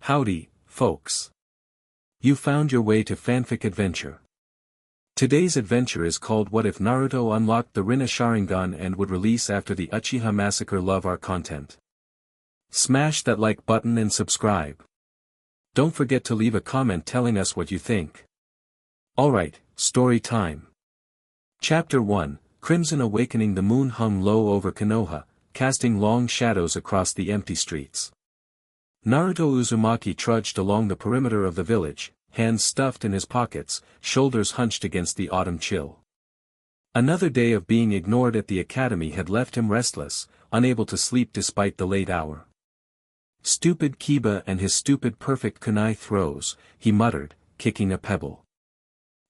Howdy, folks. You found your way to fanfic adventure. Today's adventure is called What If Naruto Unlocked the Rinne-Sharingan and Would Release after the Uchiha Massacre. Love our content. Smash that like button and subscribe. Don't forget to leave a comment telling us what you think. Alright, story time. Chapter 1, Crimson Awakening. The moon hung low over Konoha, casting long shadows across the empty streets. Naruto Uzumaki trudged along the perimeter of the village, hands stuffed in his pockets, shoulders hunched against the autumn chill. Another day of being ignored at the academy had left him restless, unable to sleep despite the late hour. Stupid Kiba and his stupid perfect kunai throws, he muttered, kicking a pebble.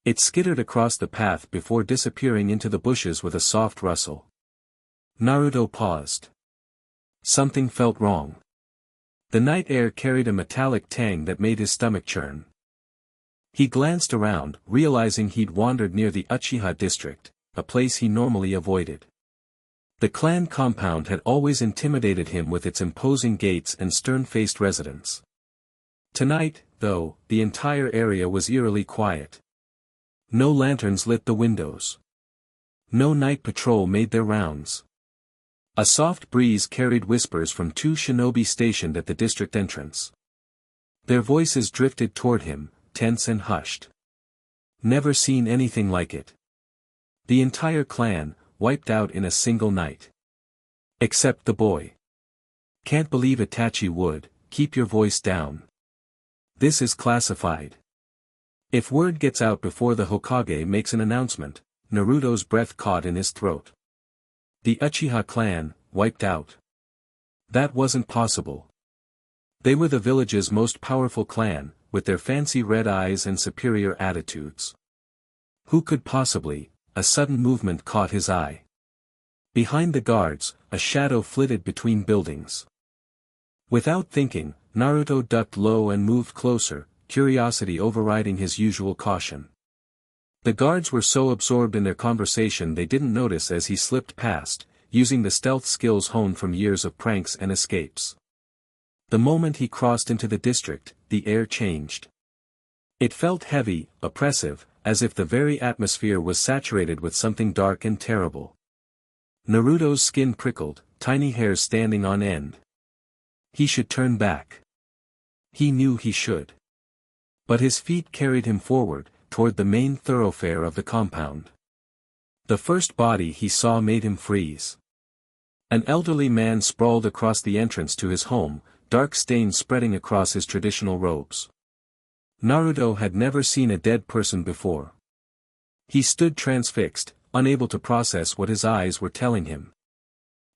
It skittered across the path before disappearing into the bushes with a soft rustle. Naruto paused. Something felt wrong. The night air carried a metallic tang that made his stomach churn. He glanced around, realizing he'd wandered near the Uchiha district, a place he normally avoided. The clan compound had always intimidated him with its imposing gates and stern-faced residents. Tonight, though, the entire area was eerily quiet. No lanterns lit the windows. No night patrol made their rounds. A soft breeze carried whispers from two shinobi stationed at the district entrance. Their voices drifted toward him, tense and hushed. Never seen anything like it. The entire clan, wiped out in a single night. Except the boy. Can't believe Itachi would, keep your voice down. This is classified. If word gets out before the Hokage makes an announcement, Naruto's breath caught in his throat. The Uchiha clan, wiped out. That wasn't possible. They were the village's most powerful clan, with their fancy red eyes and superior attitudes. Who could possibly? A sudden movement caught his eye. Behind the guards, a shadow flitted between buildings. Without thinking, Naruto ducked low and moved closer, curiosity overriding his usual caution. The guards were so absorbed in their conversation they didn't notice as he slipped past, using the stealth skills honed from years of pranks and escapes. The moment he crossed into the district, the air changed. It felt heavy, oppressive, as if the very atmosphere was saturated with something dark and terrible. Naruto's skin prickled, tiny hairs standing on end. He should turn back. He knew he should. But his feet carried him forward, toward the main thoroughfare of the compound. The first body he saw made him freeze. An elderly man sprawled across the entrance to his home, dark stains spreading across his traditional robes. Naruto had never seen a dead person before. He stood transfixed, unable to process what his eyes were telling him.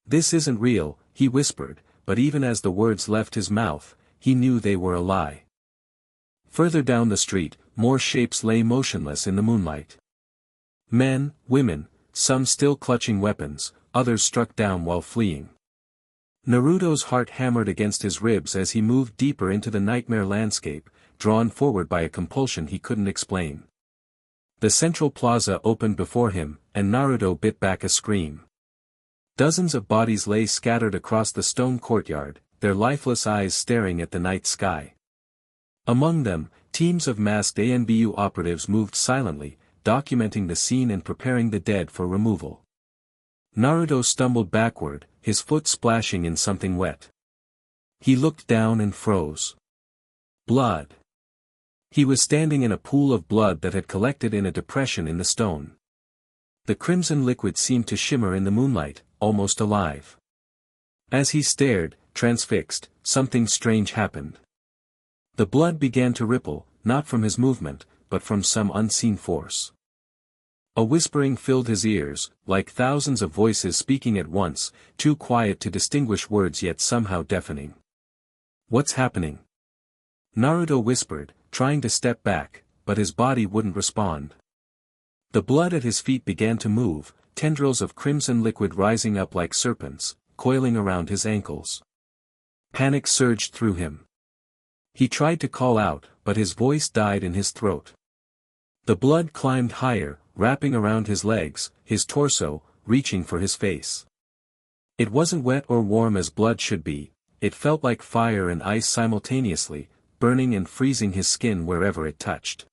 "This isn't real," he whispered, but even as the words left his mouth, he knew they were a lie. Further down the street, more shapes lay motionless in the moonlight. Men, women, some still clutching weapons, others struck down while fleeing. Naruto's heart hammered against his ribs as he moved deeper into the nightmare landscape, drawn forward by a compulsion he couldn't explain. The central plaza opened before him, and Naruto bit back a scream. Dozens of bodies lay scattered across the stone courtyard, their lifeless eyes staring at the night sky. Among them, teams of masked ANBU operatives moved silently, documenting the scene and preparing the dead for removal. Naruto stumbled backward, his foot splashing in something wet. He looked down and froze. Blood. He was standing in a pool of blood that had collected in a depression in the stone. The crimson liquid seemed to shimmer in the moonlight, almost alive. As he stared, transfixed, something strange happened. The blood began to ripple, not from his movement, but from some unseen force. A whispering filled his ears, like thousands of voices speaking at once, too quiet to distinguish words yet somehow deafening. "What's happening?" Naruto whispered, trying to step back, but his body wouldn't respond. The blood at his feet began to move, tendrils of crimson liquid rising up like serpents, coiling around his ankles. Panic surged through him. He tried to call out, but his voice died in his throat. The blood climbed higher, wrapping around his legs, his torso, reaching for his face. It wasn't wet or warm as blood should be, it felt like fire and ice simultaneously, burning and freezing his skin wherever it touched.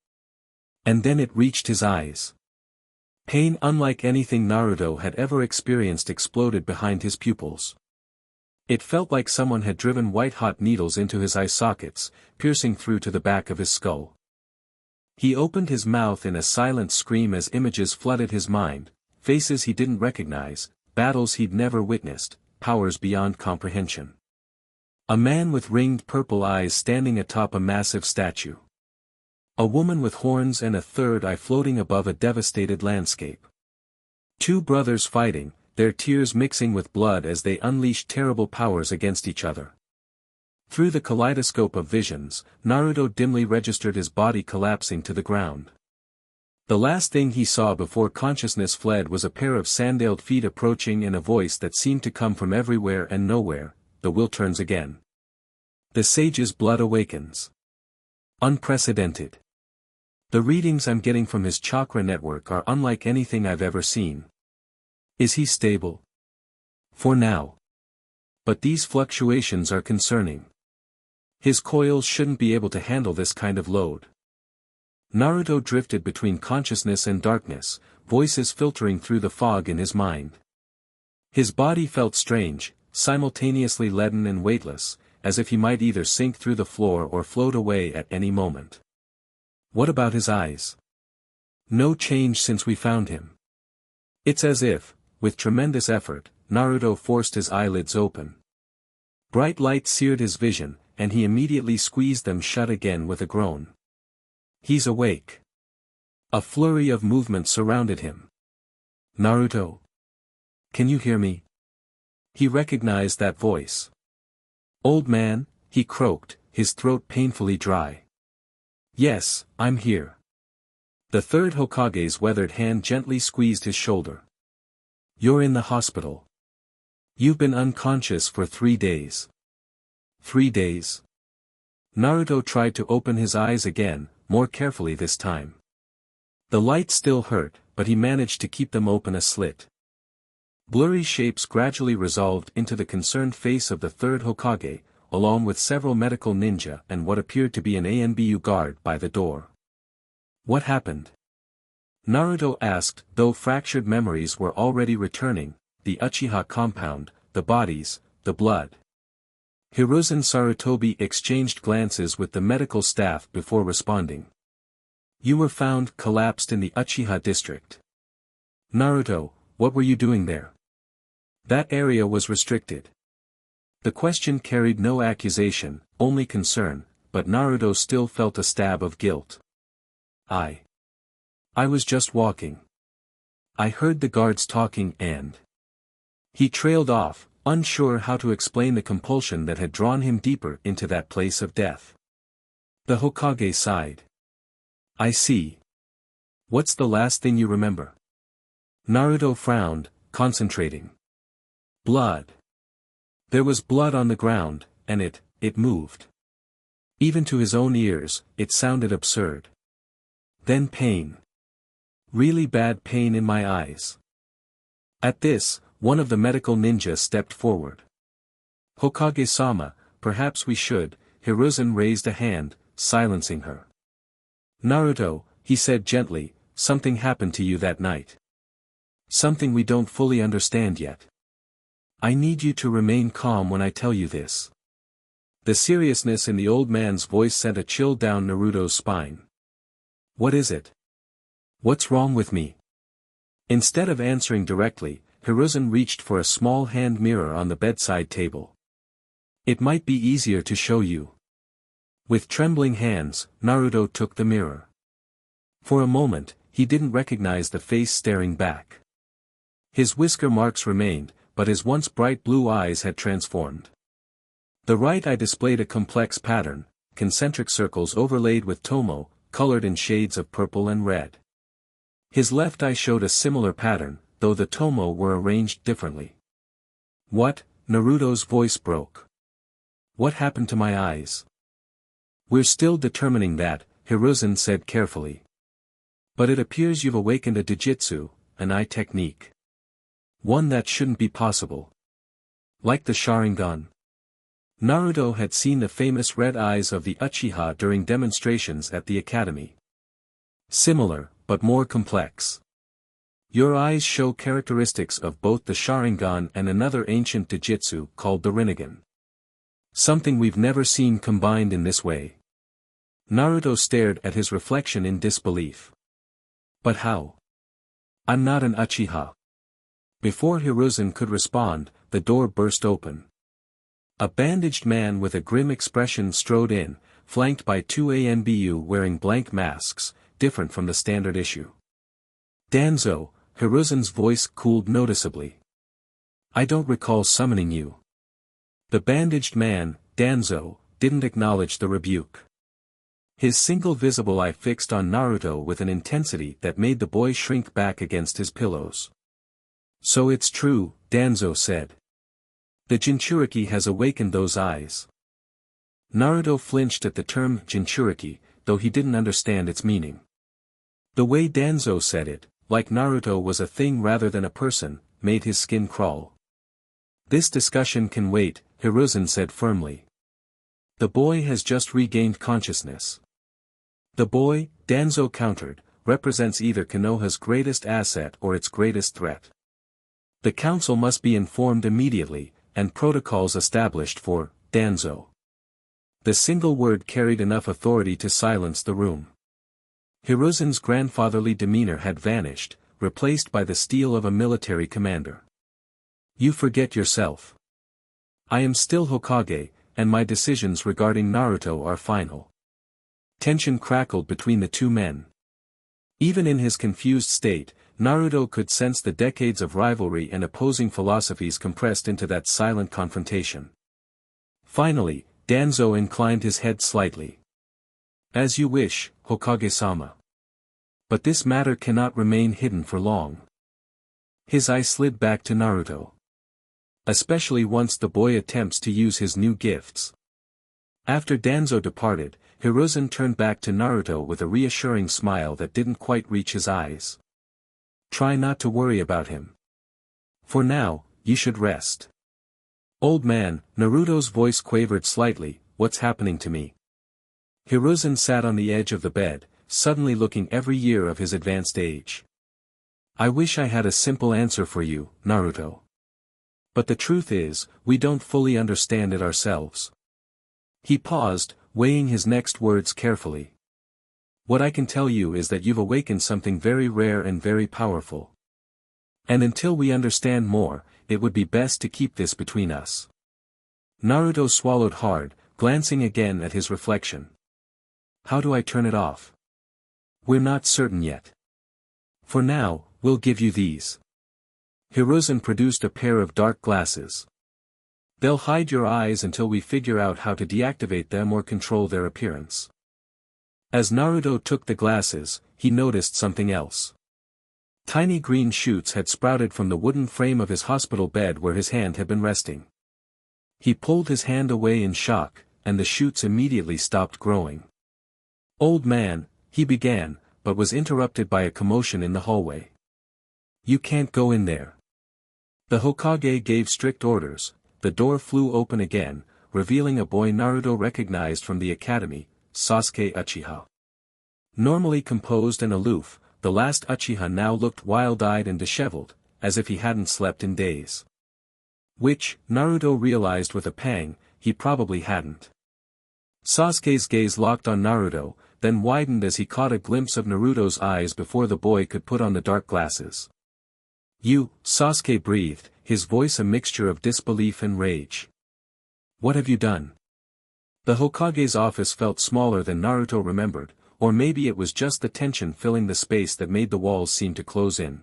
And then it reached his eyes. Pain unlike anything Naruto had ever experienced exploded behind his pupils. It felt like someone had driven white-hot needles into his eye sockets, piercing through to the back of his skull. He opened his mouth in a silent scream as images flooded his mind, faces he didn't recognize, battles he'd never witnessed, powers beyond comprehension. A man with ringed purple eyes standing atop a massive statue. A woman with horns and a third eye floating above a devastated landscape. Two brothers fighting, their tears mixing with blood as they unleashed terrible powers against each other. Through the kaleidoscope of visions, Naruto dimly registered his body collapsing to the ground. The last thing he saw before consciousness fled was a pair of sandaled feet approaching and a voice that seemed to come from everywhere and nowhere. The will turns again. The sage's blood awakens. Unprecedented. The readings I'm getting from his chakra network are unlike anything I've ever seen. Is he stable? For now. But these fluctuations are concerning. His coils shouldn't be able to handle this kind of load. Naruto drifted between consciousness and darkness, voices filtering through the fog in his mind. His body felt strange, simultaneously leaden and weightless, as if he might either sink through the floor or float away at any moment. What about his eyes? No change since we found him. It's as if, with tremendous effort, Naruto forced his eyelids open. Bright light seared his vision, and he immediately squeezed them shut again with a groan. He's awake. A flurry of movement surrounded him. Naruto? Can you hear me? He recognized that voice. Old man, he croaked, his throat painfully dry. Yes, I'm here. The third Hokage's weathered hand gently squeezed his shoulder. You're in the hospital. You've been unconscious for 3 days. 3 days? Naruto tried to open his eyes again, more carefully this time. The light still hurt, but he managed to keep them open a slit. Blurry shapes gradually resolved into the concerned face of the third Hokage, along with several medical ninja and what appeared to be an ANBU guard by the door. What happened? Naruto asked, though fractured memories were already returning, the Uchiha compound, the bodies, the blood. Hiruzen Sarutobi exchanged glances with the medical staff before responding. You were found collapsed in the Uchiha district. Naruto, what were you doing there? That area was restricted. The question carried no accusation, only concern, but Naruto still felt a stab of guilt. I was just walking. I heard the guards talking and... He trailed off, unsure how to explain the compulsion that had drawn him deeper into that place of death. The Hokage sighed. I see. What's the last thing you remember? Naruto frowned, concentrating. Blood. There was blood on the ground, and it moved. Even to his own ears, it sounded absurd. Then pain. Really bad pain in my eyes. At this, one of the medical ninja stepped forward. Hokage-sama, perhaps we should, Hiruzen raised a hand, silencing her. Naruto, he said gently, something happened to you that night. Something we don't fully understand yet. I need you to remain calm when I tell you this. The seriousness in the old man's voice sent a chill down Naruto's spine. What is it? What's wrong with me? Instead of answering directly, Hiruzen reached for a small hand mirror on the bedside table. It might be easier to show you. With trembling hands, Naruto took the mirror. For a moment, he didn't recognize the face staring back. His whisker marks remained, but his once bright blue eyes had transformed. The right eye displayed a complex pattern, concentric circles overlaid with tomo, colored in shades of purple and red. His left eye showed a similar pattern, though the tomo were arranged differently. What? Naruto's voice broke. What happened to my eyes? We're still determining that, Hiruzen said carefully. But it appears you've awakened a Dijitsu, an eye technique. One that shouldn't be possible. Like the Sharingan. Naruto had seen the famous red eyes of the Uchiha during demonstrations at the academy. Similar, but more complex. Your eyes show characteristics of both the Sharingan and another ancient Jujutsu called the Rinnegan. Something we've never seen combined in this way. Naruto stared at his reflection in disbelief. But how? I'm not an Uchiha. Before Hiruzen could respond, the door burst open. A bandaged man with a grim expression strode in, flanked by two ANBU wearing blank masks, different from the standard issue. Danzo, Hiruzen's voice cooled noticeably. I don't recall summoning you. The bandaged man, Danzo, didn't acknowledge the rebuke. His single visible eye fixed on Naruto with an intensity that made the boy shrink back against his pillows. So it's true, Danzo said. The Jinchuriki has awakened those eyes. Naruto flinched at the term Jinchuriki, though he didn't understand its meaning. The way Danzo said it, like Naruto was a thing rather than a person, made his skin crawl. This discussion can wait, Hiruzen said firmly. The boy has just regained consciousness. The boy, Danzo countered, represents either Konoha's greatest asset or its greatest threat. The council must be informed immediately, and protocols established for Danzo. The single word carried enough authority to silence the room. Hiruzen's grandfatherly demeanor had vanished, replaced by the steel of a military commander. You forget yourself. I am still Hokage, and my decisions regarding Naruto are final. Tension crackled between the two men. Even in his confused state, Naruto could sense the decades of rivalry and opposing philosophies compressed into that silent confrontation. Finally, Danzo inclined his head slightly. As you wish, Hokage-sama. But this matter cannot remain hidden for long. His eye slid back to Naruto. Especially once the boy attempts to use his new gifts. After Danzo departed, Hiruzen turned back to Naruto with a reassuring smile that didn't quite reach his eyes. Try not to worry about him. For now, you should rest. Old man, Naruto's voice quavered slightly, what's happening to me? Hiruzen sat on the edge of the bed, suddenly looking every year of his advanced age. I wish I had a simple answer for you, Naruto. But the truth is, we don't fully understand it ourselves. He paused, weighing his next words carefully. What I can tell you is that you've awakened something very rare and very powerful. And until we understand more, it would be best to keep this between us. Naruto swallowed hard, glancing again at his reflection. How do I turn it off? We're not certain yet. For now, we'll give you these. Hiruzen produced a pair of dark glasses. They'll hide your eyes until we figure out how to deactivate them or control their appearance. As Naruto took the glasses, he noticed something else. Tiny green shoots had sprouted from the wooden frame of his hospital bed where his hand had been resting. He pulled his hand away in shock, and the shoots immediately stopped growing. Old man, he began, but was interrupted by a commotion in the hallway. You can't go in there. The Hokage gave strict orders. The door flew open again, revealing a boy Naruto recognized from the academy, Sasuke Uchiha. Normally composed and aloof, the last Uchiha now looked wild-eyed and disheveled, as if he hadn't slept in days. Which, Naruto realized with a pang, he probably hadn't. Sasuke's gaze locked on Naruto, then widened as he caught a glimpse of Naruto's eyes before the boy could put on the dark glasses. You, Sasuke breathed, his voice a mixture of disbelief and rage. What have you done? The Hokage's office felt smaller than Naruto remembered, or maybe it was just the tension filling the space that made the walls seem to close in.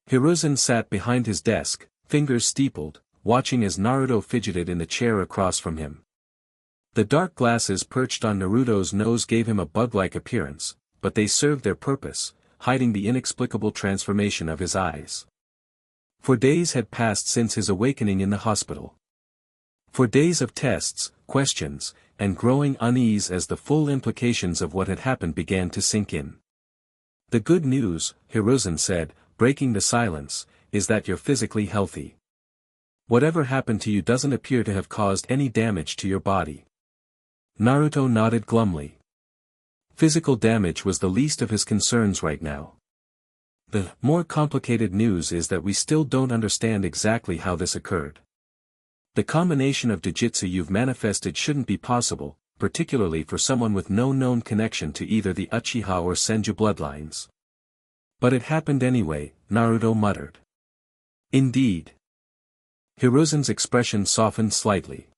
Hiruzen sat behind his desk, fingers steepled, watching as Naruto fidgeted in the chair across from him. The dark glasses perched on Naruto's nose gave him a bug-like appearance, but they served their purpose, hiding the inexplicable transformation of his eyes. For days had passed since his awakening in the hospital. For days of tests, questions, and growing unease as the full implications of what had happened began to sink in. The good news, Hiruzen said, breaking the silence, is that you're physically healthy. Whatever happened to you doesn't appear to have caused any damage to your body. Naruto nodded glumly. Physical damage was the least of his concerns right now. The more complicated news is that we still don't understand exactly how this occurred. The combination of Jujutsu you've manifested shouldn't be possible, particularly for someone with no known connection to either the Uchiha or Senju bloodlines. But it happened anyway, Naruto muttered. Indeed. Hiruzen's expression softened slightly.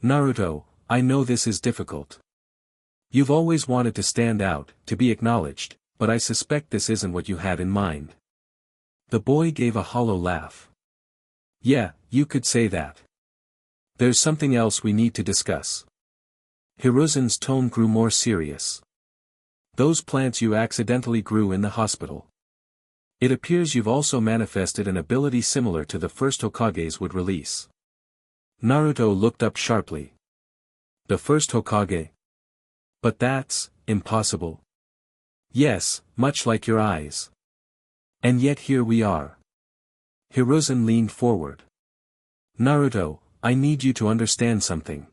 Naruto, I know this is difficult. You've always wanted to stand out, to be acknowledged, but I suspect this isn't what you had in mind. The boy gave a hollow laugh. Yeah, you could say that. There's something else we need to discuss. Hiruzen's tone grew more serious. Those plants you accidentally grew in the hospital. It appears you've also manifested an ability similar to the first Hokage's would release. Naruto looked up sharply. The first Hokage? But that's impossible. Yes, much like your eyes. And yet here we are. Hiruzen leaned forward. Naruto, I need you to understand something.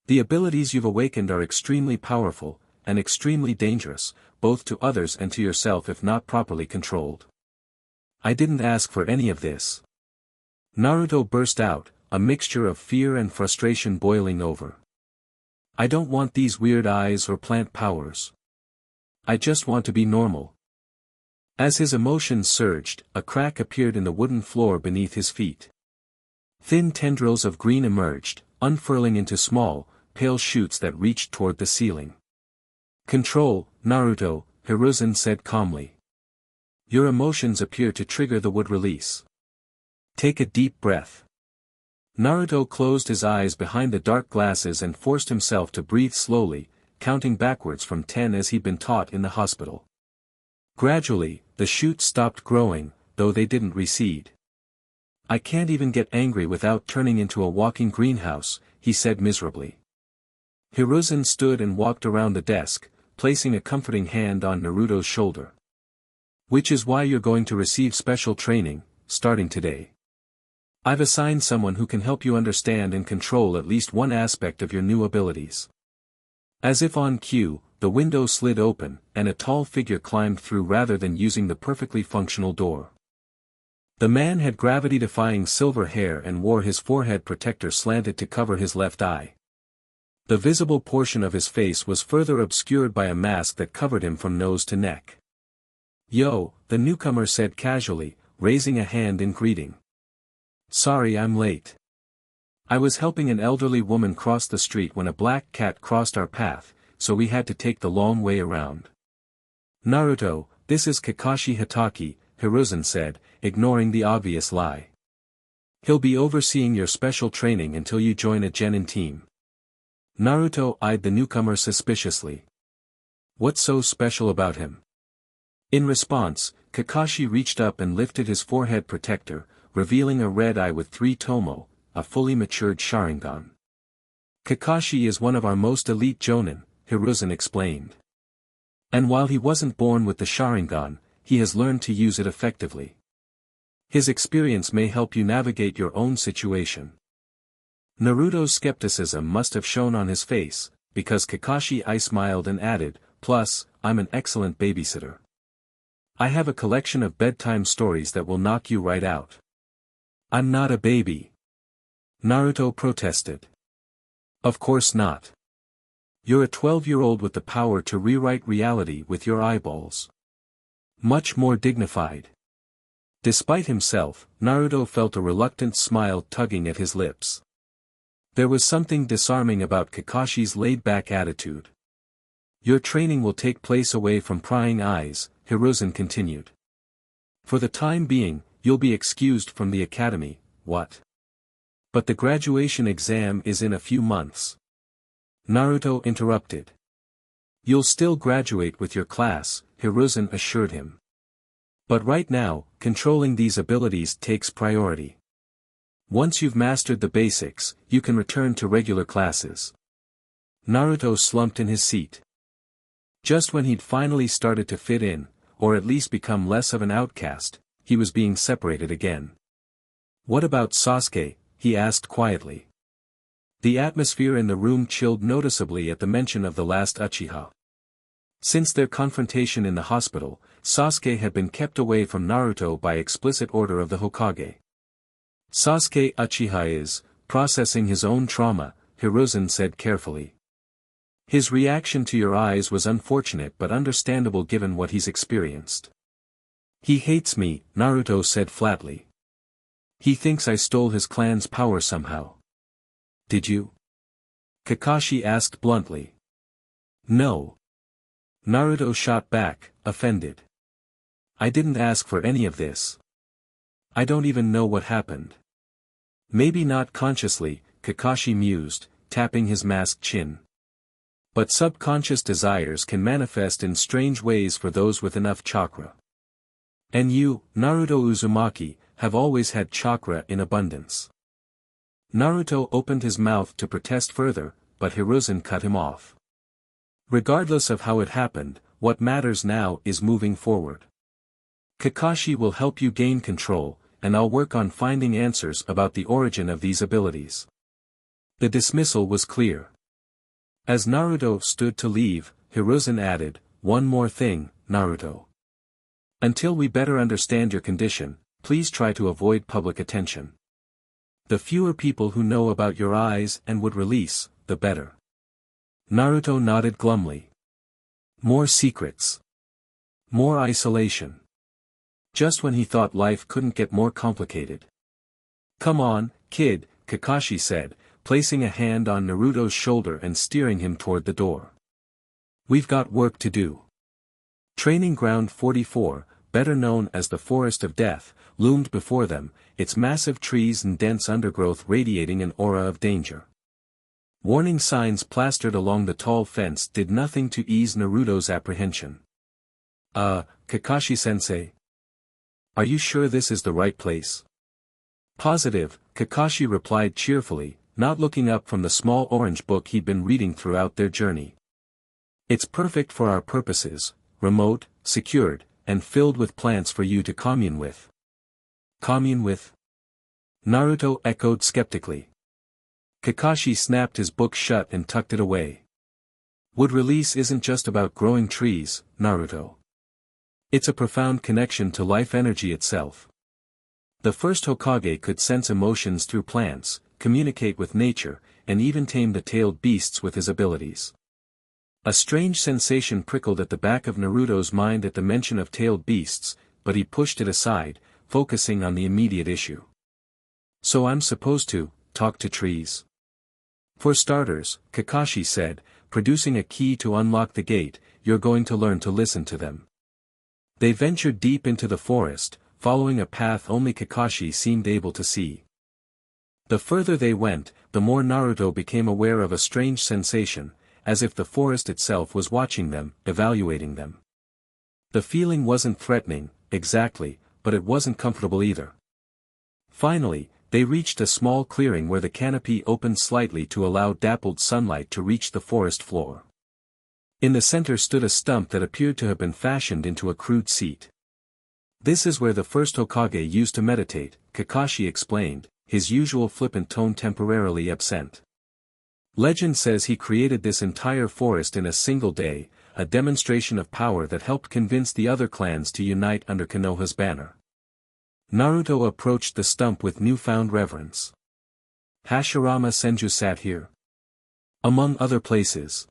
The abilities you've awakened are extremely powerful, and extremely dangerous, both to others and to yourself if not properly controlled. I didn't ask for any of this. Naruto burst out, a mixture of fear and frustration boiling over. I don't want these weird eyes or plant powers. I just want to be normal. As his emotions surged, a crack appeared in the wooden floor beneath his feet. Thin tendrils of green emerged, unfurling into small, pale shoots that reached toward the ceiling. Control, Naruto, Hiruzen said calmly. Your emotions appear to trigger the wood release. Take a deep breath. Naruto closed his eyes behind the dark glasses and forced himself to breathe slowly, counting backwards from 10 as he'd been taught in the hospital. Gradually, the shoots stopped growing, though they didn't recede. I can't even get angry without turning into a walking greenhouse, he said miserably. Hiruzen stood and walked around the desk, placing a comforting hand on Naruto's shoulder. Which is why you're going to receive special training, starting today. I've assigned someone who can help you understand and control at least one aspect of your new abilities. As if on cue, the window slid open, and a tall figure climbed through rather than using the perfectly functional door. The man had gravity-defying silver hair and wore his forehead protector slanted to cover his left eye. The visible portion of his face was further obscured by a mask that covered him from nose to neck. Yo, the newcomer said casually, raising a hand in greeting. Sorry I'm late. I was helping an elderly woman cross the street when a black cat crossed our path, so we had to take the long way around. Naruto, this is Kakashi Hatake, Hiruzen said, ignoring the obvious lie. He'll be overseeing your special training until you join a genin team. Naruto eyed the newcomer suspiciously. What's so special about him? In response, Kakashi reached up and lifted his forehead protector, revealing a red eye with 3 tomo, a fully matured Sharingan. Kakashi is one of our most elite jonin, Hiruzen explained. And while he wasn't born with the Sharingan, he has learned to use it effectively. His experience may help you navigate your own situation. Naruto's skepticism must have shown on his face, because Kakashi smiled and added, plus, I'm an excellent babysitter. I have a collection of bedtime stories that will knock you right out. I'm not a baby. Naruto protested. Of course not. You're a 12-year-old with the power to rewrite reality with your eyeballs. Much more dignified. Despite himself, Naruto felt a reluctant smile tugging at his lips. There was something disarming about Kakashi's laid-back attitude. Your training will take place away from prying eyes, Hiruzen continued. For the time being, you'll be excused from the academy, what? But the graduation exam is in a few months. Naruto interrupted. You'll still graduate with your class, Hiruzen assured him. But right now, controlling these abilities takes priority. Once you've mastered the basics, you can return to regular classes. Naruto slumped in his seat. Just when he'd finally started to fit in, or at least become less of an outcast, he was being separated again. "What about Sasuke?" he asked quietly. The atmosphere in the room chilled noticeably at the mention of the last Uchiha. Since their confrontation in the hospital, Sasuke had been kept away from Naruto by explicit order of the Hokage. "Sasuke Uchiha is processing his own trauma," Hiruzen said carefully. "His reaction to your eyes was unfortunate but understandable given what he's experienced." "He hates me," Naruto said flatly. "He thinks I stole his clan's power somehow." "Did you?" Kakashi asked bluntly. "No." Naruto shot back, offended. "I didn't ask for any of this. I don't even know what happened." "Maybe not consciously," Kakashi mused, tapping his masked chin. "But subconscious desires can manifest in strange ways for those with enough chakra. And you, Naruto Uzumaki, have always had chakra in abundance." Naruto opened his mouth to protest further, but Hiruzen cut him off. "Regardless of how it happened, what matters now is moving forward. Kakashi will help you gain control, and I'll work on finding answers about the origin of these abilities." The dismissal was clear. As Naruto stood to leave, Hiruzen added, "One more thing, Naruto. Until we better understand your condition, please try to avoid public attention. The fewer people who know about your eyes and would release, the better." Naruto nodded glumly. More secrets. More isolation. Just when he thought life couldn't get more complicated. "Come on, kid," Kakashi said, placing a hand on Naruto's shoulder and steering him toward the door. "We've got work to do." Training Ground 44, better known as the Forest of Death, loomed before them, its massive trees and dense undergrowth radiating an aura of danger. Warning signs plastered along the tall fence did nothing to ease Naruto's apprehension. Kakashi-sensei? Are you sure this is the right place?" "Positive," Kakashi replied cheerfully, not looking up from the small orange book he'd been reading throughout their journey. "It's perfect for our purposes, remote, secured, and filled with plants for you to commune with." "Commune with?" Naruto echoed skeptically. Kakashi snapped his book shut and tucked it away. "Wood Release isn't just about growing trees, Naruto. It's a profound connection to life energy itself. The first Hokage could sense emotions through plants, communicate with nature, and even tame the tailed beasts with his abilities." A strange sensation prickled at the back of Naruto's mind at the mention of tailed beasts, but he pushed it aside, focusing on the immediate issue. "So I'm supposed to talk to trees?" "For starters," Kakashi said, producing a key to unlock the gate, "you're going to learn to listen to them." They ventured deep into the forest, following a path only Kakashi seemed able to see. The further they went, the more Naruto became aware of a strange sensation, as if the forest itself was watching them, evaluating them. The feeling wasn't threatening, exactly, but it wasn't comfortable either. Finally, they reached a small clearing where the canopy opened slightly to allow dappled sunlight to reach the forest floor. In the center stood a stump that appeared to have been fashioned into a crude seat. "This is where the first Hokage used to meditate," Kakashi explained, his usual flippant tone temporarily absent. "Legend says he created this entire forest in a single day, a demonstration of power that helped convince the other clans to unite under Konoha's banner." Naruto approached the stump with newfound reverence. "Hashirama Senju sat here?" "Among other places."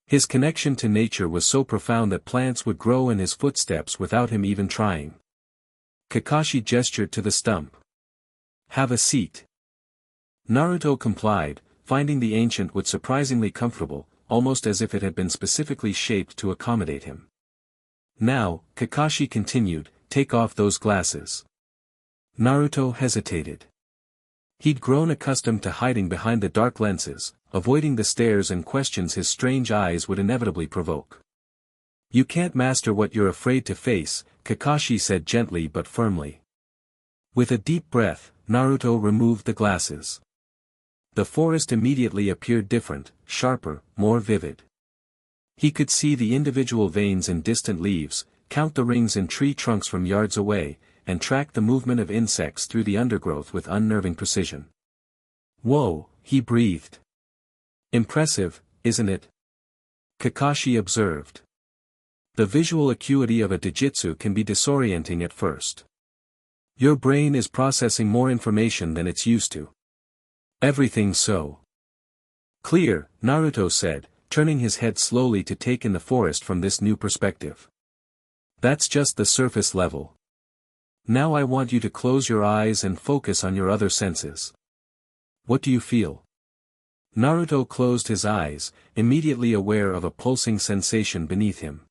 His connection to nature was so profound that plants would grow in his footsteps without him even trying. Kakashi gestured to the stump. "Have a seat." Naruto complied, finding the ancient wood surprisingly comfortable, almost as if it had been specifically shaped to accommodate him. "Now," Kakashi continued, "take off those glasses." Naruto hesitated. He'd grown accustomed to hiding behind the dark lenses, avoiding the stares and questions his strange eyes would inevitably provoke. "You can't master what you're afraid to face," Kakashi said gently but firmly. With a deep breath, Naruto removed the glasses. The forest immediately appeared different, sharper, more vivid. He could see the individual veins in distant leaves, count the rings in tree trunks from yards away, and tracked the movement of insects through the undergrowth with unnerving precision. "Whoa," he breathed. "Impressive, isn't it?" Kakashi observed. The visual acuity of a Dijitsu can be disorienting at first. Your brain is processing more information than it's used to. Everything's so clear, Naruto said, turning his head slowly to take in the forest from this new perspective. That's just the surface level. Now I want you to close your eyes and focus on your other senses. What do you feel? Naruto closed his eyes, immediately aware of a pulsing sensation beneath him.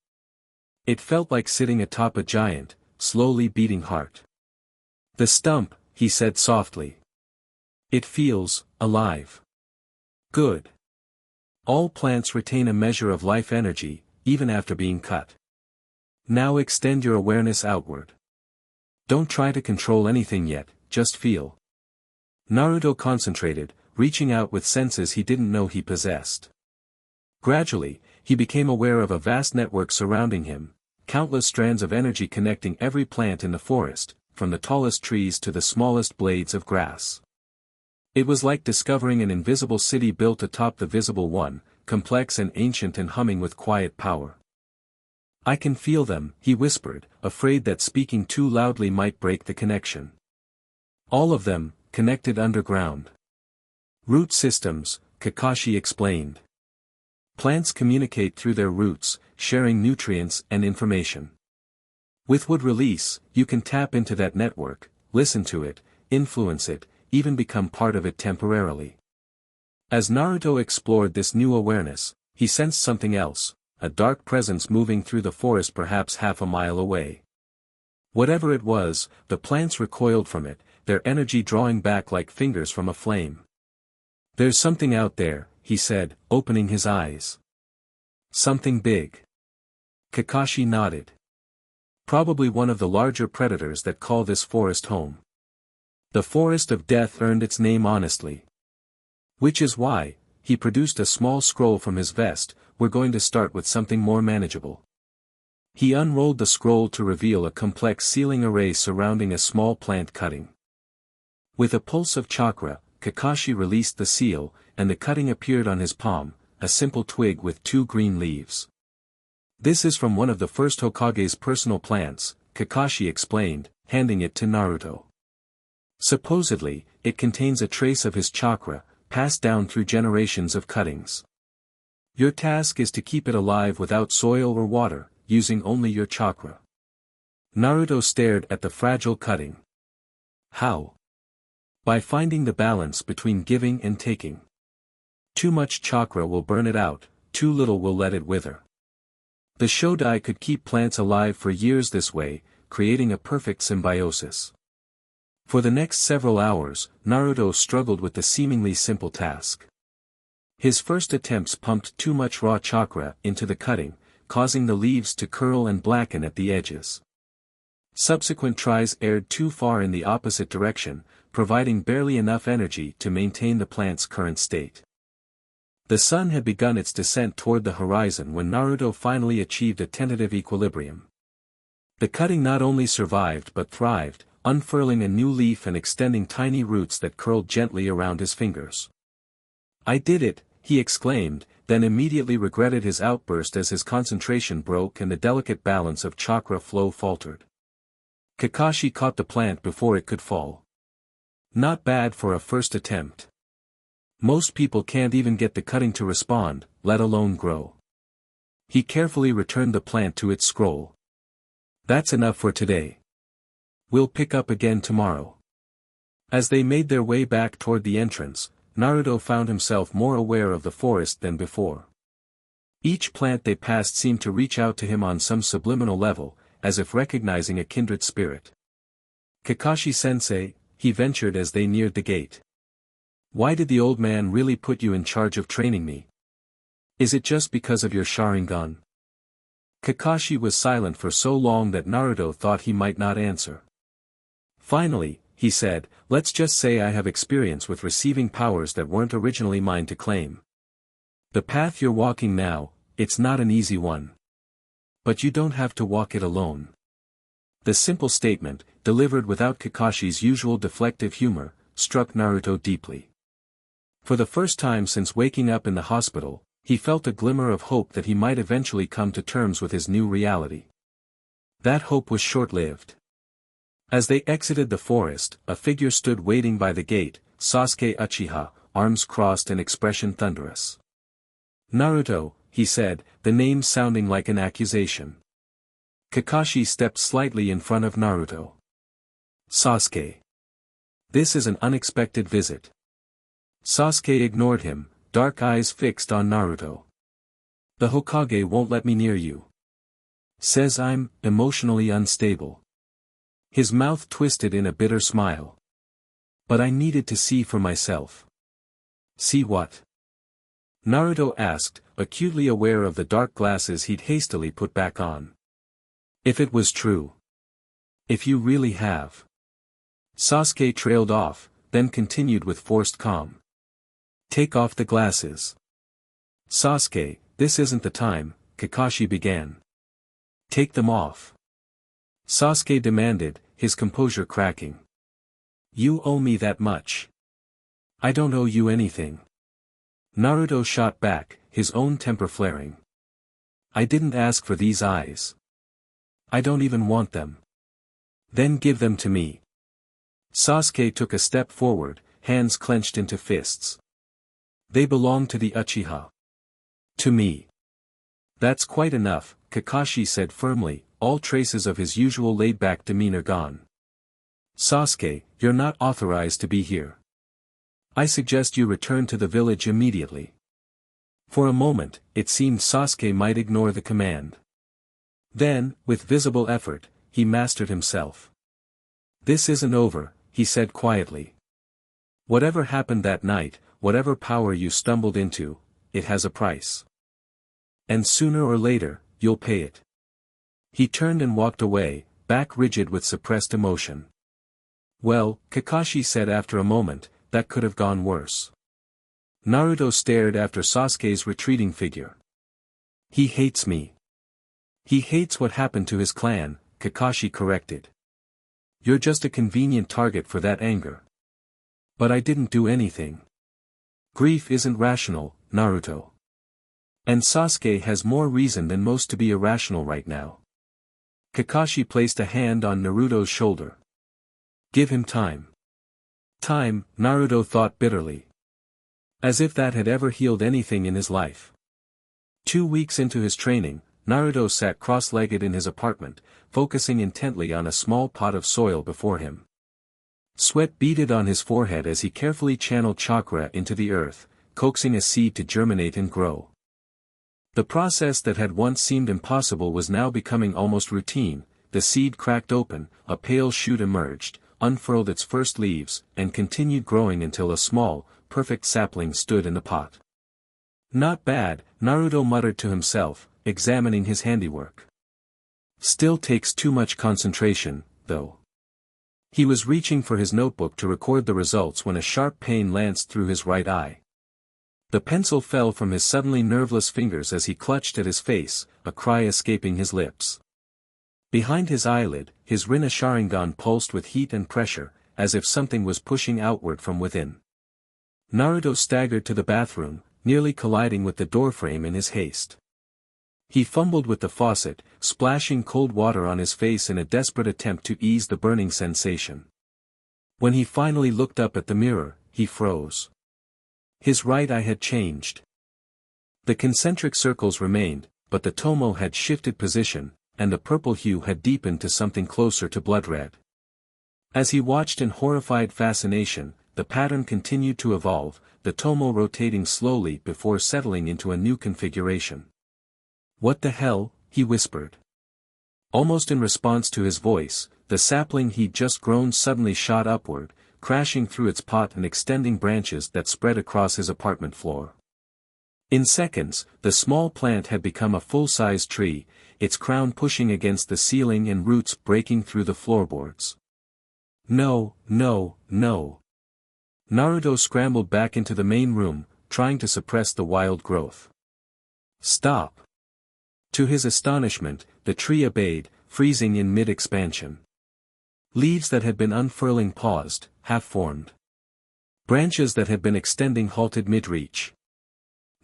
It felt like sitting atop a giant, slowly beating heart. "The stump," he said softly. "It feels alive." "Good. All plants retain a measure of life energy, even after being cut. Now extend your awareness outward. Don't try to control anything yet, just feel." Naruto concentrated, reaching out with senses he didn't know he possessed. Gradually, he became aware of a vast network surrounding him, countless strands of energy connecting every plant in the forest, from the tallest trees to the smallest blades of grass. It was like discovering an invisible city built atop the visible one, complex and ancient and humming with quiet power. "I can feel them," he whispered, afraid that speaking too loudly might break the connection. "All of them, connected underground. Root systems," Kakashi explained. "Plants communicate through their roots, sharing nutrients and information. With Wood Release, you can tap into that network, listen to it, influence it, even become part of it temporarily." As Naruto explored this new awareness, he sensed something else, a dark presence moving through the forest perhaps half a mile away. Whatever it was, the plants recoiled from it, their energy drawing back like fingers from a flame. "There's something out there," he said, opening his eyes. "Something big." Kakashi nodded. "Probably one of the larger predators that call this forest home. The Forest of Death earned its name honestly. Which is why," he produced a small scroll from his vest, "we're going to start with something more manageable." He unrolled the scroll to reveal a complex sealing array surrounding a small plant cutting. With a pulse of chakra, Kakashi released the seal, and the cutting appeared on his palm, a simple twig with 2 green leaves. "This is from one of the first Hokage's personal plants," Kakashi explained, handing it to Naruto. "Supposedly, it contains a trace of his chakra, passed down through generations of cuttings. Your task is to keep it alive without soil or water, using only your chakra." Naruto stared at the fragile cutting. "How?" "By finding the balance between giving and taking. Too much chakra will burn it out, too little will let it wither. The Shodai could keep plants alive for years this way, creating a perfect symbiosis." For the next several hours, Naruto struggled with the seemingly simple task. His first attempts pumped too much raw chakra into the cutting, causing the leaves to curl and blacken at the edges. Subsequent tries erred too far in the opposite direction, providing barely enough energy to maintain the plant's current state. The sun had begun its descent toward the horizon when Naruto finally achieved a tentative equilibrium. The cutting not only survived but thrived, unfurling a new leaf and extending tiny roots that curled gently around his fingers. "I did it," he exclaimed, then immediately regretted his outburst as his concentration broke and the delicate balance of chakra flow faltered. Kakashi caught the plant before it could fall. Not bad for a first attempt. Most people can't even get the cutting to respond, let alone grow. He carefully returned the plant to its scroll. "That's enough for today. We'll pick up again tomorrow." As they made their way back toward the entrance, Naruto found himself more aware of the forest than before. Each plant they passed seemed to reach out to him on some subliminal level, as if recognizing a kindred spirit. "Kakashi-sensei," he ventured as they neared the gate. "Why did the old man really put you in charge of training me? Is it just because of your Sharingan?" Kakashi was silent for so long that Naruto thought he might not answer. Finally, he said, "Let's just say I have experience with receiving powers that weren't originally mine to claim. The path you're walking now, it's not an easy one. But you don't have to walk it alone. The simple statement, delivered without Kakashi's usual deflective humor, struck Naruto deeply. For the first time since waking up in the hospital, he felt a glimmer of hope that he might eventually come to terms with his new reality. That hope was short-lived. As they exited the forest, a figure stood waiting by the gate, Sasuke Uchiha, arms crossed and expression thunderous. "Naruto," he said, the name sounding like an accusation. Kakashi stepped slightly in front of Naruto. "Sasuke. This is an unexpected visit." Sasuke ignored him, dark eyes fixed on Naruto. "The Hokage won't let me near you. Says I'm emotionally unstable." His mouth twisted in a bitter smile. "But I needed to see for myself." "See what?" Naruto asked, acutely aware of the dark glasses he'd hastily put back on. "If it was true. If you really have." Sasuke trailed off, then continued with forced calm. "Take off the glasses." "Sasuke, this isn't the time," Kakashi began. "Take them off." Sasuke demanded, his composure cracking. "You owe me that much." "I don't owe you anything." Naruto shot back, his own temper flaring. "I didn't ask for these eyes. I don't even want them." "Then give them to me." Sasuke took a step forward, hands clenched into fists. "They belong to the Uchiha. To me." "That's quite enough," Kakashi said firmly, all traces of his usual laid-back demeanor gone. "Sasuke, you're not authorized to be here. I suggest you return to the village immediately." For a moment, it seemed Sasuke might ignore the command. Then, with visible effort, he mastered himself. "This isn't over," he said quietly. "Whatever happened that night, whatever power you stumbled into, it has a price. And sooner or later, you'll pay it." He turned and walked away, back rigid with suppressed emotion. "Well," Kakashi said after a moment, "that could have gone worse." Naruto stared after Sasuke's retreating figure. "He hates me." "He hates what happened to his clan," Kakashi corrected. "You're just a convenient target for that anger." "But I didn't do anything." "Grief isn't rational, Naruto. And Sasuke has more reason than most to be irrational right now." Kakashi placed a hand on Naruto's shoulder. "Give him time." Time, Naruto thought bitterly. As if that had ever healed anything in his life. 2 weeks into his training, Naruto sat cross-legged in his apartment, focusing intently on a small pot of soil before him. Sweat beaded on his forehead as he carefully channeled chakra into the earth, coaxing a seed to germinate and grow. The process that had once seemed impossible was now becoming almost routine. The seed cracked open, a pale shoot emerged, unfurled its first leaves, and continued growing until a small, perfect sapling stood in the pot. "Not bad," Naruto muttered to himself, examining his handiwork. "Still takes too much concentration, though." He was reaching for his notebook to record the results when a sharp pain lanced through his right eye. The pencil fell from his suddenly nerveless fingers as he clutched at his face, a cry escaping his lips. Behind his eyelid, his Rinne-Sharingan pulsed with heat and pressure, as if something was pushing outward from within. Naruto staggered to the bathroom, nearly colliding with the doorframe in his haste. He fumbled with the faucet, splashing cold water on his face in a desperate attempt to ease the burning sensation. When he finally looked up at the mirror, he froze. His right eye had changed. The concentric circles remained, but the tomo had shifted position, and the purple hue had deepened to something closer to blood red. As he watched in horrified fascination, the pattern continued to evolve, the tomo rotating slowly before settling into a new configuration. "What the hell?" he whispered. Almost in response to his voice, the sapling he'd just grown suddenly shot upward, crashing through its pot and extending branches that spread across his apartment floor. In seconds, the small plant had become a full-sized tree, its crown pushing against the ceiling and roots breaking through the floorboards. No, no, no. Naruto scrambled back into the main room, trying to suppress the wild growth. "Stop." To his astonishment, the tree obeyed, freezing in mid-expansion. Leaves that had been unfurling paused, half-formed. Branches that had been extending halted mid-reach.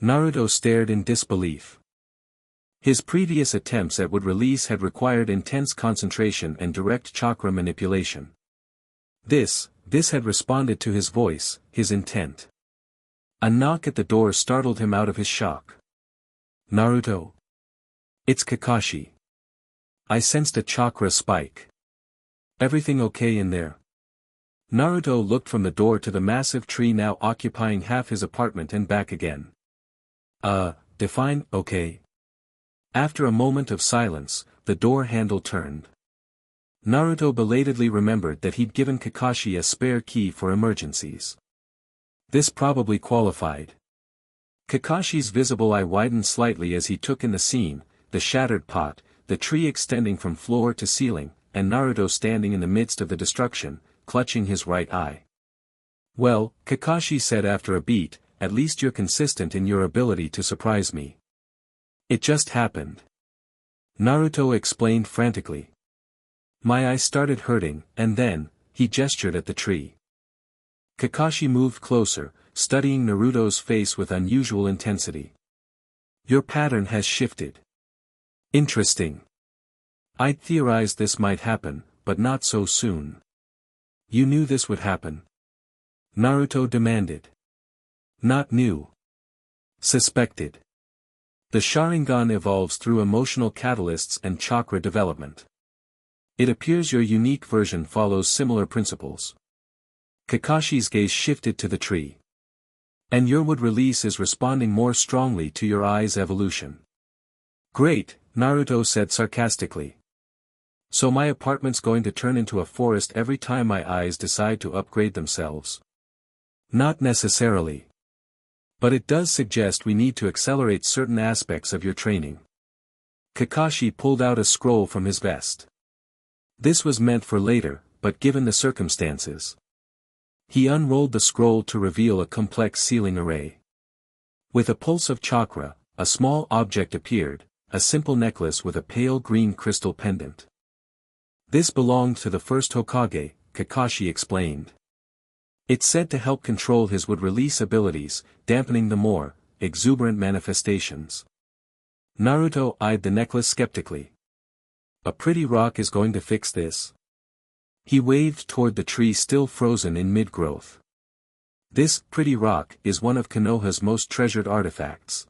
Naruto stared in disbelief. His previous attempts at wood release had required intense concentration and direct chakra manipulation. This had responded to his voice, his intent. A knock at the door startled him out of his shock. "Naruto." "It's Kakashi." "I sensed a chakra spike. Everything okay in there?" Naruto looked from the door to the massive tree now occupying half his apartment and back again. Define okay." After a moment of silence, the door handle turned. Naruto belatedly remembered that he'd given Kakashi a spare key for emergencies. This probably qualified. Kakashi's visible eye widened slightly as he took in the scene, the shattered pot, the tree extending from floor to ceiling, and Naruto standing in the midst of the destruction, clutching his right eye. "Well," Kakashi said after a beat, "at least you're consistent in your ability to surprise me." "It just happened." Naruto explained frantically. "My eye started hurting, and then," he gestured at the tree. Kakashi moved closer, studying Naruto's face with unusual intensity. "Your pattern has shifted. Interesting. I'd theorized this might happen, but not so soon." "You knew this would happen?" Naruto demanded. "Not knew. Suspected. The Sharingan evolves through emotional catalysts and chakra development. It appears your unique version follows similar principles." Kakashi's gaze shifted to the tree. "And your wood release is responding more strongly to your eye's evolution." "Great," Naruto said sarcastically. "So my apartment's going to turn into a forest every time my eyes decide to upgrade themselves?" "Not necessarily. But it does suggest we need to accelerate certain aspects of your training." Kakashi pulled out a scroll from his vest. This was meant for later, but given the circumstances. He unrolled the scroll to reveal a complex sealing array. With a pulse of chakra, a small object appeared, a simple necklace with a pale green crystal pendant. "This belonged to the first Hokage," Kakashi explained. "It's said to help control his wood release abilities, dampening the more exuberant manifestations." Naruto eyed the necklace skeptically. "A pretty rock is going to fix this?" He waved toward the tree still frozen in mid-growth. "This pretty rock is one of Konoha's most treasured artifacts.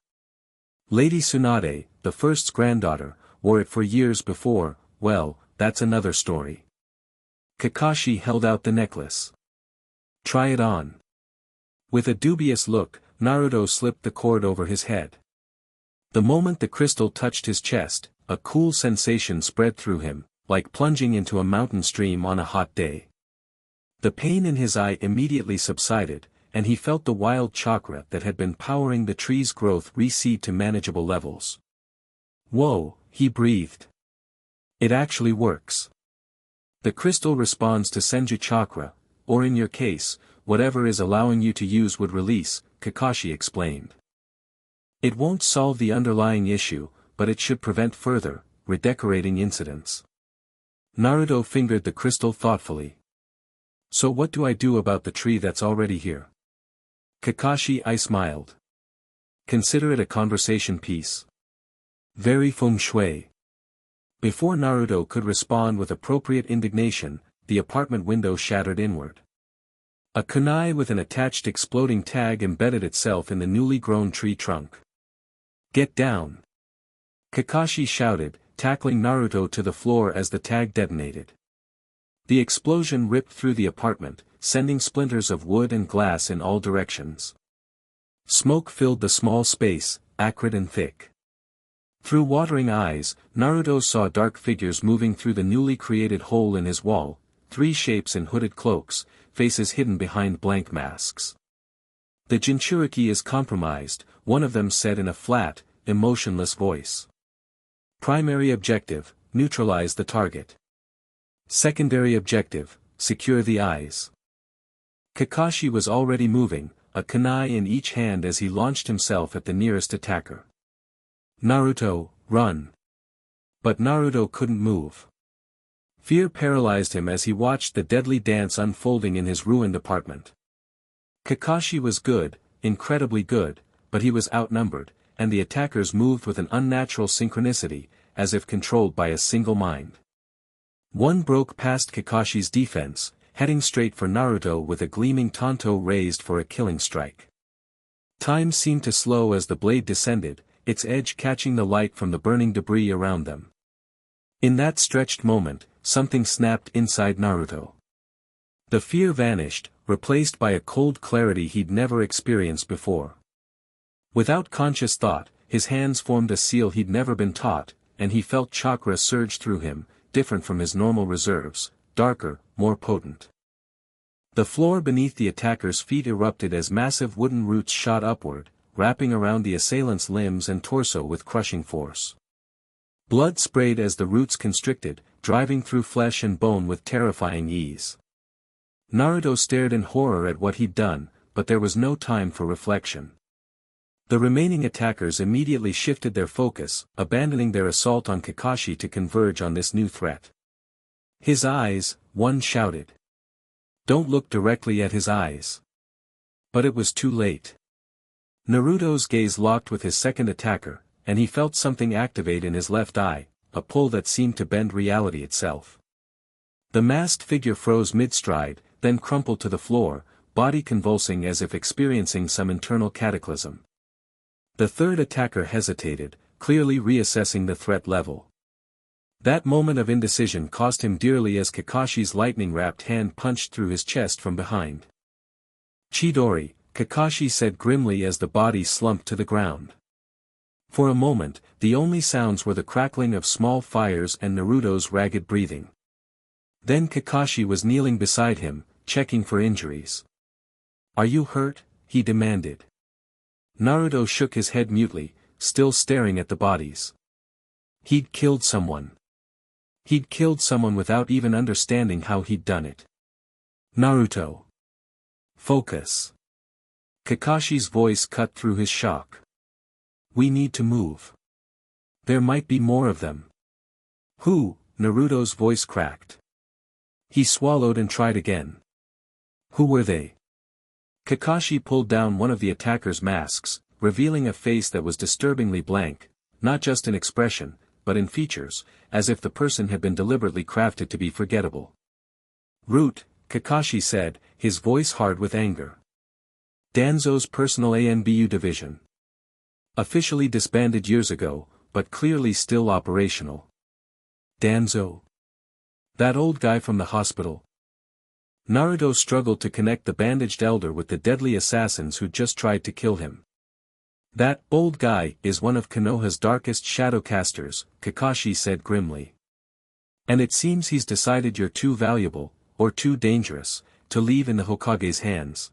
Lady Tsunade, the first's granddaughter, wore it for years before, well, that's another story." Kakashi held out the necklace. "Try it on." With a dubious look, Naruto slipped the cord over his head. The moment the crystal touched his chest, a cool sensation spread through him, like plunging into a mountain stream on a hot day. The pain in his eye immediately subsided, and he felt the wild chakra that had been powering the tree's growth recede to manageable levels. "Whoa," he breathed. "It actually works. The crystal responds to Senju chakra, or in your case, whatever is allowing you to use wood release," Kakashi explained. "It won't solve the underlying issue, but it should prevent further, redecorating incidents." Naruto fingered the crystal thoughtfully. "So what do I do about the tree that's already here?" Kakashi smiled. "Consider it a conversation piece. Very feng shui." Before Naruto could respond with appropriate indignation, the apartment window shattered inward. A kunai with an attached exploding tag embedded itself in the newly grown tree trunk. "Get down!" Kakashi shouted, tackling Naruto to the floor as the tag detonated. The explosion ripped through the apartment, sending splinters of wood and glass in all directions. Smoke filled the small space, acrid and thick. Through watering eyes, Naruto saw dark figures moving through the newly created hole in his wall, 3 shapes in hooded cloaks, faces hidden behind blank masks. "The Jinchuriki is compromised," one of them said in a flat, emotionless voice. "Primary objective, neutralize the target. Secondary objective, secure the eyes." Kakashi was already moving, a kunai in each hand as he launched himself at the nearest attacker. "Naruto, run!" But Naruto couldn't move. Fear paralyzed him as he watched the deadly dance unfolding in his ruined apartment. Kakashi was good, incredibly good, but he was outnumbered, and the attackers moved with an unnatural synchronicity, as if controlled by a single mind. One broke past Kakashi's defense, heading straight for Naruto with a gleaming tanto raised for a killing strike. Time seemed to slow as the blade descended, its edge catching the light from the burning debris around them. In that stretched moment, something snapped inside Naruto. The fear vanished, replaced by a cold clarity he'd never experienced before. Without conscious thought, his hands formed a seal he'd never been taught, and he felt chakra surge through him, different from his normal reserves, darker, more potent. The floor beneath the attacker's feet erupted as massive wooden roots shot upward, wrapping around the assailant's limbs and torso with crushing force. Blood sprayed as the roots constricted, driving through flesh and bone with terrifying ease. Naruto stared in horror at what he'd done, but there was no time for reflection. The remaining attackers immediately shifted their focus, abandoning their assault on Kakashi to converge on this new threat. His eyes, one shouted. Don't look directly at his eyes. But it was too late. Naruto's gaze locked with his second attacker, and he felt something activate in his left eye, a pull that seemed to bend reality itself. The masked figure froze mid-stride, then crumpled to the floor, body convulsing as if experiencing some internal cataclysm. The third attacker hesitated, clearly reassessing the threat level. That moment of indecision cost him dearly as Kakashi's lightning-wrapped hand punched through his chest from behind. Chidori, Kakashi said grimly as the body slumped to the ground. For a moment, the only sounds were the crackling of small fires and Naruto's ragged breathing. Then Kakashi was kneeling beside him, checking for injuries. "Are you hurt?" he demanded. Naruto shook his head mutely, still staring at the bodies. He'd killed someone. He'd killed someone without even understanding how he'd done it. Naruto. Focus. Kakashi's voice cut through his shock. We need to move. There might be more of them. Who? Naruto's voice cracked. He swallowed and tried again. Who were they? Kakashi pulled down one of the attacker's masks, revealing a face that was disturbingly blank, not just in expression, but in features, as if the person had been deliberately crafted to be forgettable. Root, Kakashi said, his voice hard with anger. Danzo's personal ANBU division. Officially disbanded years ago, but clearly still operational. Danzo. That old guy from the hospital. Naruto struggled to connect the bandaged elder with the deadly assassins who just tried to kill him. That old guy is one of Konoha's darkest shadowcasters, Kakashi said grimly. And it seems he's decided you're too valuable, or too dangerous, to leave in the Hokage's hands.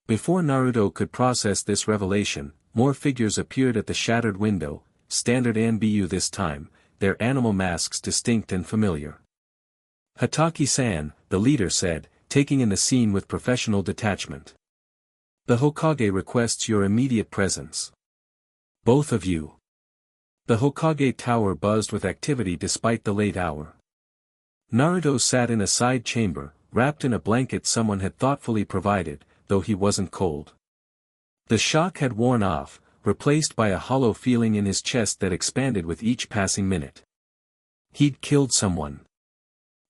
Before Naruto could process this revelation, more figures appeared at the shattered window, standard ANBU this time, their animal masks distinct and familiar. Hataki-san, the leader said, taking in the scene with professional detachment. The Hokage requests your immediate presence. Both of you. The Hokage tower buzzed with activity despite the late hour. Naruto sat in a side chamber, wrapped in a blanket someone had thoughtfully provided, though he wasn't cold. The shock had worn off, replaced by a hollow feeling in his chest that expanded with each passing minute. He'd killed someone.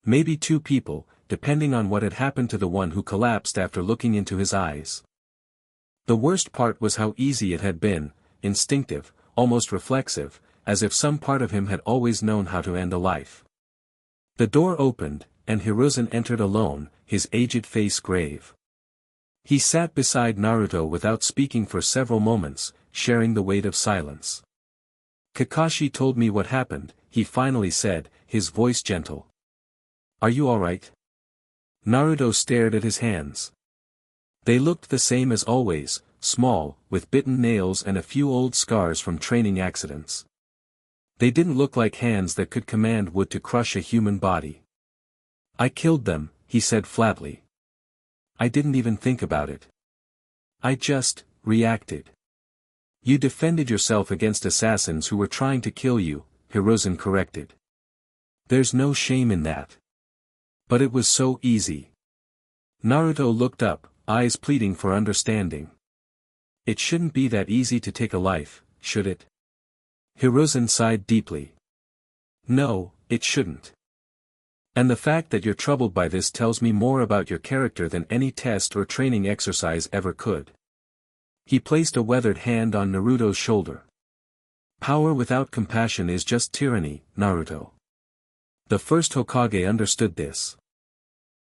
Maybe two people, depending on what had happened to the one who collapsed after looking into his eyes. The worst part was how easy it had been, instinctive, almost reflexive, as if some part of him had always known how to end a life. The door opened, and Hiruzen entered alone, his aged face grave. He sat beside Naruto without speaking for several moments, sharing the weight of silence. Kakashi told me what happened, he finally said, his voice gentle. Are you alright? Naruto stared at his hands. They looked the same as always, small, with bitten nails and a few old scars from training accidents. They didn't look like hands that could command wood to crush a human body. I killed them, he said flatly. I didn't even think about it. I just reacted. You defended yourself against assassins who were trying to kill you, Hiruzen corrected. There's no shame in that. But it was so easy. Naruto looked up, eyes pleading for understanding. It shouldn't be that easy to take a life, should it? Hiruzen sighed deeply. No, it shouldn't. And the fact that you're troubled by this tells me more about your character than any test or training exercise ever could. He placed a weathered hand on Naruto's shoulder. Power without compassion is just tyranny, Naruto. The first Hokage understood this.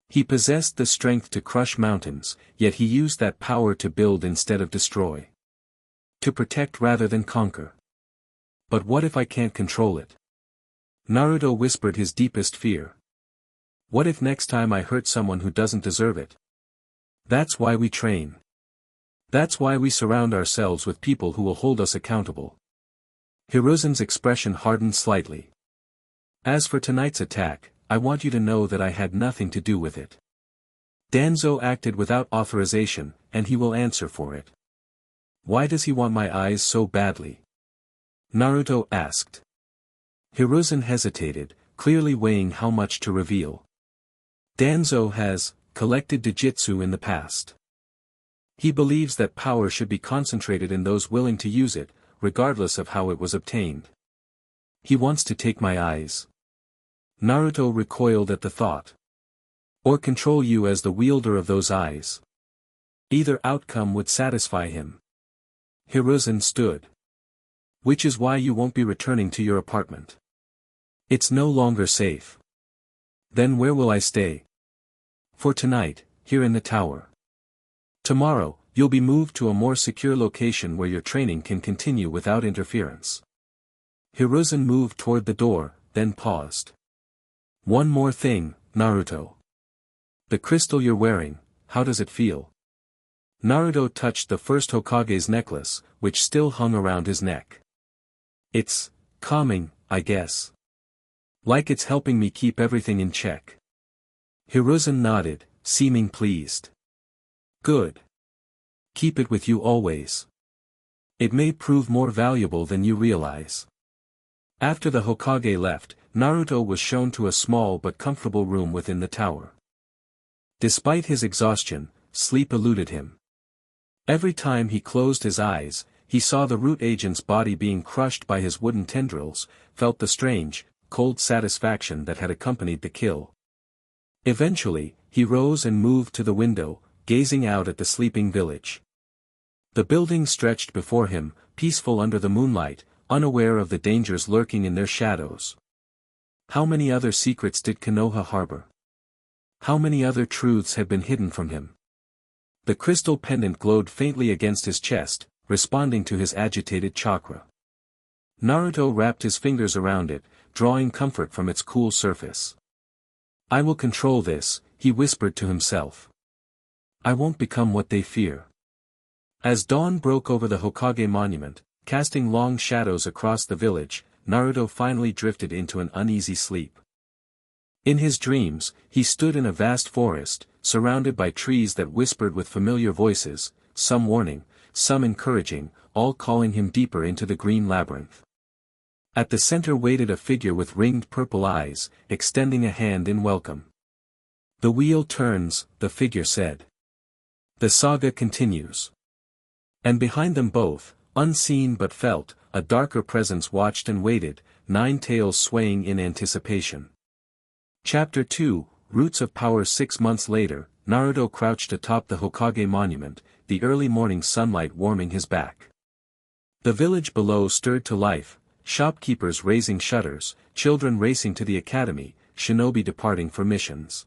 He possessed the strength to crush mountains, yet he used that power to build instead of destroy. To protect rather than conquer. But what if I can't control it? Naruto whispered his deepest fear. What if next time I hurt someone who doesn't deserve it? That's why we train. That's why we surround ourselves with people who will hold us accountable. Hiruzen's expression hardened slightly. As for tonight's attack, I want you to know that I had nothing to do with it. Danzo acted without authorization, and he will answer for it. Why does he want my eyes so badly? Naruto asked. Hiruzen hesitated, clearly weighing how much to reveal. Danzo has collected Jujutsu in the past. He believes that power should be concentrated in those willing to use it, regardless of how it was obtained. He wants to take my eyes. Naruto recoiled at the thought. Or control you as the wielder of those eyes. Either outcome would satisfy him. Hiruzen stood. Which is why you won't be returning to your apartment. It's no longer safe. Then where will I stay? For tonight, here in the tower. Tomorrow, you'll be moved to a more secure location where your training can continue without interference. Hiruzen moved toward the door, then paused. One more thing, Naruto. The crystal you're wearing, how does it feel? Naruto touched the first Hokage's necklace, which still hung around his neck. It's calming, I guess. Like it's helping me keep everything in check. Hiruzen nodded, seeming pleased. Good. Keep it with you always. It may prove more valuable than you realize. After the Hokage left, Naruto was shown to a small but comfortable room within the tower. Despite his exhaustion, sleep eluded him. Every time he closed his eyes, he saw the root agent's body being crushed by his wooden tendrils, felt the strange, cold satisfaction that had accompanied the kill. Eventually, he rose and moved to the window, gazing out at the sleeping village. The building stretched before him, peaceful under the moonlight, unaware of the dangers lurking in their shadows. How many other secrets did Konoha harbor? How many other truths had been hidden from him? The crystal pendant glowed faintly against his chest, responding to his agitated chakra. Naruto wrapped his fingers around it, drawing comfort from its cool surface. I will control this, he whispered to himself. I won't become what they fear. As dawn broke over the Hokage monument, casting long shadows across the village, Naruto finally drifted into an uneasy sleep. In his dreams, he stood in a vast forest, surrounded by trees that whispered with familiar voices, some warning, some encouraging, all calling him deeper into the green labyrinth. At the center waited a figure with ringed purple eyes, extending a hand in welcome. The wheel turns, the figure said. The saga continues. And behind them both, unseen but felt, a darker presence watched and waited, 9 tails swaying in anticipation. Chapter 2, Roots of Power. 6 months later, Naruto crouched atop the Hokage monument, the early morning sunlight warming his back. The village below stirred to life, shopkeepers raising shutters, children racing to the academy, shinobi departing for missions.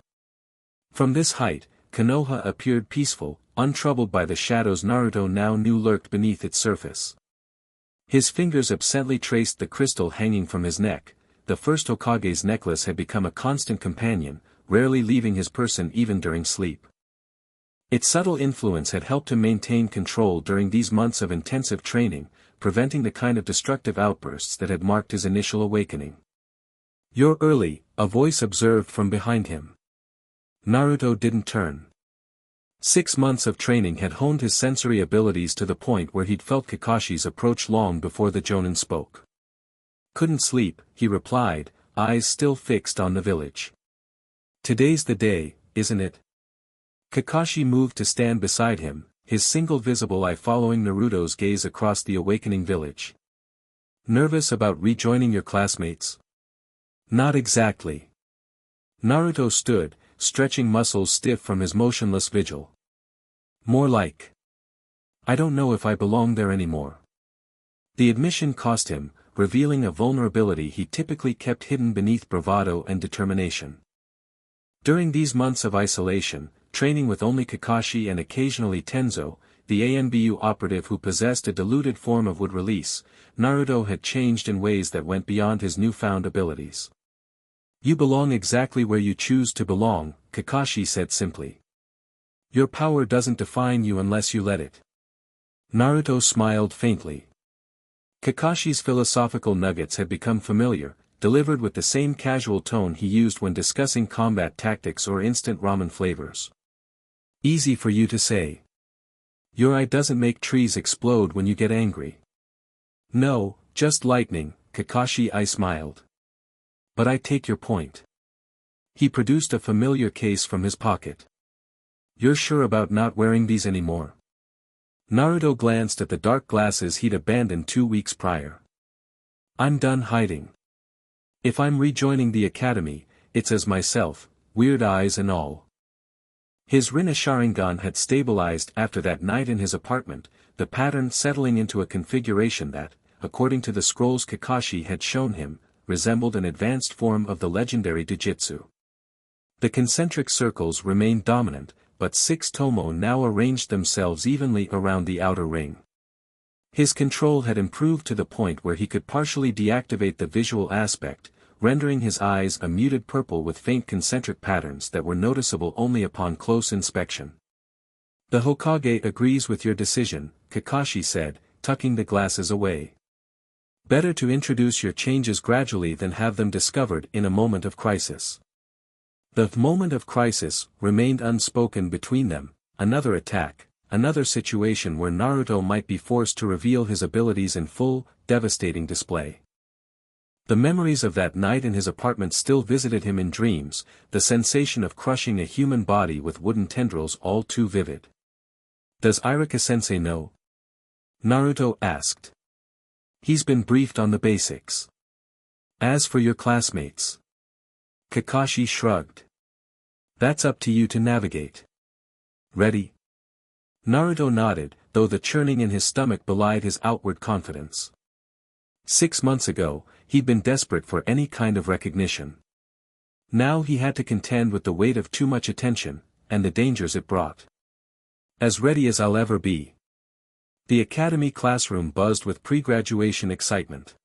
From this height, Konoha appeared peaceful, untroubled by the shadows Naruto now knew lurked beneath its surface. His fingers absently traced the crystal hanging from his neck. The first Hokage's necklace had become a constant companion, rarely leaving his person even during sleep. Its subtle influence had helped him maintain control during these months of intensive training, preventing the kind of destructive outbursts that had marked his initial awakening. You're early, a voice observed from behind him. Naruto didn't turn. 6 months of training had honed his sensory abilities to the point where he'd felt Kakashi's approach long before the Jonin spoke. Couldn't sleep, he replied, eyes still fixed on the village. Today's the day, isn't it? Kakashi moved to stand beside him, his single visible eye following Naruto's gaze across the awakening village. Nervous about rejoining your classmates? Not exactly. Naruto stood, stretching muscles stiff from his motionless vigil. More like, I don't know if I belong there anymore. The admission cost him, revealing a vulnerability he typically kept hidden beneath bravado and determination. During these months of isolation, training with only Kakashi and occasionally Tenzo, the ANBU operative who possessed a diluted form of Wood Release, Naruto had changed in ways that went beyond his newfound abilities. You belong exactly where you choose to belong, Kakashi said simply. Your power doesn't define you unless you let it. Naruto smiled faintly. Kakashi's philosophical nuggets had become familiar, delivered with the same casual tone he used when discussing combat tactics or instant ramen flavors. Easy for you to say. Your eye doesn't make trees explode when you get angry. No, just lightning, Kakashi I smiled. But I take your point. He produced a familiar case from his pocket. You're sure about not wearing these anymore? Naruto glanced at the dark glasses he'd abandoned 2 weeks prior. I'm done hiding. If I'm rejoining the academy, it's as myself, weird eyes and all. His Rinne-Sharingan had stabilized after that night in his apartment, the pattern settling into a configuration that, according to the scrolls Kakashi had shown him, resembled an advanced form of the legendary Dujitsu. The concentric circles remained dominant, but 6 tomo now arranged themselves evenly around the outer ring. His control had improved to the point where he could partially deactivate the visual aspect, rendering his eyes a muted purple with faint concentric patterns that were noticeable only upon close inspection. The Hokage agrees with your decision, Kakashi said, tucking the glasses away. Better to introduce your changes gradually than have them discovered in a moment of crisis. The moment of crisis remained unspoken between them, another attack, another situation where Naruto might be forced to reveal his abilities in full, devastating display. The memories of that night in his apartment still visited him in dreams, the sensation of crushing a human body with wooden tendrils all too vivid. Does Iruka-sensei know? Naruto asked. He's been briefed on the basics. As for your classmates? Kakashi shrugged. That's up to you to navigate. Ready? Naruto nodded, though the churning in his stomach belied his outward confidence. 6 months ago, he'd been desperate for any kind of recognition. Now he had to contend with the weight of too much attention, and the dangers it brought. As ready as I'll ever be. The academy classroom buzzed with pre-graduation excitement.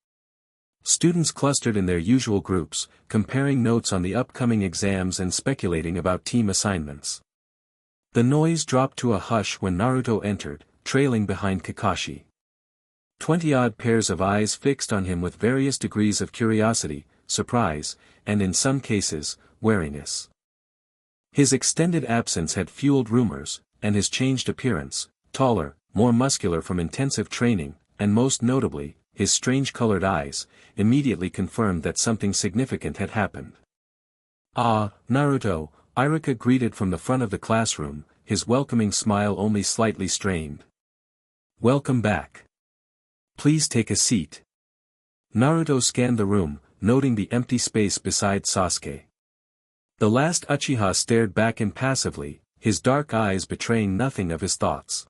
Students clustered in their usual groups, comparing notes on the upcoming exams and speculating about team assignments. The noise dropped to a hush when Naruto entered, trailing behind Kakashi. 20-odd pairs of eyes fixed on him with various degrees of curiosity, surprise, and in some cases, wariness. His extended absence had fueled rumors, and his changed appearance, taller, more muscular from intensive training, and most notably, his strange-colored eyes, immediately confirmed that something significant had happened. Ah, Naruto, Iruka greeted from the front of the classroom, his welcoming smile only slightly strained. Welcome back. Please take a seat. Naruto scanned the room, noting the empty space beside Sasuke. The last Uchiha stared back impassively, his dark eyes betraying nothing of his thoughts.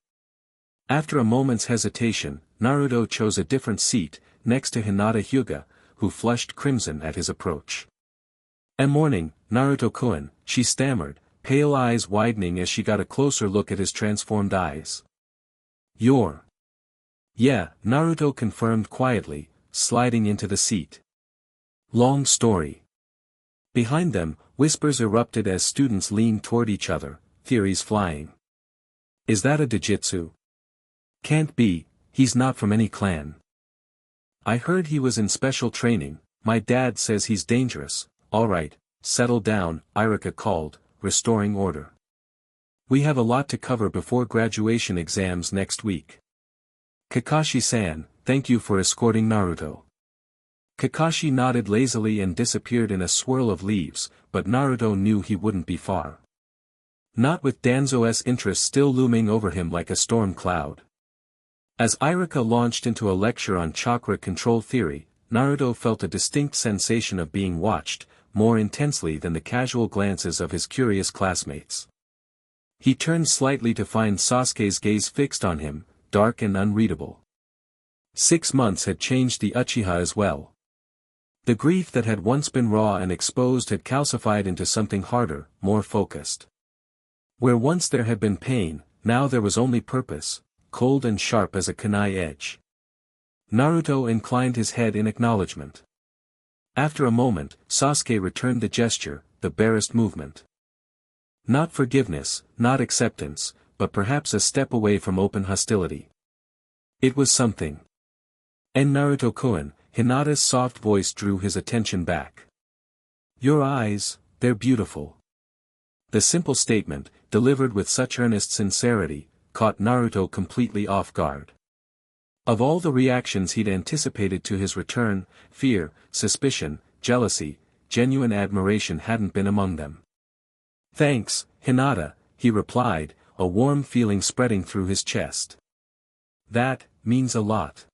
After a moment's hesitation, Naruto chose a different seat, next to Hinata Hyuga, who flushed crimson at his approach. Morning, Naruto-kun, she stammered, pale eyes widening as she got a closer look at his transformed eyes. You're... Yeah, Naruto confirmed quietly, sliding into the seat. Long story. Behind them, whispers erupted as students leaned toward each other, theories flying. Is that a Dujitsu? Can't be, he's not from any clan. I heard he was in special training, my dad says he's dangerous. Alright, settle down, Iruka called, restoring order. We have a lot to cover before graduation exams next week. Kakashi-san, thank you for escorting Naruto. Kakashi nodded lazily and disappeared in a swirl of leaves, but Naruto knew he wouldn't be far. Not with Danzo's interest still looming over him like a storm cloud. As Iruka launched into a lecture on chakra control theory, Naruto felt a distinct sensation of being watched, more intensely than the casual glances of his curious classmates. He turned slightly to find Sasuke's gaze fixed on him, dark and unreadable. 6 months had changed the Uchiha as well. The grief that had once been raw and exposed had calcified into something harder, more focused. Where once there had been pain, now there was only purpose, cold and sharp as a kunai edge. Naruto inclined his head in acknowledgement. After a moment, Sasuke returned the gesture, the barest movement. Not forgiveness, not acceptance, but perhaps a step away from open hostility. It was something. And Naruto-kun, Hinata's soft voice drew his attention back. Your eyes, they're beautiful. The simple statement, delivered with such earnest sincerity, caught Naruto completely off guard. Of all the reactions he'd anticipated to his return, fear, suspicion, jealousy, genuine admiration hadn't been among them. Thanks, Hinata, he replied, a warm feeling spreading through his chest. That means a lot.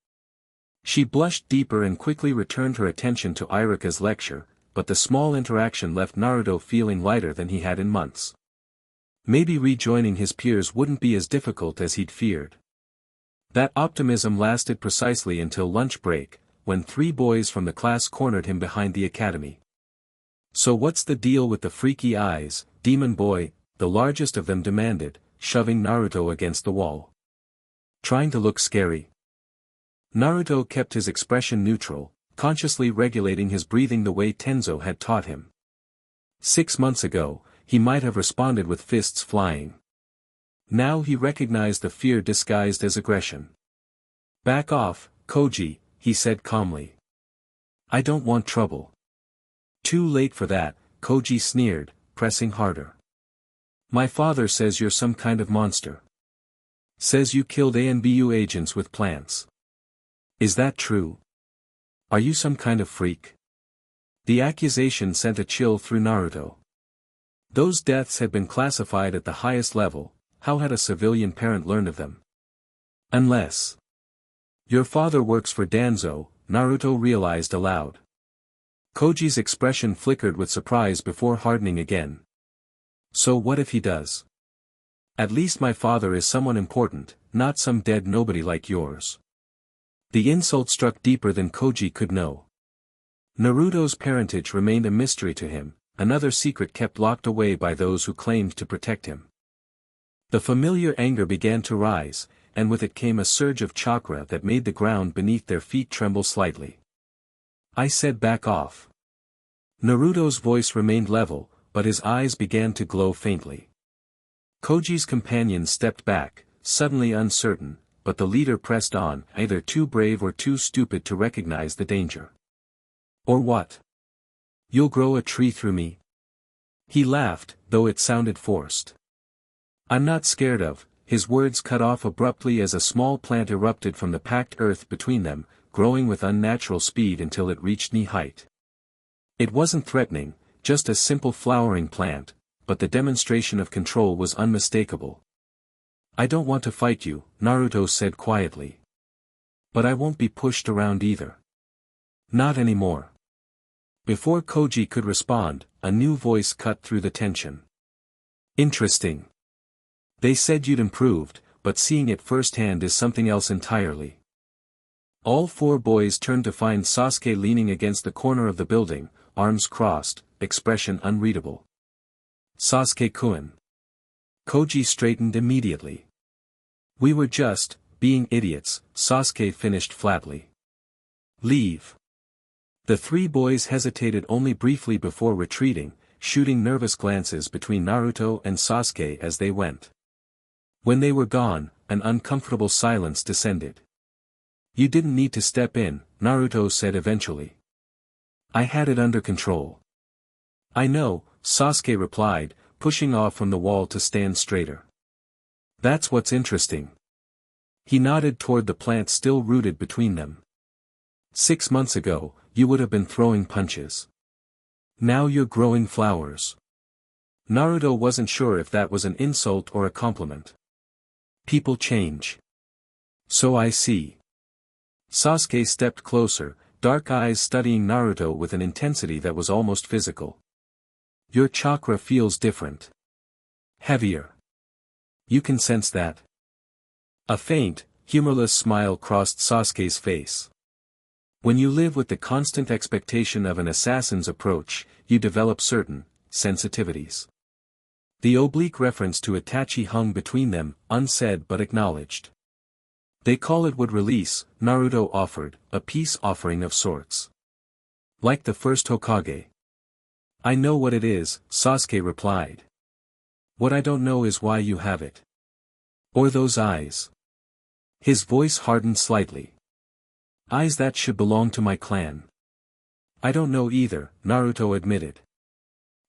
She blushed deeper and quickly returned her attention to Iruka's lecture, but the small interaction left Naruto feeling lighter than he had in months. Maybe rejoining his peers wouldn't be as difficult as he'd feared. That optimism lasted precisely until lunch break, when 3 boys from the class cornered him behind the academy. So what's the deal with the freaky eyes, demon boy, the largest of them demanded, shoving Naruto against the wall. Trying to look scary? Naruto kept his expression neutral, consciously regulating his breathing the way Tenzo had taught him. 6 months ago, he might have responded with fists flying. Now he recognized the fear disguised as aggression. Back off, Koji, he said calmly. I don't want trouble. Too late for that, Koji sneered, pressing harder. My father says you're some kind of monster. Says you killed ANBU agents with plants. Is that true? Are you some kind of freak? The accusation sent a chill through Naruto. Those deaths had been classified at the highest level, how had a civilian parent learned of them? Unless. Your father works for Danzo, Naruto realized aloud. Koji's expression flickered with surprise before hardening again. So what if he does? At least my father is someone important, not some dead nobody like yours. The insult struck deeper than Koji could know. Naruto's parentage remained a mystery to him, another secret kept locked away by those who claimed to protect him. The familiar anger began to rise, and with it came a surge of chakra that made the ground beneath their feet tremble slightly. I said back off. Naruto's voice remained level, but his eyes began to glow faintly. Koji's companions stepped back, suddenly uncertain, but the leader pressed on, either too brave or too stupid to recognize the danger. Or what? You'll grow a tree through me? He laughed, though it sounded forced. I'm not scared of, his words cut off abruptly as a small plant erupted from the packed earth between them, growing with unnatural speed until it reached knee height. It wasn't threatening, just a simple flowering plant, but the demonstration of control was unmistakable. I don't want to fight you, Naruto said quietly. But I won't be pushed around either. Not anymore. Before Koji could respond, a new voice cut through the tension. Interesting. They said you'd improved, but seeing it firsthand is something else entirely. All 4 boys turned to find Sasuke leaning against the corner of the building, arms crossed, expression unreadable. Sasuke-kun. Koji straightened immediately. We were just being idiots, Sasuke finished flatly. Leave. The 3 boys hesitated only briefly before retreating, shooting nervous glances between Naruto and Sasuke as they went. When they were gone, an uncomfortable silence descended. You didn't need to step in, Naruto said eventually. I had it under control. I know, Sasuke replied, pushing off from the wall to stand straighter. That's what's interesting. He nodded toward the plant still rooted between them. 6 months ago, you would have been throwing punches. Now you're growing flowers. Naruto wasn't sure if that was an insult or a compliment. People change. So I see. Sasuke stepped closer, dark eyes studying Naruto with an intensity that was almost physical. Your chakra feels different. Heavier. You can sense that. A faint, humorless smile crossed Sasuke's face. When you live with the constant expectation of an assassin's approach, you develop certain sensitivities. The oblique reference to Itachi hung between them, unsaid but acknowledged. They call it Wood Release, Naruto offered, a peace offering of sorts. Like the first Hokage. I know what it is, Sasuke replied. What I don't know is why you have it. Or those eyes. His voice hardened slightly. Eyes that should belong to my clan. I don't know either, Naruto admitted.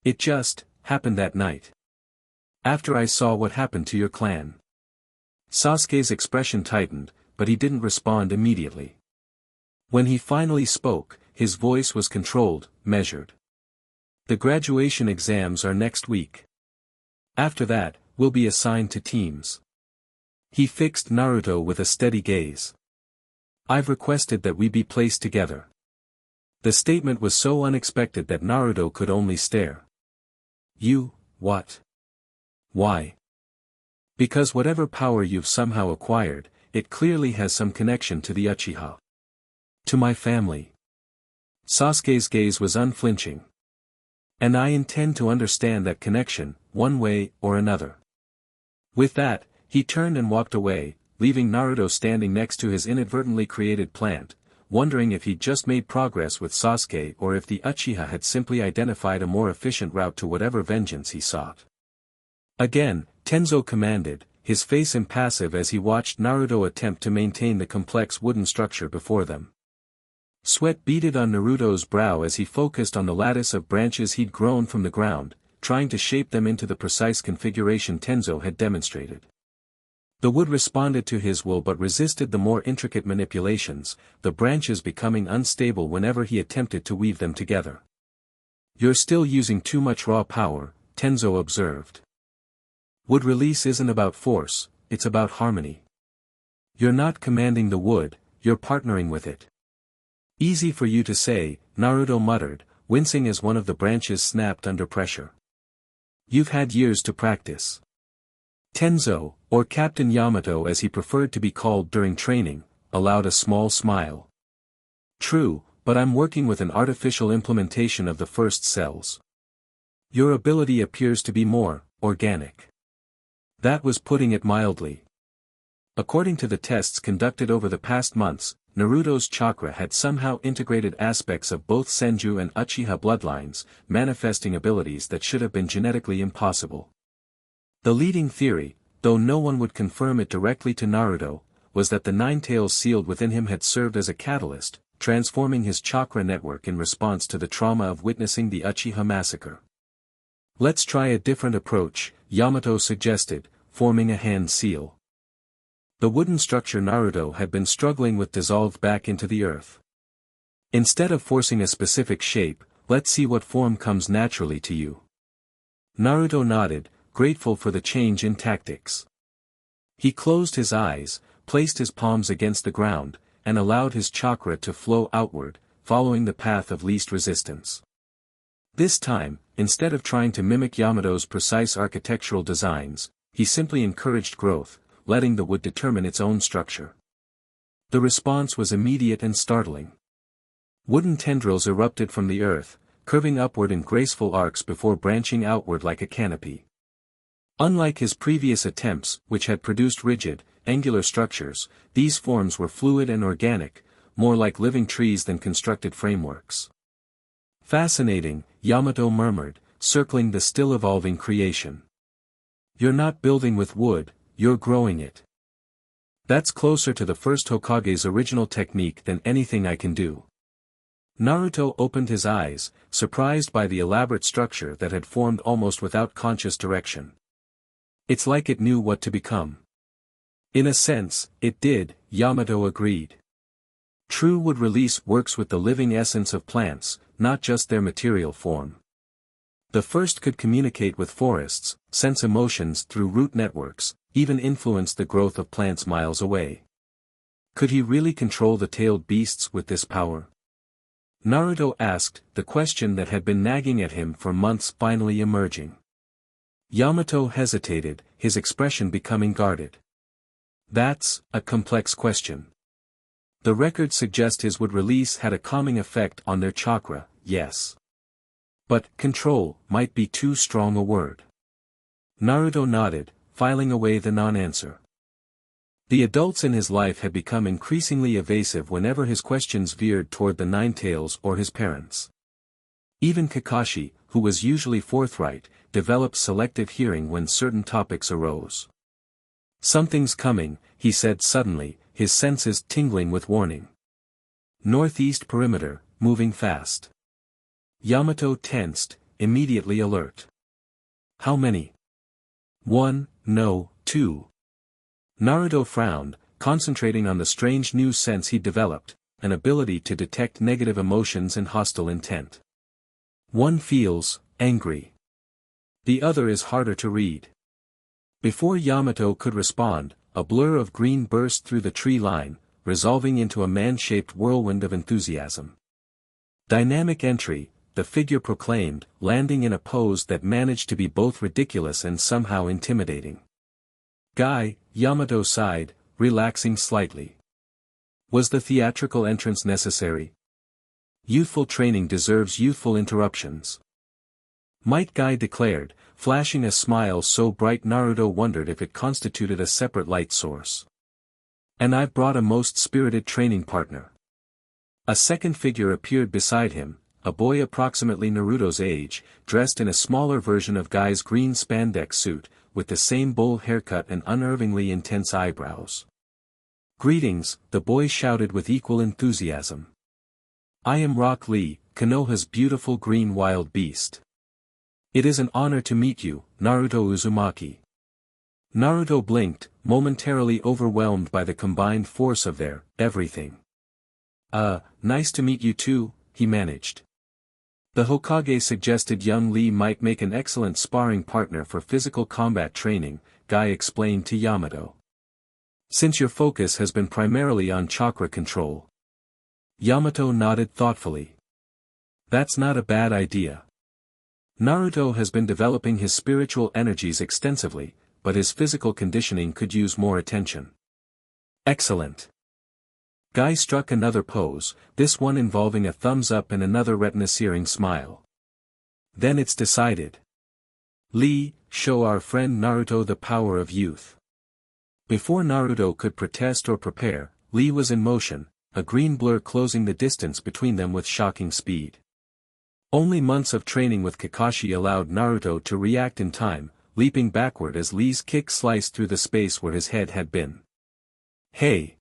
It just happened that night. After I saw what happened to your clan. Sasuke's expression tightened, but he didn't respond immediately. When he finally spoke, his voice was controlled, measured. The graduation exams are next week. After that, we'll be assigned to teams. He fixed Naruto with a steady gaze. I've requested that we be placed together. The statement was so unexpected that Naruto could only stare. You, what? Why? Because whatever power you've somehow acquired, it clearly has some connection to the Uchiha. To my family. Sasuke's gaze was unflinching. And I intend to understand that connection, one way or another. With that, he turned and walked away, leaving Naruto standing next to his inadvertently created plant, wondering if he'd just made progress with Sasuke or if the Uchiha had simply identified a more efficient route to whatever vengeance he sought. Again, Tenzo commanded, his face impassive as he watched Naruto attempt to maintain the complex wooden structure before them. Sweat beaded on Naruto's brow as he focused on the lattice of branches he'd grown from the ground, trying to shape them into the precise configuration Tenzo had demonstrated. The wood responded to his will but resisted the more intricate manipulations, the branches becoming unstable whenever he attempted to weave them together. You're still using too much raw power, Tenzo observed. Wood release isn't about force, it's about harmony. You're not commanding the wood, you're partnering with it. Easy for you to say, Naruto muttered, wincing as one of the branches snapped under pressure. You've had years to practice. Tenzo, or Captain Yamato as he preferred to be called during training, allowed a small smile. True, but I'm working with an artificial implementation of the first cells. Your ability appears to be more organic. That was putting it mildly. According to the tests conducted over the past months, Naruto's chakra had somehow integrated aspects of both Senju and Uchiha bloodlines, manifesting abilities that should have been genetically impossible. The leading theory, though no one would confirm it directly to Naruto, was that the nine tails sealed within him had served as a catalyst, transforming his chakra network in response to the trauma of witnessing the Uchiha Massacre. Let's try a different approach, Yamato suggested, forming a hand seal. The wooden structure Naruto had been struggling with dissolved back into the earth. Instead of forcing a specific shape, let's see what form comes naturally to you. Naruto nodded, grateful for the change in tactics. He closed his eyes, placed his palms against the ground, and allowed his chakra to flow outward, following the path of least resistance. This time, instead of trying to mimic Yamato's precise architectural designs, he simply encouraged growth, letting the wood determine its own structure. The response was immediate and startling. Wooden tendrils erupted from the earth, curving upward in graceful arcs before branching outward like a canopy. Unlike his previous attempts, which had produced rigid, angular structures, these forms were fluid and organic, more like living trees than constructed frameworks. Fascinating, Yamato murmured, circling the still evolving creation. You're not building with wood, you're growing it. That's closer to the first Hokage's original technique than anything I can do. Naruto opened his eyes, surprised by the elaborate structure that had formed almost without conscious direction. It's like it knew what to become. In a sense, it did, Yamato agreed. True wood release works with the living essence of plants, not just their material form. The first could communicate with forests, sense emotions through root networks, even influence the growth of plants miles away. Could he really control the tailed beasts with this power? Naruto asked, the question that had been nagging at him for months finally emerging. Yamato hesitated, his expression becoming guarded. That's a complex question. The records suggest his wood release had a calming effect on their chakra, yes. But control might be too strong a word. Naruto nodded, filing away the non-answer. The adults in his life had become increasingly evasive whenever his questions veered toward the Nine Tails or his parents. Even Kakashi, who was usually forthright, developed selective hearing when certain topics arose. Something's coming, he said suddenly, his senses tingling with warning. Northeast perimeter, moving fast. Yamato tensed, immediately alert. How many? 1, no, 2. Naruto frowned, concentrating on the strange new sense he'd developed, an ability to detect negative emotions and hostile intent. One feels angry. The other is harder to read. Before Yamato could respond, a blur of green burst through the tree line, resolving into a man-shaped whirlwind of enthusiasm. Dynamic entry, the figure proclaimed, landing in a pose that managed to be both ridiculous and somehow intimidating. Guy, Yamato sighed, relaxing slightly. Was the theatrical entrance necessary? Youthful training deserves youthful interruptions. Might Guy declared, flashing a smile so bright Naruto wondered if it constituted a separate light source. And I've brought a most spirited training partner. A second figure appeared beside him, a boy approximately Naruto's age, dressed in a smaller version of Guy's green spandex suit, with the same bowl haircut and unnervingly intense eyebrows. Greetings, the boy shouted with equal enthusiasm. I am Rock Lee, Konoha's beautiful green wild beast. It is an honor to meet you, Naruto Uzumaki. Naruto blinked, momentarily overwhelmed by the combined force of their everything. Nice to meet you too, he managed. The Hokage suggested young Lee might make an excellent sparring partner for physical combat training, Guy explained to Yamato. Since your focus has been primarily on chakra control. Yamato nodded thoughtfully. That's not a bad idea. Naruto has been developing his spiritual energies extensively, but his physical conditioning could use more attention. Excellent. Guy struck another pose, this one involving a thumbs up and another retina-searing smile. Then it's decided. Lee, show our friend Naruto the power of youth. Before Naruto could protest or prepare, Lee was in motion, a green blur closing the distance between them with shocking speed. Only months of training with Kakashi allowed Naruto to react in time, leaping backward as Lee's kick sliced through the space where his head had been. Hey!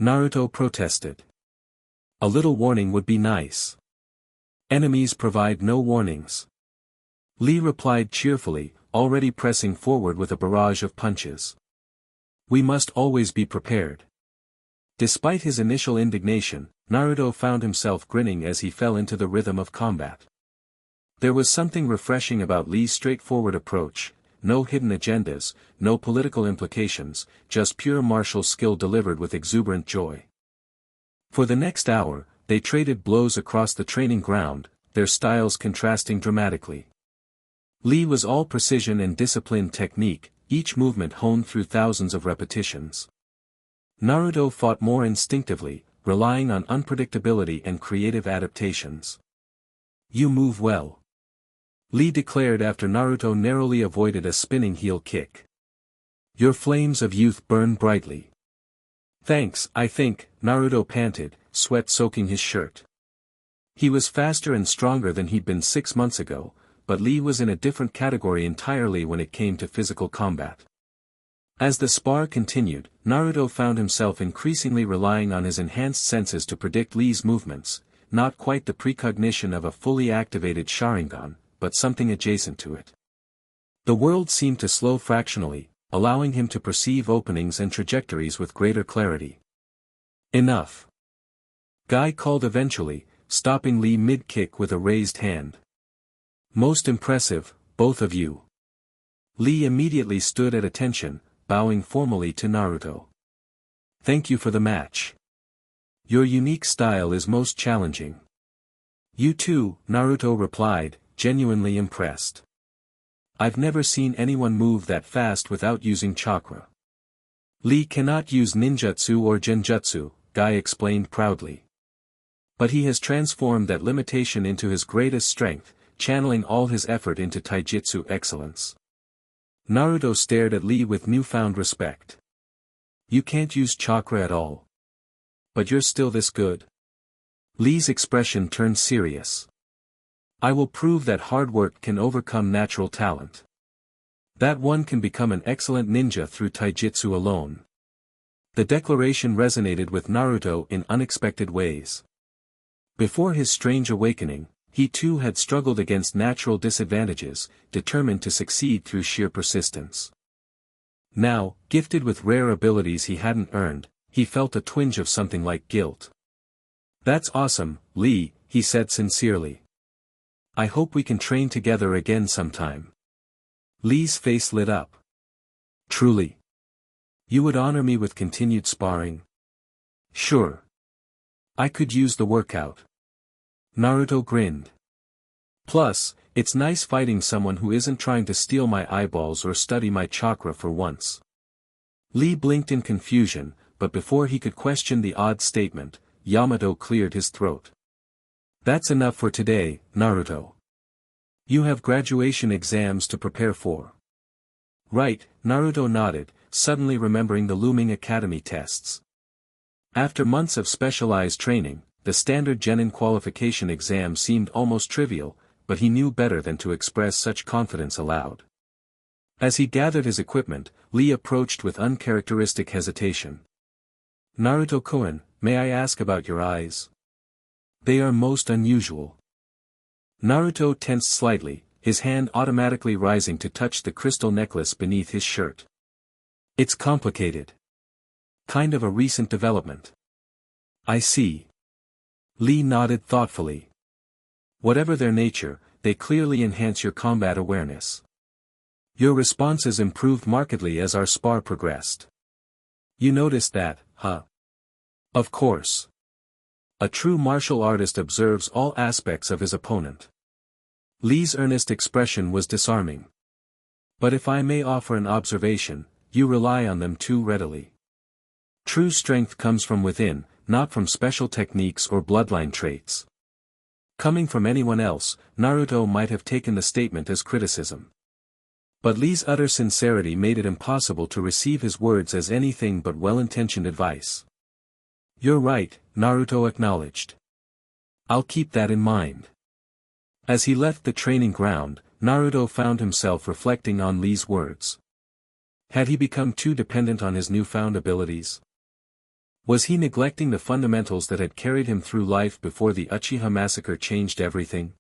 Naruto protested. A little warning would be nice. Enemies provide no warnings. Lee replied cheerfully, already pressing forward with a barrage of punches. We must always be prepared. Despite his initial indignation, Naruto found himself grinning as he fell into the rhythm of combat. There was something refreshing about Lee's straightforward approach, no hidden agendas, no political implications, just pure martial skill delivered with exuberant joy. For the next hour, they traded blows across the training ground, their styles contrasting dramatically. Lee was all precision and disciplined technique, each movement honed through thousands of repetitions. Naruto fought more instinctively, relying on unpredictability and creative adaptations. You move well. Lee declared after Naruto narrowly avoided a spinning heel kick. Your flames of youth burn brightly. Thanks, I think, Naruto panted, sweat soaking his shirt. He was faster and stronger than he'd been 6 months ago, but Lee was in a different category entirely when it came to physical combat. As the spar continued, Naruto found himself increasingly relying on his enhanced senses to predict Lee's movements, not quite the precognition of a fully activated Sharingan, but something adjacent to it. The world seemed to slow fractionally, allowing him to perceive openings and trajectories with greater clarity. Enough. Guy called eventually, stopping Lee mid-kick with a raised hand. Most impressive, both of you. Lee immediately stood at attention, bowing formally to Naruto. Thank you for the match. Your unique style is most challenging. You too, Naruto replied, genuinely impressed. I've never seen anyone move that fast without using chakra. Lee cannot use ninjutsu or genjutsu, Guy explained proudly. But he has transformed that limitation into his greatest strength, channeling all his effort into taijutsu excellence. Naruto stared at Lee with newfound respect. You can't use chakra at all. But you're still this good? Lee's expression turned serious. I will prove that hard work can overcome natural talent. That one can become an excellent ninja through taijutsu alone. The declaration resonated with Naruto in unexpected ways. Before his strange awakening, he too had struggled against natural disadvantages, determined to succeed through sheer persistence. Now, gifted with rare abilities he hadn't earned, he felt a twinge of something like guilt. That's awesome, Lee, he said sincerely. I hope we can train together again sometime. Lee's face lit up. Truly. You would honor me with continued sparring? Sure. I could use the workout. Naruto grinned. Plus, it's nice fighting someone who isn't trying to steal my eyeballs or study my chakra for once. Lee blinked in confusion, but before he could question the odd statement, Yamato cleared his throat. That's enough for today, Naruto. You have graduation exams to prepare for. Right, Naruto nodded, suddenly remembering the looming academy tests. After months of specialized training, the standard genin qualification exam seemed almost trivial, but he knew better than to express such confidence aloud. As he gathered his equipment, Lee approached with uncharacteristic hesitation. Naruto-kun, may I ask about your eyes? They are most unusual. Naruto tensed slightly, his hand automatically rising to touch the crystal necklace beneath his shirt. It's complicated. Kind of a recent development. I see. Lee nodded thoughtfully. Whatever their nature, they clearly enhance your combat awareness. Your responses improved markedly as our spar progressed. You noticed that, huh? Of course. A true martial artist observes all aspects of his opponent. Lee's earnest expression was disarming. But if I may offer an observation, you rely on them too readily. True strength comes from within, not from special techniques or bloodline traits. Coming from anyone else, Naruto might have taken the statement as criticism. But Lee's utter sincerity made it impossible to receive his words as anything but well-intentioned advice. You're right, Naruto acknowledged. I'll keep that in mind. As he left the training ground, Naruto found himself reflecting on Lee's words. Had he become too dependent on his newfound abilities? Was he neglecting the fundamentals that had carried him through life before the Uchiha Massacre changed everything?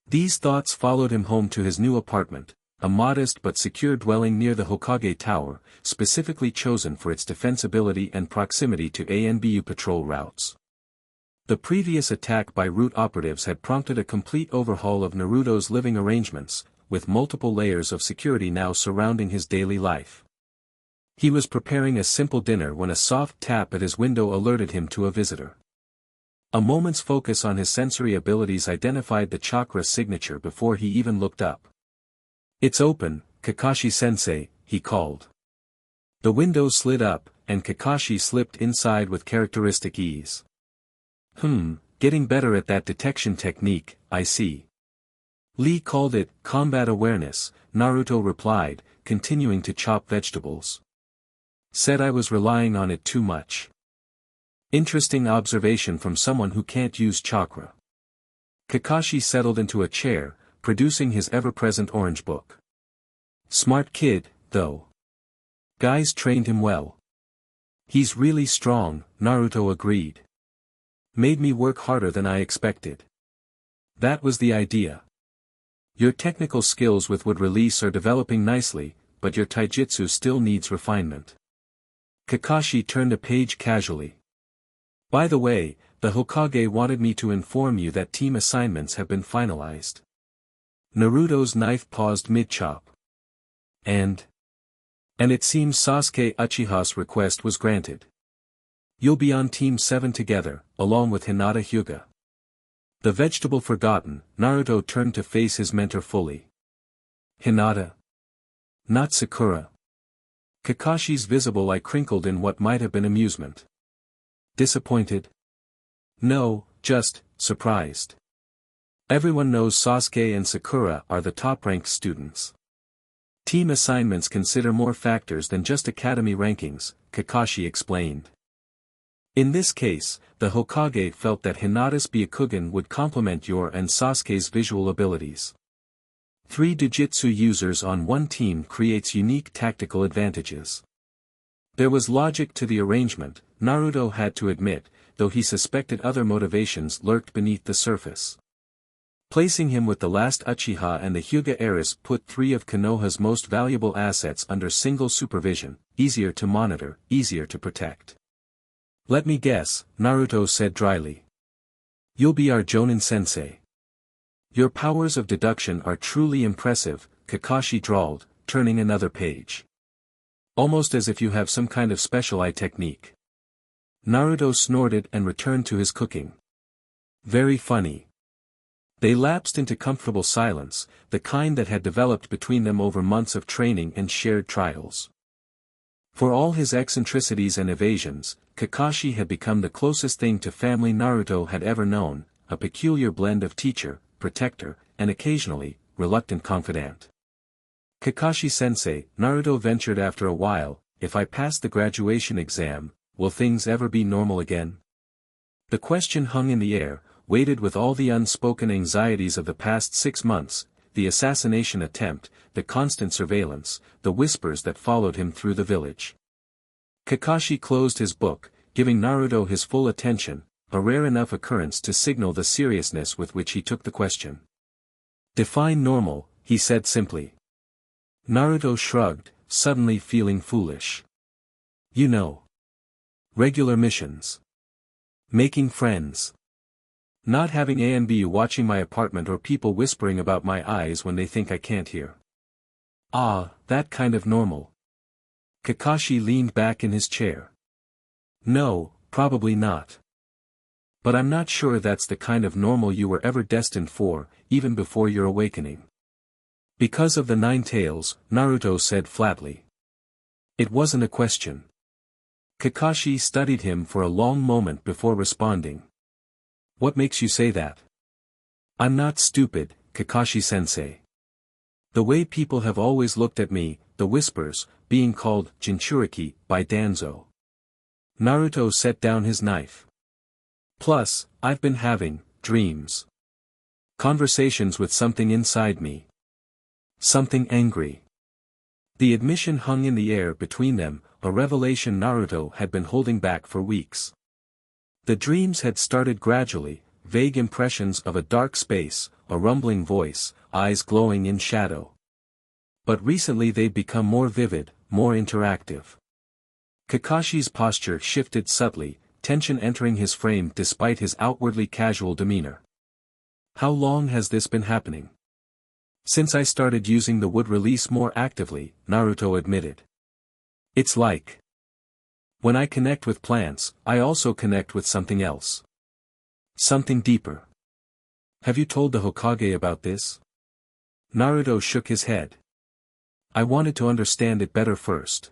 These thoughts followed him home to his new apartment, a modest but secure dwelling near the Hokage Tower, specifically chosen for its defensibility and proximity to ANBU patrol routes. The previous attack by route operatives had prompted a complete overhaul of Naruto's living arrangements, with multiple layers of security now surrounding his daily life. He was preparing a simple dinner when a soft tap at his window alerted him to a visitor. A moment's focus on his sensory abilities identified the chakra signature before he even looked up. It's open, Kakashi-sensei, he called. The window slid up, and Kakashi slipped inside with characteristic ease. Getting better at that detection technique, I see. Lee called it combat awareness, Naruto replied, continuing to chop vegetables. Said I was relying on it too much. Interesting observation from someone who can't use chakra. Kakashi settled into a chair, producing his ever-present orange book. Smart kid, though. Guys trained him well. He's really strong, Naruto agreed. Made me work harder than I expected. That was the idea. Your technical skills with Wood Release are developing nicely, but your taijutsu still needs refinement. Kakashi turned a page casually. By the way, the Hokage wanted me to inform you that team assignments have been finalized. Naruto's knife paused mid-chop. And it seems Sasuke Uchiha's request was granted. You'll be on Team 7 together, along with Hinata Hyuga. The vegetable forgotten, Naruto turned to face his mentor fully. Hinata? Not Sakura. Kakashi's visible eye crinkled in what might have been amusement. Disappointed? No, just surprised. Everyone knows Sasuke and Sakura are the top-ranked students. Team assignments consider more factors than just academy rankings, Kakashi explained. In this case, the Hokage felt that Hinata's Byakugan would complement your and Sasuke's visual abilities. 3 Jujutsu users on one team creates unique tactical advantages. There was logic to the arrangement, Naruto had to admit, though he suspected other motivations lurked beneath the surface. Placing him with the last Uchiha and the Hyuga heiress put 3 of Konoha's most valuable assets under single supervision, easier to monitor, easier to protect. Let me guess, Naruto said dryly. You'll be our Jonin sensei. Your powers of deduction are truly impressive, Kakashi drawled, turning another page. Almost as if you have some kind of special eye technique. Naruto snorted and returned to his cooking. Very funny. They lapsed into comfortable silence, the kind that had developed between them over months of training and shared trials. For all his eccentricities and evasions, Kakashi had become the closest thing to family Naruto had ever known, a peculiar blend of teacher, protector, and occasionally, reluctant confidant. Kakashi-sensei, Naruto ventured after a while, if I pass the graduation exam, will things ever be normal again? The question hung in the air, weighted with all the unspoken anxieties of the past 6 months, the assassination attempt, the constant surveillance, the whispers that followed him through the village. Kakashi closed his book, giving Naruto his full attention, a rare enough occurrence to signal the seriousness with which he took the question. Define normal, he said simply. Naruto shrugged, suddenly feeling foolish. You know. Regular missions. Making friends. Not having A and B watching my apartment or people whispering about my eyes when they think I can't hear. Ah, that kind of normal. Kakashi leaned back in his chair. No, probably not. But I'm not sure that's the kind of normal you were ever destined for, even before your awakening. Because of the 9 tails, Naruto said flatly. It wasn't a question. Kakashi studied him for a long moment before responding. What makes you say that? I'm not stupid, Kakashi-sensei. The way people have always looked at me, the whispers, being called Jinchuriki by Danzo. Naruto set down his knife. Plus, I've been having dreams. Conversations with something inside me. Something angry. The admission hung in the air between them, a revelation Naruto had been holding back for weeks. The dreams had started gradually, vague impressions of a dark space, a rumbling voice, eyes glowing in shadow. But recently they'd become more vivid, more interactive. Kakashi's posture shifted subtly, tension entering his frame despite his outwardly casual demeanor. How long has this been happening? Since I started using the wood release more actively, Naruto admitted. It's like. When I connect with plants, I also connect with something else. Something deeper. Have you told the Hokage about this? Naruto shook his head. I wanted to understand it better first.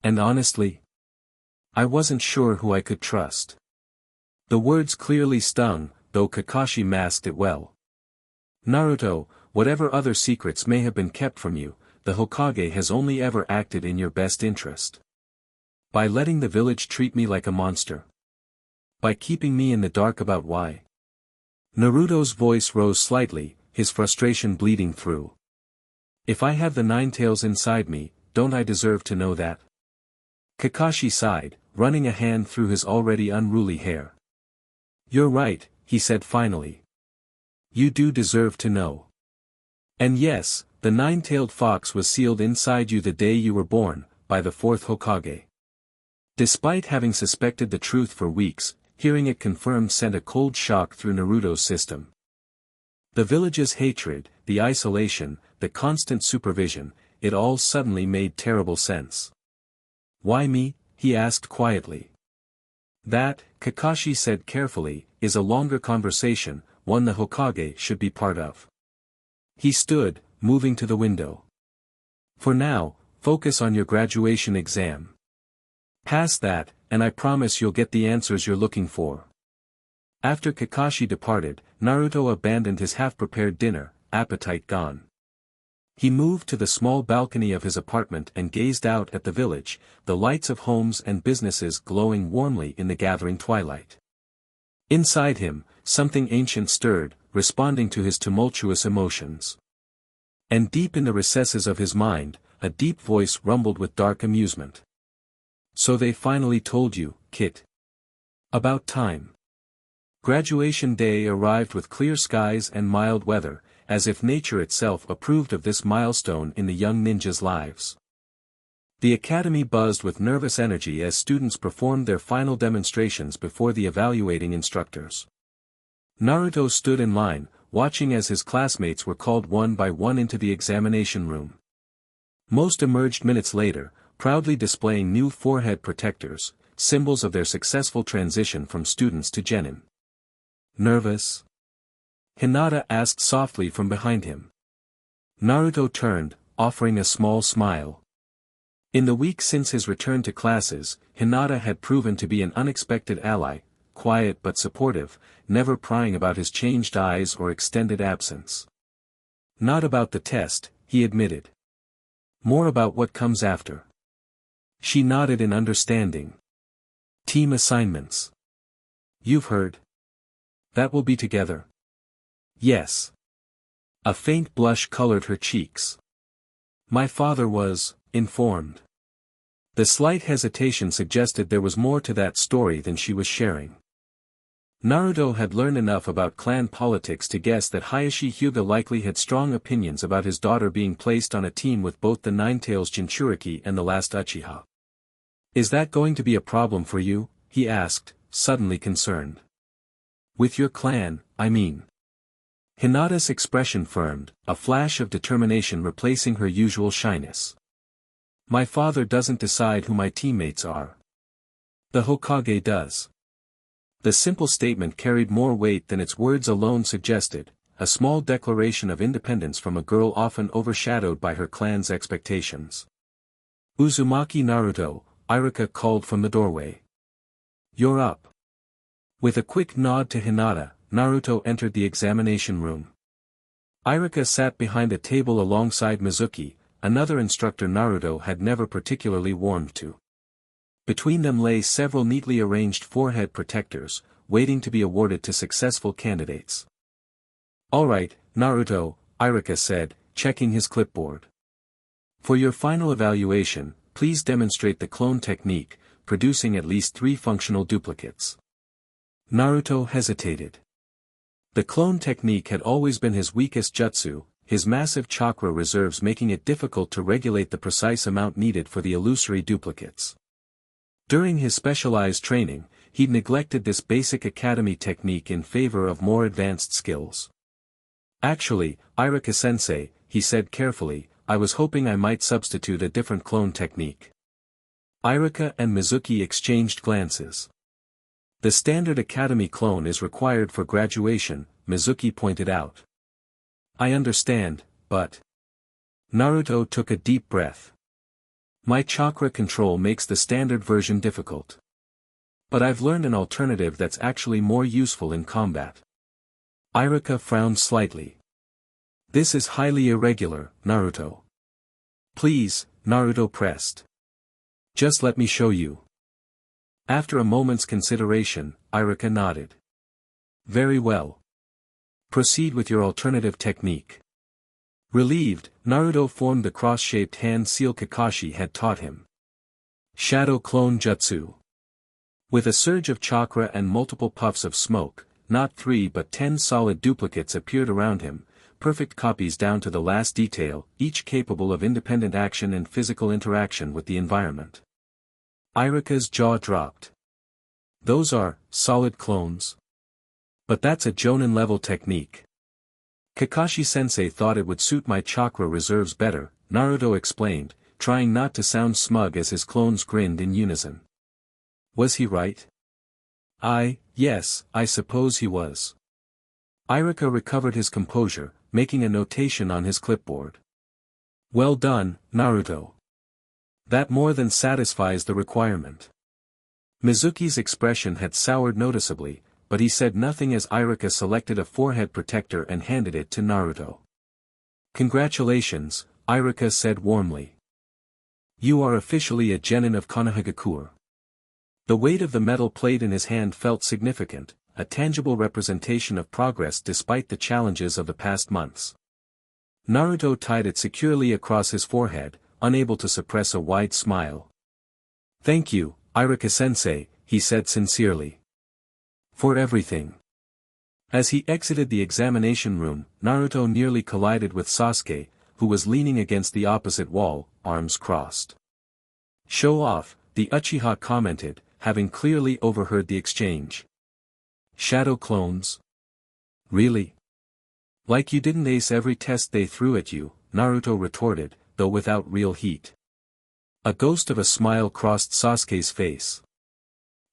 And honestly, I wasn't sure who I could trust. The words clearly stung, though Kakashi masked it well. Naruto, whatever other secrets may have been kept from you, the Hokage has only ever acted in your best interest. By letting the village treat me like a monster. By keeping me in the dark about why. Naruto's voice rose slightly, his frustration bleeding through. If I have the 9 tails inside me, don't I deserve to know that? Kakashi sighed, running a hand through his already unruly hair. You're right, he said finally. You do deserve to know. And yes, the 9-tailed fox was sealed inside you the day you were born, by the 4th Hokage. Despite having suspected the truth for weeks, hearing it confirmed sent a cold shock through Naruto's system. The village's hatred, the isolation, the constant supervision, it all suddenly made terrible sense. "Why me?" he asked quietly. "That," Kakashi said carefully, "is a longer conversation, one the Hokage should be part of." He stood, moving to the window. "For now, focus on your graduation exam. Pass that, and I promise you'll get the answers you're looking for." After Kakashi departed, Naruto abandoned his half-prepared dinner, appetite gone. He moved to the small balcony of his apartment and gazed out at the village, the lights of homes and businesses glowing warmly in the gathering twilight. Inside him, something ancient stirred, responding to his tumultuous emotions. And deep in the recesses of his mind, a deep voice rumbled with dark amusement. "So they finally told you, Kit. About time." Graduation day arrived with clear skies and mild weather, as if nature itself approved of this milestone in the young ninjas' lives. The academy buzzed with nervous energy as students performed their final demonstrations before the evaluating instructors. Naruto stood in line, watching as his classmates were called one by one into the examination room. Most emerged minutes later, proudly displaying new forehead protectors, symbols of their successful transition from students to genin. "Nervous?" Hinata asked softly from behind him. Naruto turned, offering a small smile. In the week since his return to classes, Hinata had proven to be an unexpected ally, quiet but supportive, never prying about his changed eyes or extended absence. "Not about the test," he admitted. "More about what comes after." She nodded in understanding. "Team assignments. You've heard. That will be together." "Yes." A faint blush colored her cheeks. "My father was informed." The slight hesitation suggested there was more to that story than she was sharing. Naruto had learned enough about clan politics to guess that Hayashi Hyuga likely had strong opinions about his daughter being placed on a team with both the Ninetales Jinchuriki and the last Uchiha. "Is that going to be a problem for you?" he asked, suddenly concerned. "With your clan, I mean." Hinata's expression firmed, a flash of determination replacing her usual shyness. "My father doesn't decide who my teammates are. The Hokage does." The simple statement carried more weight than its words alone suggested, a small declaration of independence from a girl often overshadowed by her clan's expectations. "Uzumaki Naruto," Iruka called from the doorway. "You're up." With a quick nod to Hinata, Naruto entered the examination room. Iruka sat behind a table alongside Mizuki, another instructor Naruto had never particularly warmed to. Between them lay several neatly arranged forehead protectors, waiting to be awarded to successful candidates. "All right, Naruto," Iruka said, checking his clipboard. "For your final evaluation, please demonstrate the clone technique, producing at least 3 functional duplicates." Naruto hesitated. The clone technique had always been his weakest jutsu, his massive chakra reserves making it difficult to regulate the precise amount needed for the illusory duplicates. During his specialized training, he'd neglected this basic academy technique in favor of more advanced skills. "Actually, Iruka-sensei," he said carefully, "I was hoping I might substitute a different clone technique." Iruka and Mizuki exchanged glances. "The standard academy clone is required for graduation," Mizuki pointed out. "I understand, but..." Naruto took a deep breath. "My chakra control makes the standard version difficult. But I've learned an alternative that's actually more useful in combat." Iruka frowned slightly. "This is highly irregular, Naruto." "Please," Naruto pressed. "Just let me show you." After a moment's consideration, Iruka nodded. "Very well. Proceed with your alternative technique." Relieved, Naruto formed the cross-shaped hand seal Kakashi had taught him. Shadow Clone Jutsu. With a surge of chakra and multiple puffs of smoke, not 3 but 10 solid duplicates appeared around him, perfect copies down to the last detail, each capable of independent action and physical interaction with the environment. Iruka's jaw dropped. Those are solid clones. But that's a Jonin-level technique. Kakashi-sensei thought it would suit my chakra reserves better, Naruto explained, trying not to sound smug as his clones grinned in unison. Was he right? Yes, I suppose he was. Iruka recovered his composure, making a notation on his clipboard. Well done, Naruto. That more than satisfies the requirement. Mizuki's expression had soured noticeably, but he said nothing as Iruka selected a forehead protector and handed it to Naruto. Congratulations, Iruka said warmly. You are officially a genin of Konohagakure. The weight of the metal plate in his hand felt significant, a tangible representation of progress despite the challenges of the past months. Naruto tied it securely across his forehead, unable to suppress a wide smile. Thank you, Iruka-sensei, he said sincerely. For everything. As he exited the examination room, Naruto nearly collided with Sasuke, who was leaning against the opposite wall, arms crossed. Show off, the Uchiha commented, having clearly overheard the exchange. Shadow clones? Really? Like you didn't ace every test they threw at you, Naruto retorted, though without real heat. A ghost of a smile crossed Sasuke's face.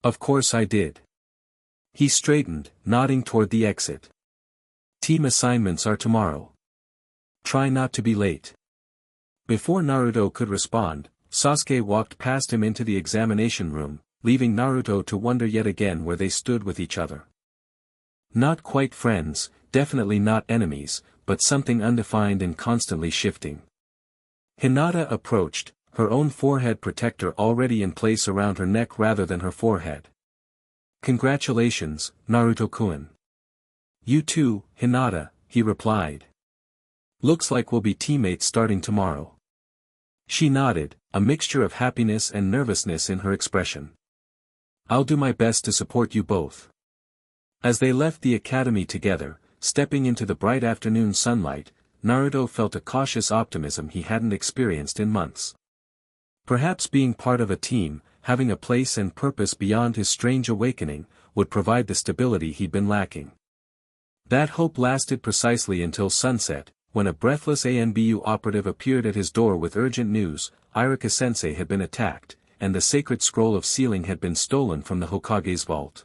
Of course I did. He straightened, nodding toward the exit. Team assignments are tomorrow. Try not to be late. Before Naruto could respond, Sasuke walked past him into the examination room, leaving Naruto to wonder yet again where they stood with each other. Not quite friends, definitely not enemies, but something undefined and constantly shifting. Hinata approached, her own forehead protector already in place around her neck rather than her forehead. Congratulations, Naruto-kun. You too, Hinata, he replied. Looks like we'll be teammates starting tomorrow. She nodded, a mixture of happiness and nervousness in her expression. I'll do my best to support you both. As they left the academy together, stepping into the bright afternoon sunlight, Naruto felt a cautious optimism he hadn't experienced in months. Perhaps being part of a team, having a place and purpose beyond his strange awakening, would provide the stability he'd been lacking. That hope lasted precisely until sunset, when a breathless ANBU operative appeared at his door with urgent news. Iruka-sensei had been attacked, and the sacred scroll of sealing had been stolen from the Hokage's vault.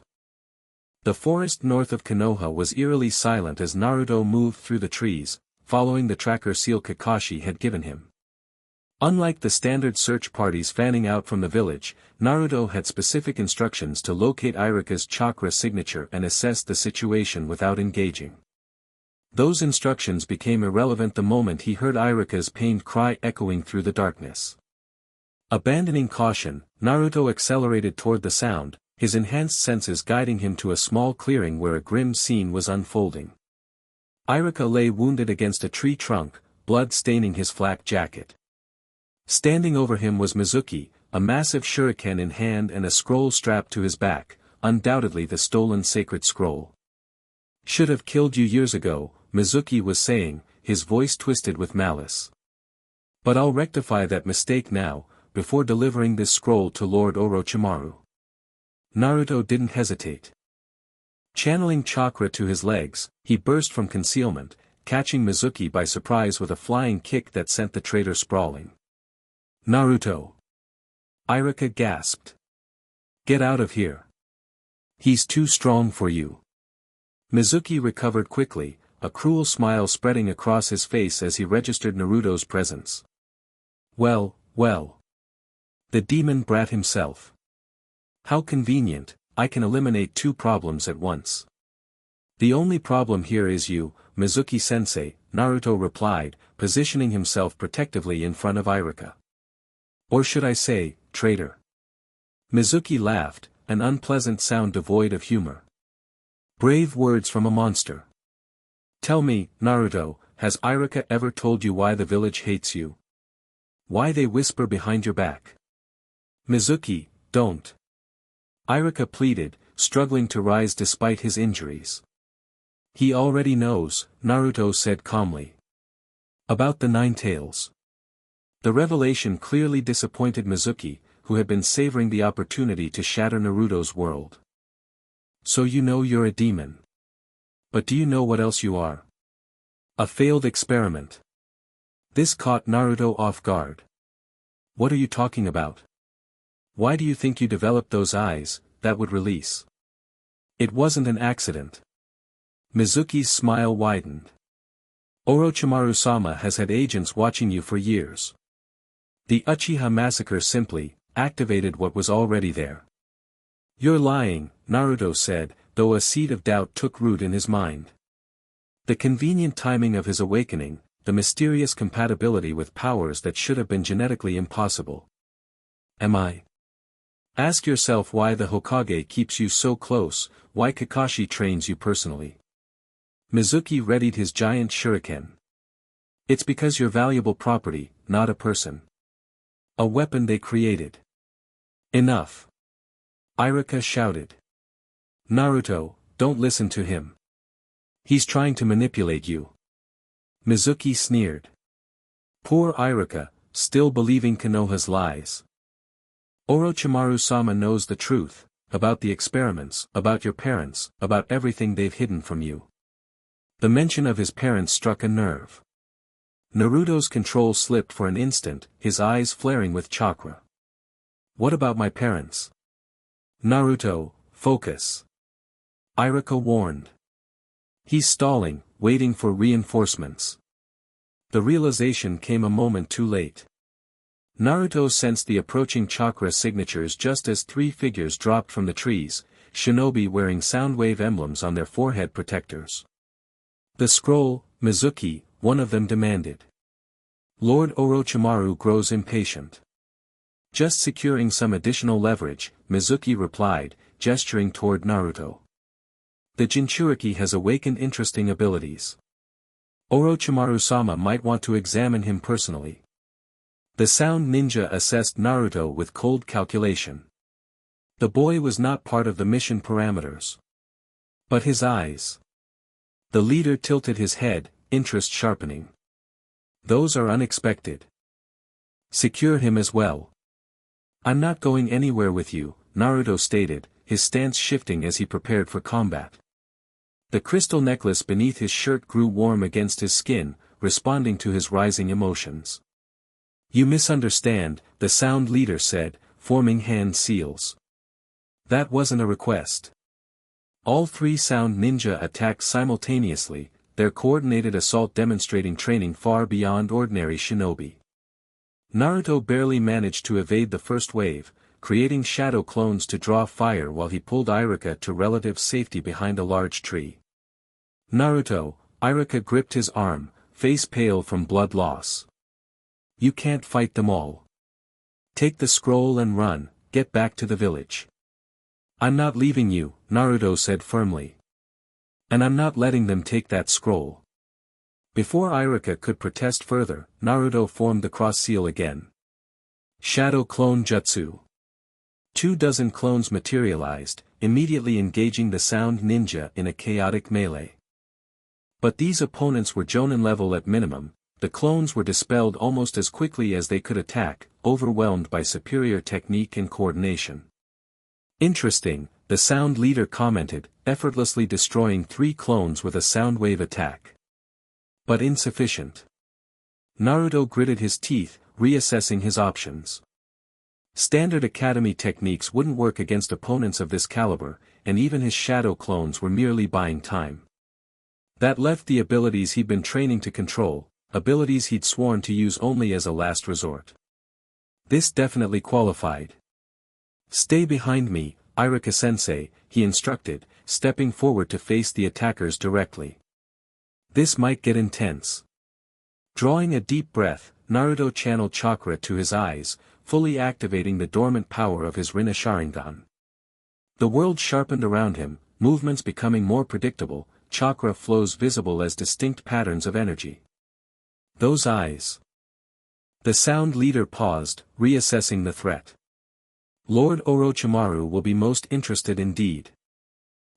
The forest north of Konoha was eerily silent as Naruto moved through the trees, following the tracker seal Kakashi had given him. Unlike the standard search parties fanning out from the village, Naruto had specific instructions to locate Iruka's chakra signature and assess the situation without engaging. Those instructions became irrelevant the moment he heard Iruka's pained cry echoing through the darkness. Abandoning caution, Naruto accelerated toward the sound, his enhanced senses guiding him to a small clearing where a grim scene was unfolding. Iruka lay wounded against a tree trunk, blood staining his flak jacket. Standing over him was Mizuki, a massive shuriken in hand and a scroll strapped to his back, undoubtedly the stolen sacred scroll. Should have killed you years ago, Mizuki was saying, his voice twisted with malice. But I'll rectify that mistake now, before delivering this scroll to Lord Orochimaru. Naruto didn't hesitate. Channeling chakra to his legs, he burst from concealment, catching Mizuki by surprise with a flying kick that sent the traitor sprawling. Naruto! Iruka gasped. Get out of here. He's too strong for you. Mizuki recovered quickly, a cruel smile spreading across his face as he registered Naruto's presence. Well. The demon brat himself. How convenient, I can eliminate two problems at once. The only problem here is you, Mizuki-sensei, Naruto replied, positioning himself protectively in front of Iruka. Or should I say, traitor? Mizuki laughed, an unpleasant sound devoid of humor. Brave words from a monster. Tell me, Naruto, has Iruka ever told you why the village hates you? Why they whisper behind your back? Mizuki, don't. Iruka pleaded, struggling to rise despite his injuries. He already knows, Naruto said calmly. About the Nine Tails. The revelation clearly disappointed Mizuki, who had been savoring the opportunity to shatter Naruto's world. So you know you're a demon. But do you know what else you are? A failed experiment. This caught Naruto off guard. What are you talking about? Why do you think you developed those eyes, that would release? It wasn't an accident. Mizuki's smile widened. Orochimaru-sama has had agents watching you for years. The Uchiha Massacre simply activated what was already there. You're lying, Naruto said, though a seed of doubt took root in his mind. The convenient timing of his awakening, the mysterious compatibility with powers that should have been genetically impossible. Am I? Ask yourself why the Hokage keeps you so close, why Kakashi trains you personally. Mizuki readied his giant shuriken. It's because you're valuable property, not a person. A weapon they created. Enough. Iruka shouted. Naruto, don't listen to him. He's trying to manipulate you. Mizuki sneered. Poor Iruka, still believing Konoha's lies. Orochimaru-sama knows the truth, about the experiments, about your parents, about everything they've hidden from you. The mention of his parents struck a nerve. Naruto's control slipped for an instant, his eyes flaring with chakra. What about my parents? Naruto, focus. Iruka warned. He's stalling, waiting for reinforcements. The realization came a moment too late. Naruto sensed the approaching chakra signatures just as three figures dropped from the trees, shinobi wearing soundwave emblems on their forehead protectors. The scroll, Mizuki, one of them demanded. Lord Orochimaru grows impatient. Just securing some additional leverage, Mizuki replied, gesturing toward Naruto. The Jinchuriki has awakened interesting abilities. Orochimaru-sama might want to examine him personally. The sound ninja assessed Naruto with cold calculation. The boy was not part of the mission parameters. But his eyes. The leader tilted his head, interest sharpening. Those are unexpected. Secure him as well. I'm not going anywhere with you, Naruto stated, his stance shifting as he prepared for combat. The crystal necklace beneath his shirt grew warm against his skin, responding to his rising emotions. You misunderstand, the sound leader said, forming hand seals. That wasn't a request. All three sound ninja attacked simultaneously, their coordinated assault demonstrating training far beyond ordinary shinobi. Naruto barely managed to evade the first wave, creating shadow clones to draw fire while he pulled Iruka to relative safety behind a large tree. Naruto, Iruka gripped his arm, face pale from blood loss. You can't fight them all. Take the scroll and run, get back to the village. I'm not leaving you, Naruto said firmly. And I'm not letting them take that scroll. Before Iruka could protest further, Naruto formed the cross seal again. Shadow Clone Jutsu. 24 clones materialized, immediately engaging the sound ninja in a chaotic melee. But these opponents were Jonin level at minimum, the clones were dispelled almost as quickly as they could attack, overwhelmed by superior technique and coordination. Interesting, the sound leader commented, effortlessly destroying 3 clones with a soundwave attack. But insufficient. Naruto gritted his teeth, reassessing his options. Standard academy techniques wouldn't work against opponents of this caliber, and even his shadow clones were merely buying time. That left the abilities he'd been training to control, abilities he'd sworn to use only as a last resort. This definitely qualified. Stay behind me, Iruka-sensei, he instructed, stepping forward to face the attackers directly. This might get intense. Drawing a deep breath, Naruto channeled chakra to his eyes, fully activating the dormant power of his Rinne-Sharingan. The world sharpened around him, movements becoming more predictable, chakra flows visible as distinct patterns of energy. Those eyes. The sound leader paused, reassessing the threat. Lord Orochimaru will be most interested indeed.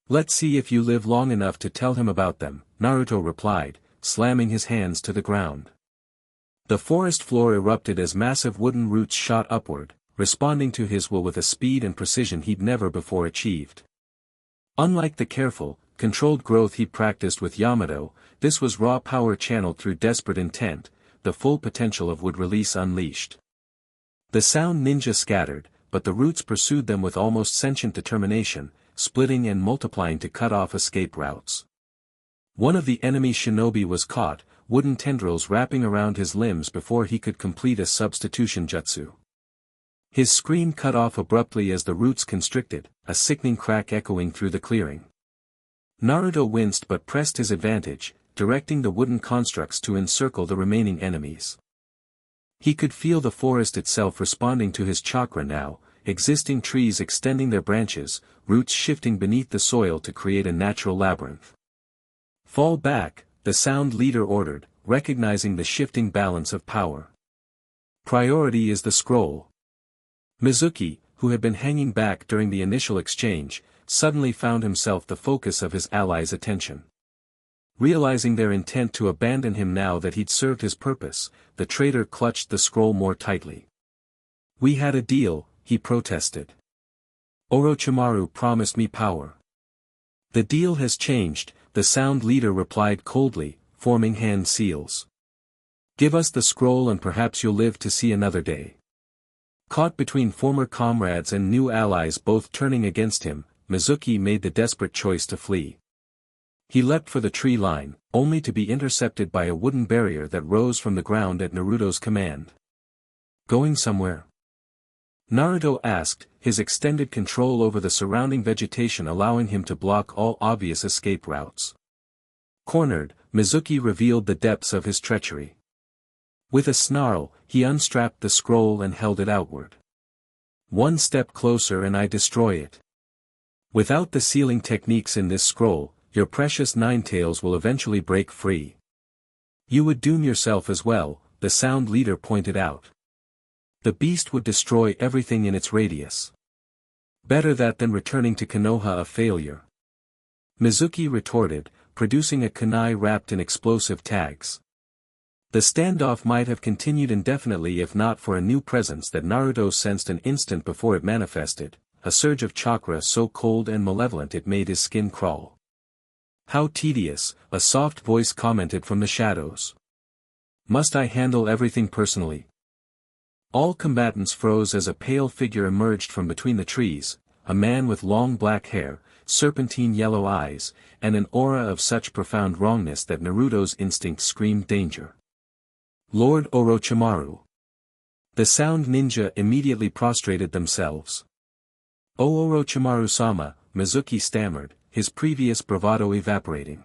Let's see if you live long enough to tell him about them, Naruto replied, slamming his hands to the ground. The forest floor erupted as massive wooden roots shot upward, responding to his will with a speed and precision he'd never before achieved. Unlike the careful, controlled growth he practiced with Yamato, this was raw power channeled through desperate intent, the full potential of Wood Release unleashed. The sound ninja scattered, but the roots pursued them with almost sentient determination, splitting and multiplying to cut off escape routes. One of the enemy shinobi was caught, wooden tendrils wrapping around his limbs before he could complete a substitution jutsu. His scream cut off abruptly as the roots constricted, a sickening crack echoing through the clearing. Naruto winced but pressed his advantage, directing the wooden constructs to encircle the remaining enemies. He could feel the forest itself responding to his chakra now, existing trees extending their branches, roots shifting beneath the soil to create a natural labyrinth. Fall back, the sound leader ordered, recognizing the shifting balance of power. Priority is the scroll. Mizuki, who had been hanging back during the initial exchange, suddenly found himself the focus of his allies' attention. Realizing their intent to abandon him now that he'd served his purpose, the traitor clutched the scroll more tightly. "We had a deal," he protested. "Orochimaru promised me power." "The deal has changed," the sound leader replied coldly, forming hand seals. "Give us the scroll and perhaps you'll live to see another day." Caught between former comrades and new allies both turning against him, Mizuki made the desperate choice to flee. He leapt for the tree line, only to be intercepted by a wooden barrier that rose from the ground at Naruto's command. "Going somewhere?" Naruto asked, his extended control over the surrounding vegetation allowing him to block all obvious escape routes. Cornered, Mizuki revealed the depths of his treachery. With a snarl, he unstrapped the scroll and held it outward. "One step closer and I destroy it. Without the sealing techniques in this scroll, your precious Ninetales will eventually break free. You would doom yourself as well," the sound leader pointed out. "The beast would destroy everything in its radius. Better that than returning to Konoha a failure." Mizuki retorted, producing a kunai wrapped in explosive tags. The standoff might have continued indefinitely if not for a new presence that Naruto sensed an instant before it manifested, a surge of chakra so cold and malevolent it made his skin crawl. "How tedious," a soft voice commented from the shadows. "Must I handle everything personally?" All combatants froze as a pale figure emerged from between the trees, a man with long black hair, serpentine yellow eyes, and an aura of such profound wrongness that Naruto's instinct screamed danger. "Lord Orochimaru." The sound ninja immediately prostrated themselves. "Oh Orochimaru-sama," Mizuki stammered, his previous bravado evaporating.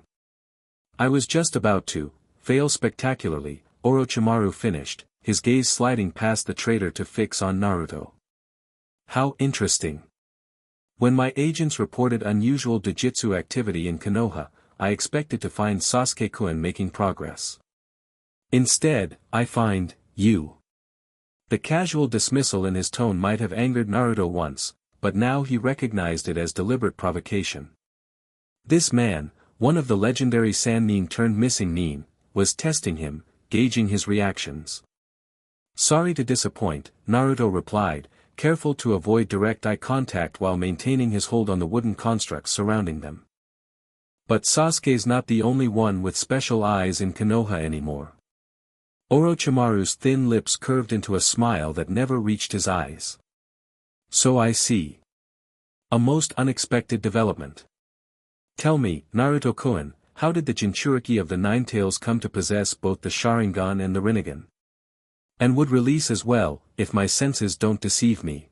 "I was just about to fail spectacularly," Orochimaru finished, his gaze sliding past the traitor to fix on Naruto. "How interesting. When my agents reported unusual Dojutsu activity in Konoha, I expected to find Sasuke-kun making progress. Instead, I find you." The casual dismissal in his tone might have angered Naruto once, but now he recognized it as deliberate provocation. This man, one of the legendary Sannin turned missing Nin, was testing him, gauging his reactions. "Sorry to disappoint," Naruto replied, careful to avoid direct eye contact while maintaining his hold on the wooden constructs surrounding them. "But Sasuke's not the only one with special eyes in Konoha anymore." Orochimaru's thin lips curved into a smile that never reached his eyes. "So I see. A most unexpected development. Tell me, Naruto-kun, how did the Jinchuriki of the Ninetales come to possess both the Sharingan and the Rinnegan? And Wood Release as well, if my senses don't deceive me."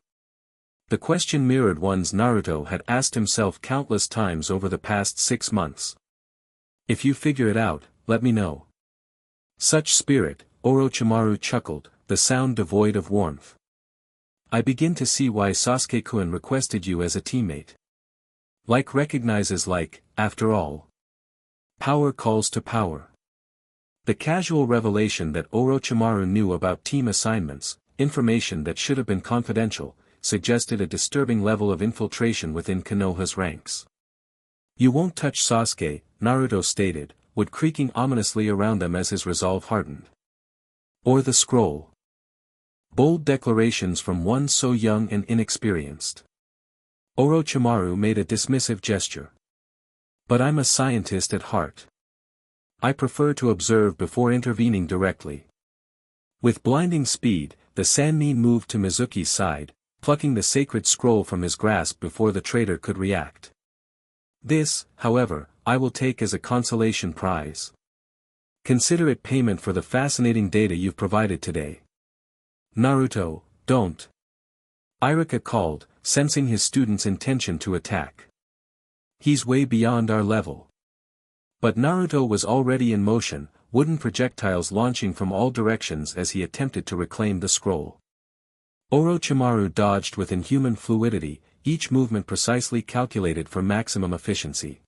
The question mirrored ones Naruto had asked himself countless times over the past 6 months. "If you figure it out, let me know." "Such spirit," Orochimaru chuckled, the sound devoid of warmth. "I begin to see why Sasuke-kun requested you as a teammate. Like recognizes like, after all. Power calls to power." The casual revelation that Orochimaru knew about team assignments, information that should have been confidential, suggested a disturbing level of infiltration within Konoha's ranks. "You won't touch Sasuke," Naruto stated, wood creaking ominously around them as his resolve hardened. "Or the scroll." Bold declarations from one so young and inexperienced. Orochimaru made a dismissive gesture. But I'm a scientist at heart. I prefer to observe before intervening directly. With blinding speed, the Sannin moved to Mizuki's side, plucking the sacred scroll from his grasp before the traitor could react. This, however, I will take as a consolation prize. Consider it payment for the fascinating data you've provided today. Naruto, don't. Iruka called, sensing his student's intention to attack. He's way beyond our level. But Naruto was already in motion, wooden projectiles launching from all directions as he attempted to reclaim the scroll. Orochimaru dodged with inhuman fluidity, each movement precisely calculated for maximum efficiency.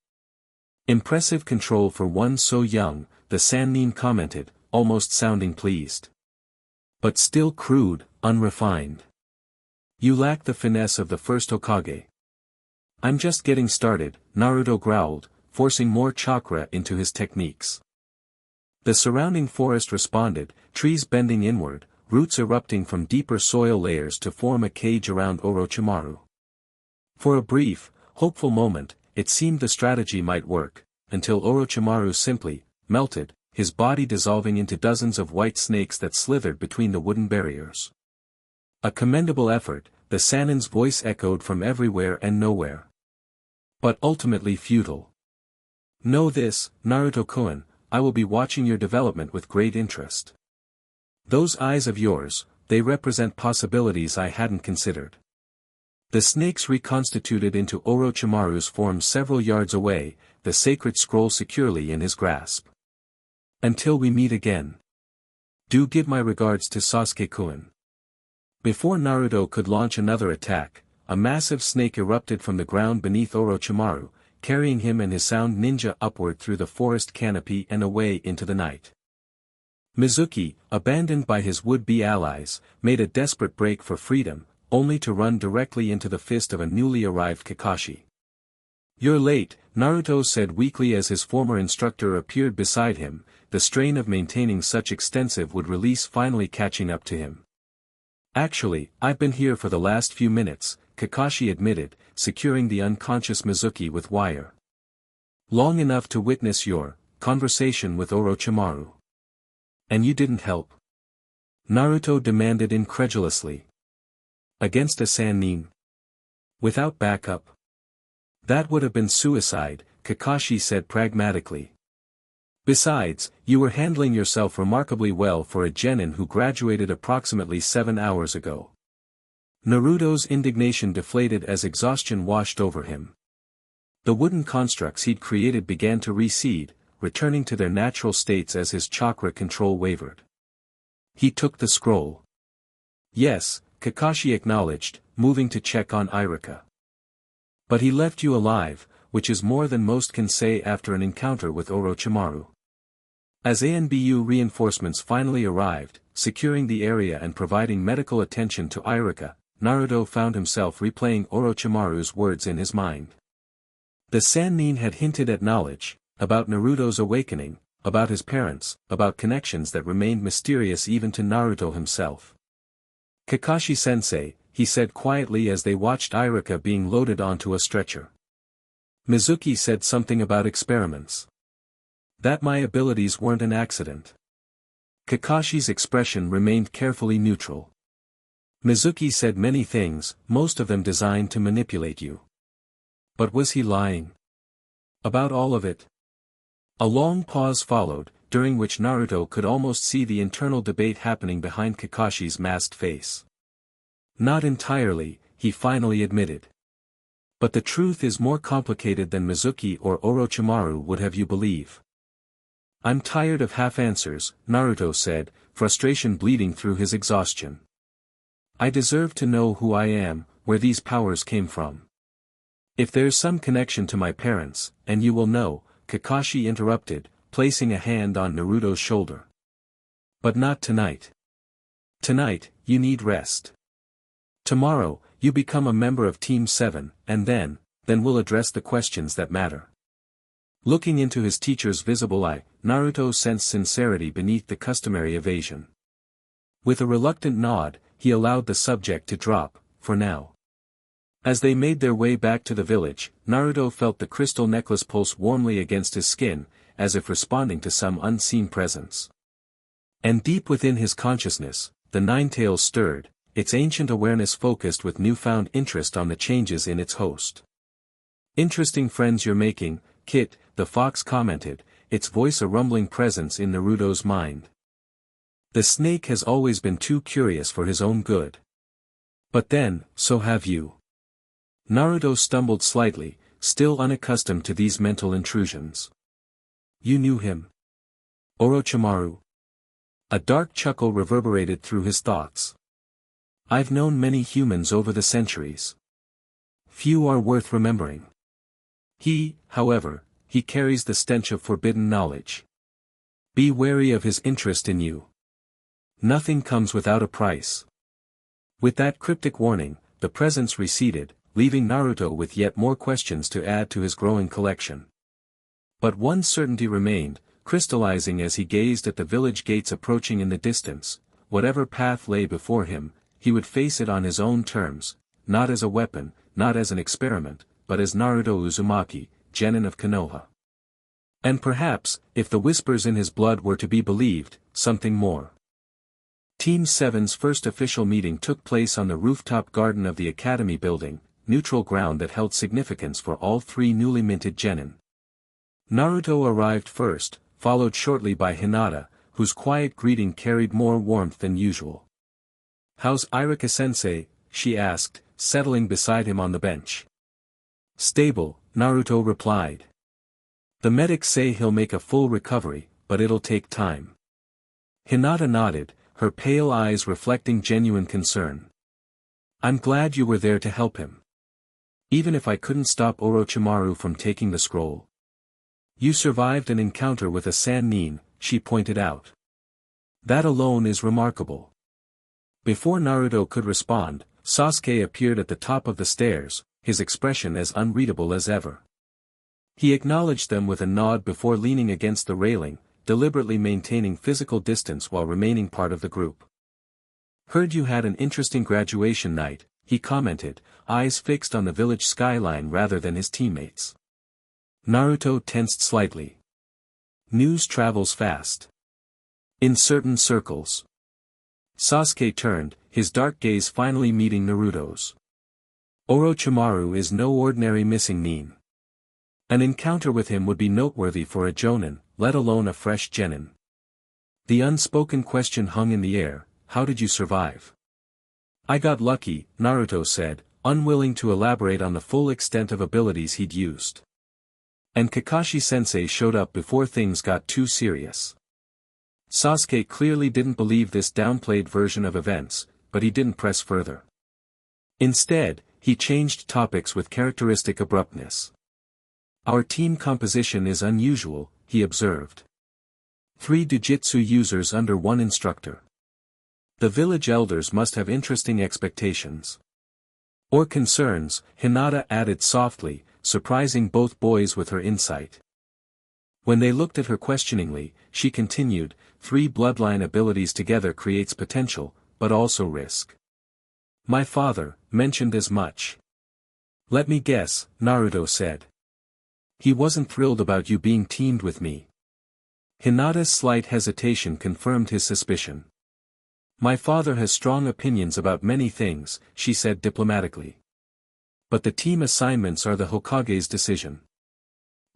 Impressive control for one so young, the Sannin commented, almost sounding pleased. But still crude, unrefined. You lack the finesse of the first Hokage. I'm just getting started, Naruto growled, forcing more chakra into his techniques. The surrounding forest responded, trees bending inward, roots erupting from deeper soil layers to form a cage around Orochimaru. For a brief, hopeful moment, it seemed the strategy might work, until Orochimaru simply melted, his body dissolving into dozens of white snakes that slithered between the wooden barriers. A commendable effort, the Sannin's voice echoed from everywhere and nowhere. But ultimately futile. Know this, Naruto-kun, I will be watching your development with great interest. Those eyes of yours, they represent possibilities I hadn't considered. The snakes reconstituted into Orochimaru's form several yards away, the sacred scroll securely in his grasp. Until we meet again. Do give my regards to Sasuke-kun. Before Naruto could launch another attack, a massive snake erupted from the ground beneath Orochimaru, carrying him and his sound ninja upward through the forest canopy and away into the night. Mizuki, abandoned by his would-be allies, made a desperate break for freedom, only to run directly into the fist of a newly arrived Kakashi. You're late, Naruto said weakly as his former instructor appeared beside him, the strain of maintaining such extensive wood release finally catching up to him. Actually, I've been here for the last few minutes, Kakashi admitted, securing the unconscious Mizuki with wire. Long enough to witness your conversation with Orochimaru. And you didn't help? Naruto demanded incredulously. Against a Sannin? Without backup? That would have been suicide, Kakashi said pragmatically. Besides, you were handling yourself remarkably well for a genin who graduated approximately 7 hours ago. Naruto's indignation deflated as exhaustion washed over him. The wooden constructs he'd created began to recede, returning to their natural states as his chakra control wavered. He took the scroll. Yes, Kakashi acknowledged, moving to check on Iruka. But he left you alive, which is more than most can say after an encounter with Orochimaru. As ANBU reinforcements finally arrived, securing the area and providing medical attention to Iruka, Naruto found himself replaying Orochimaru's words in his mind. The Sannin had hinted at knowledge, about Naruto's awakening, about his parents, about connections that remained mysterious even to Naruto himself. Kakashi-sensei, he said quietly as they watched Iruka being loaded onto a stretcher. Mizuki said something about experiments. That my abilities weren't an accident. Kakashi's expression remained carefully neutral. Mizuki said many things, most of them designed to manipulate you. But was he lying? About all of it? A long pause followed, during which Naruto could almost see the internal debate happening behind Kakashi's masked face. Not entirely, he finally admitted. But the truth is more complicated than Mizuki or Orochimaru would have you believe. I'm tired of half-answers, Naruto said, frustration bleeding through his exhaustion. I deserve to know who I am, where these powers came from. If there's some connection to my parents, and you will know, Kakashi interrupted, placing a hand on Naruto's shoulder. But not tonight. Tonight, you need rest. Tomorrow, you become a member of Team 7, and then we'll address the questions that matter. Looking into his teacher's visible eye, Naruto sensed sincerity beneath the customary evasion. With a reluctant nod, he allowed the subject to drop, for now. As they made their way back to the village, Naruto felt the crystal necklace pulse warmly against his skin, as if responding to some unseen presence. And deep within his consciousness, the Nine-Tails stirred, its ancient awareness focused with newfound interest on the changes in its host. "Interesting friends you're making, Kit," the fox commented, its voice a rumbling presence in Naruto's mind. "The snake has always been too curious for his own good. But then, so have you." Naruto stumbled slightly, still unaccustomed to these mental intrusions. "You knew him? Orochimaru?" A dark chuckle reverberated through his thoughts. "I've known many humans over the centuries. Few are worth remembering. However, he carries the stench of forbidden knowledge. Be wary of his interest in you. Nothing comes without a price." With that cryptic warning, the presence receded, leaving Naruto with yet more questions to add to his growing collection. But one certainty remained, crystallizing as he gazed at the village gates approaching in the distance: whatever path lay before him, he would face it on his own terms, not as a weapon, not as an experiment, but as Naruto Uzumaki, genin of Konoha. And perhaps, if the whispers in his blood were to be believed, something more. Team 7's first official meeting took place on the rooftop garden of the Academy building, neutral ground that held significance for all three newly minted genin. Naruto arrived first, followed shortly by Hinata, whose quiet greeting carried more warmth than usual. "How's Iruka-sensei?" she asked, settling beside him on the bench. "Stable," Naruto replied. "The medics say he'll make a full recovery, but it'll take time." Hinata nodded, her pale eyes reflecting genuine concern. "I'm glad you were there to help him. Even if I couldn't stop Orochimaru from taking the scroll. You survived an encounter with a Sannin," she pointed out. "That alone is remarkable." Before Naruto could respond, Sasuke appeared at the top of the stairs, his expression as unreadable as ever. He acknowledged them with a nod before leaning against the railing, deliberately maintaining physical distance while remaining part of the group. "Heard you had an interesting graduation night," he commented, eyes fixed on the village skyline rather than his teammates. Naruto tensed slightly. News travels fast. In certain circles. Sasuke turned, his dark gaze finally meeting Naruto's. "Orochimaru is no ordinary missing nin. An encounter with him would be noteworthy for a jonin, let alone a fresh genin." The unspoken question hung in the air: "How did you survive?" "I got lucky," Naruto said, unwilling to elaborate on the full extent of abilities he'd used. "And Kakashi-sensei showed up before things got too serious." Sasuke clearly didn't believe this downplayed version of events, but he didn't press further. Instead, he changed topics with characteristic abruptness. "Our team composition is unusual," he observed. 3 Jujutsu users under 1 instructor. The village elders must have interesting expectations. Or concerns, Hinata added softly, surprising both boys with her insight. When they looked at her questioningly, she continued, 3 bloodline abilities together creates potential, but also risk. My father mentioned as much. Let me guess, Naruto said. He wasn't thrilled about you being teamed with me. Hinata's slight hesitation confirmed his suspicion. My father has strong opinions about many things, she said diplomatically. But the team assignments are the Hokage's decision.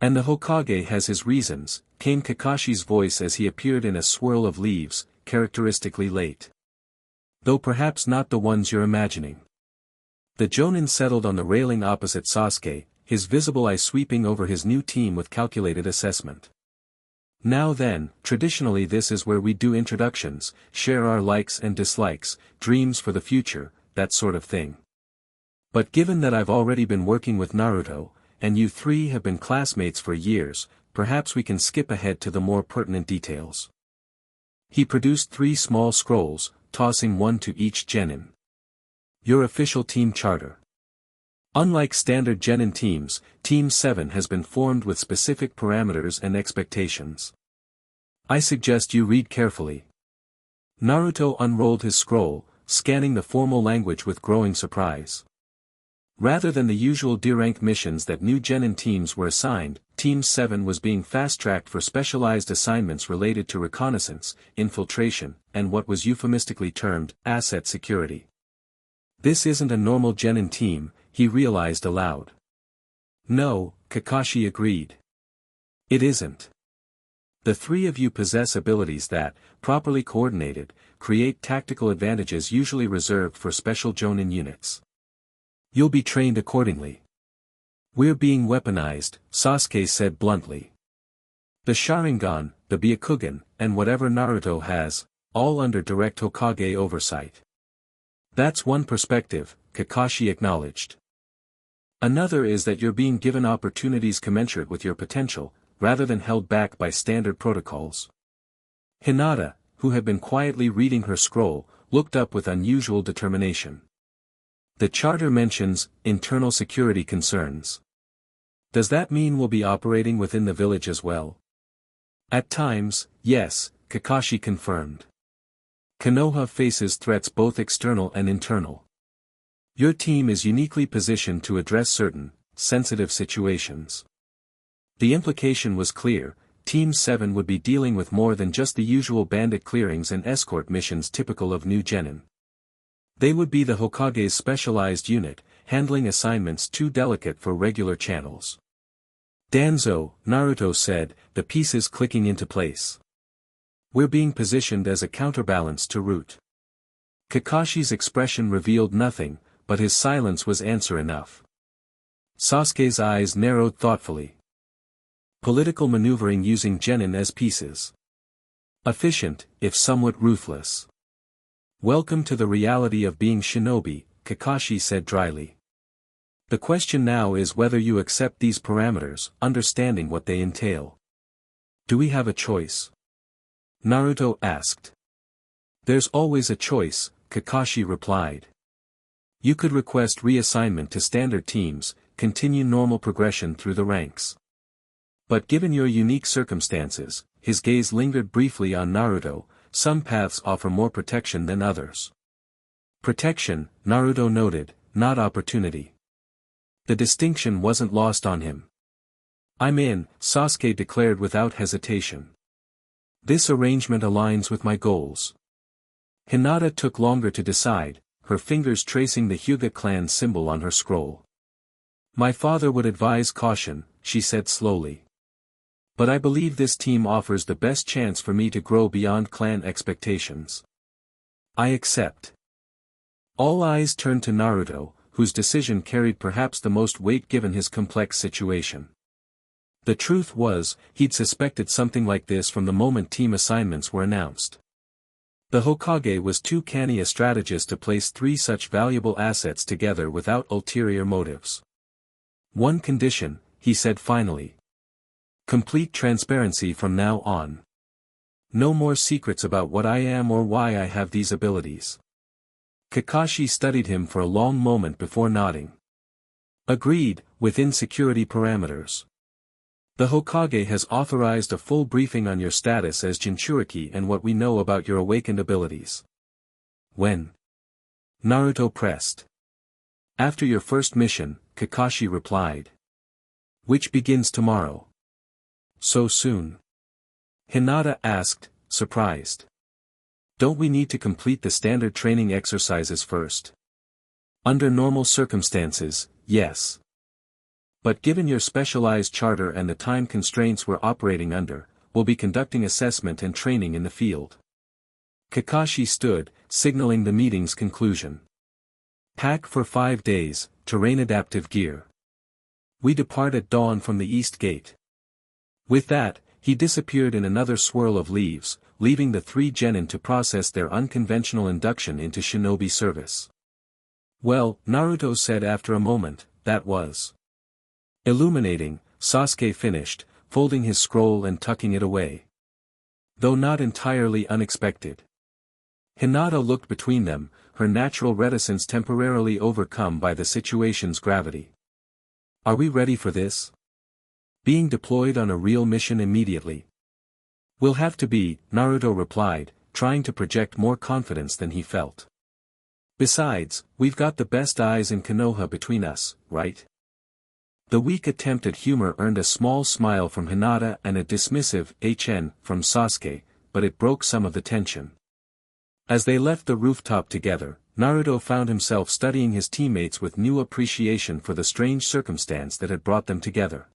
And the Hokage has his reasons, came Kakashi's voice as he appeared in a swirl of leaves, characteristically late. Though perhaps not the ones you're imagining. The Jonin settled on the railing opposite Sasuke, his visible eye sweeping over his new team with calculated assessment. Now then, traditionally this is where we do introductions, share our likes and dislikes, dreams for the future, that sort of thing. But given that I've already been working with Naruto, and you 3 have been classmates for years, perhaps we can skip ahead to the more pertinent details. He produced 3 small scrolls, tossing one to each genin. Your official team charter. Unlike standard genin teams, Team 7 has been formed with specific parameters and expectations. I suggest you read carefully. Naruto unrolled his scroll, scanning the formal language with growing surprise. Rather than the usual D-rank missions that new genin teams were assigned, Team 7 was being fast-tracked for specialized assignments related to reconnaissance, infiltration, and what was euphemistically termed, asset security. This isn't a normal genin team, he realized aloud. No, Kakashi agreed. It isn't. The three of you possess abilities that, properly coordinated, create tactical advantages usually reserved for special jonin units. You'll be trained accordingly. We're being weaponized, Sasuke said bluntly. The Sharingan, the Byakugan, and whatever Naruto has, all under direct Hokage oversight. That's one perspective, Kakashi acknowledged. Another is that you're being given opportunities commensurate with your potential, rather than held back by standard protocols. Hinata, who had been quietly reading her scroll, looked up with unusual determination. The charter mentions internal security concerns. Does that mean we'll be operating within the village as well? At times, yes, Kakashi confirmed. Konoha faces threats both external and internal. Your team is uniquely positioned to address certain, sensitive situations. The implication was clear, Team 7 would be dealing with more than just the usual bandit clearings and escort missions typical of new genin. They would be the Hokage's specialized unit, handling assignments too delicate for regular channels. Danzo, Naruto said, the pieces clicking into place. We're being positioned as a counterbalance to Root. Kakashi's expression revealed nothing, but his silence was answer enough. Sasuke's eyes narrowed thoughtfully. Political maneuvering using genin as pieces. Efficient, if somewhat ruthless. Welcome to the reality of being shinobi, Kakashi said dryly. The question now is whether you accept these parameters, understanding what they entail. Do we have a choice? Naruto asked. There's always a choice, Kakashi replied. You could request reassignment to standard teams, continue normal progression through the ranks. But given your unique circumstances, his gaze lingered briefly on Naruto, some paths offer more protection than others. Protection, Naruto noted, not opportunity. The distinction wasn't lost on him. I'm in, Sasuke declared without hesitation. This arrangement aligns with my goals. Hinata took longer to decide, her fingers tracing the Hyuga clan symbol on her scroll. My father would advise caution, she said slowly. But I believe this team offers the best chance for me to grow beyond clan expectations. I accept. All eyes turned to Naruto, whose decision carried perhaps the most weight given his complex situation. The truth was, he'd suspected something like this from the moment team assignments were announced. The Hokage was too canny a strategist to place three such valuable assets together without ulterior motives. One condition, he said finally. Complete transparency from now on. No more secrets about what I am or why I have these abilities. Kakashi studied him for a long moment before nodding. Agreed, within security parameters. The Hokage has authorized a full briefing on your status as Jinchuriki and what we know about your awakened abilities. When? Naruto pressed. After your first mission, Kakashi replied. Which begins tomorrow. So soon? Hinata asked, surprised. Don't we need to complete the standard training exercises first? Under normal circumstances, yes. But given your specialized charter and the time constraints we're operating under, we'll be conducting assessment and training in the field. Kakashi stood, signaling the meeting's conclusion. Pack for 5 days, terrain adaptive gear. We depart at dawn from the east gate. With that, he disappeared in another swirl of leaves, leaving the three genin to process their unconventional induction into shinobi service. Well, Naruto said after a moment, that was illuminating, Sasuke finished, folding his scroll and tucking it away. Though not entirely unexpected. Hinata looked between them, her natural reticence temporarily overcome by the situation's gravity. Are we ready for this? Being deployed on a real mission immediately. We'll have to be, Naruto replied, trying to project more confidence than he felt. Besides, we've got the best eyes in Konoha between us, right? The weak attempt at humor earned a small smile from Hinata and a dismissive "HN" from Sasuke, but it broke some of the tension. As they left the rooftop together, Naruto found himself studying his teammates with new appreciation for the strange circumstance that had brought them together.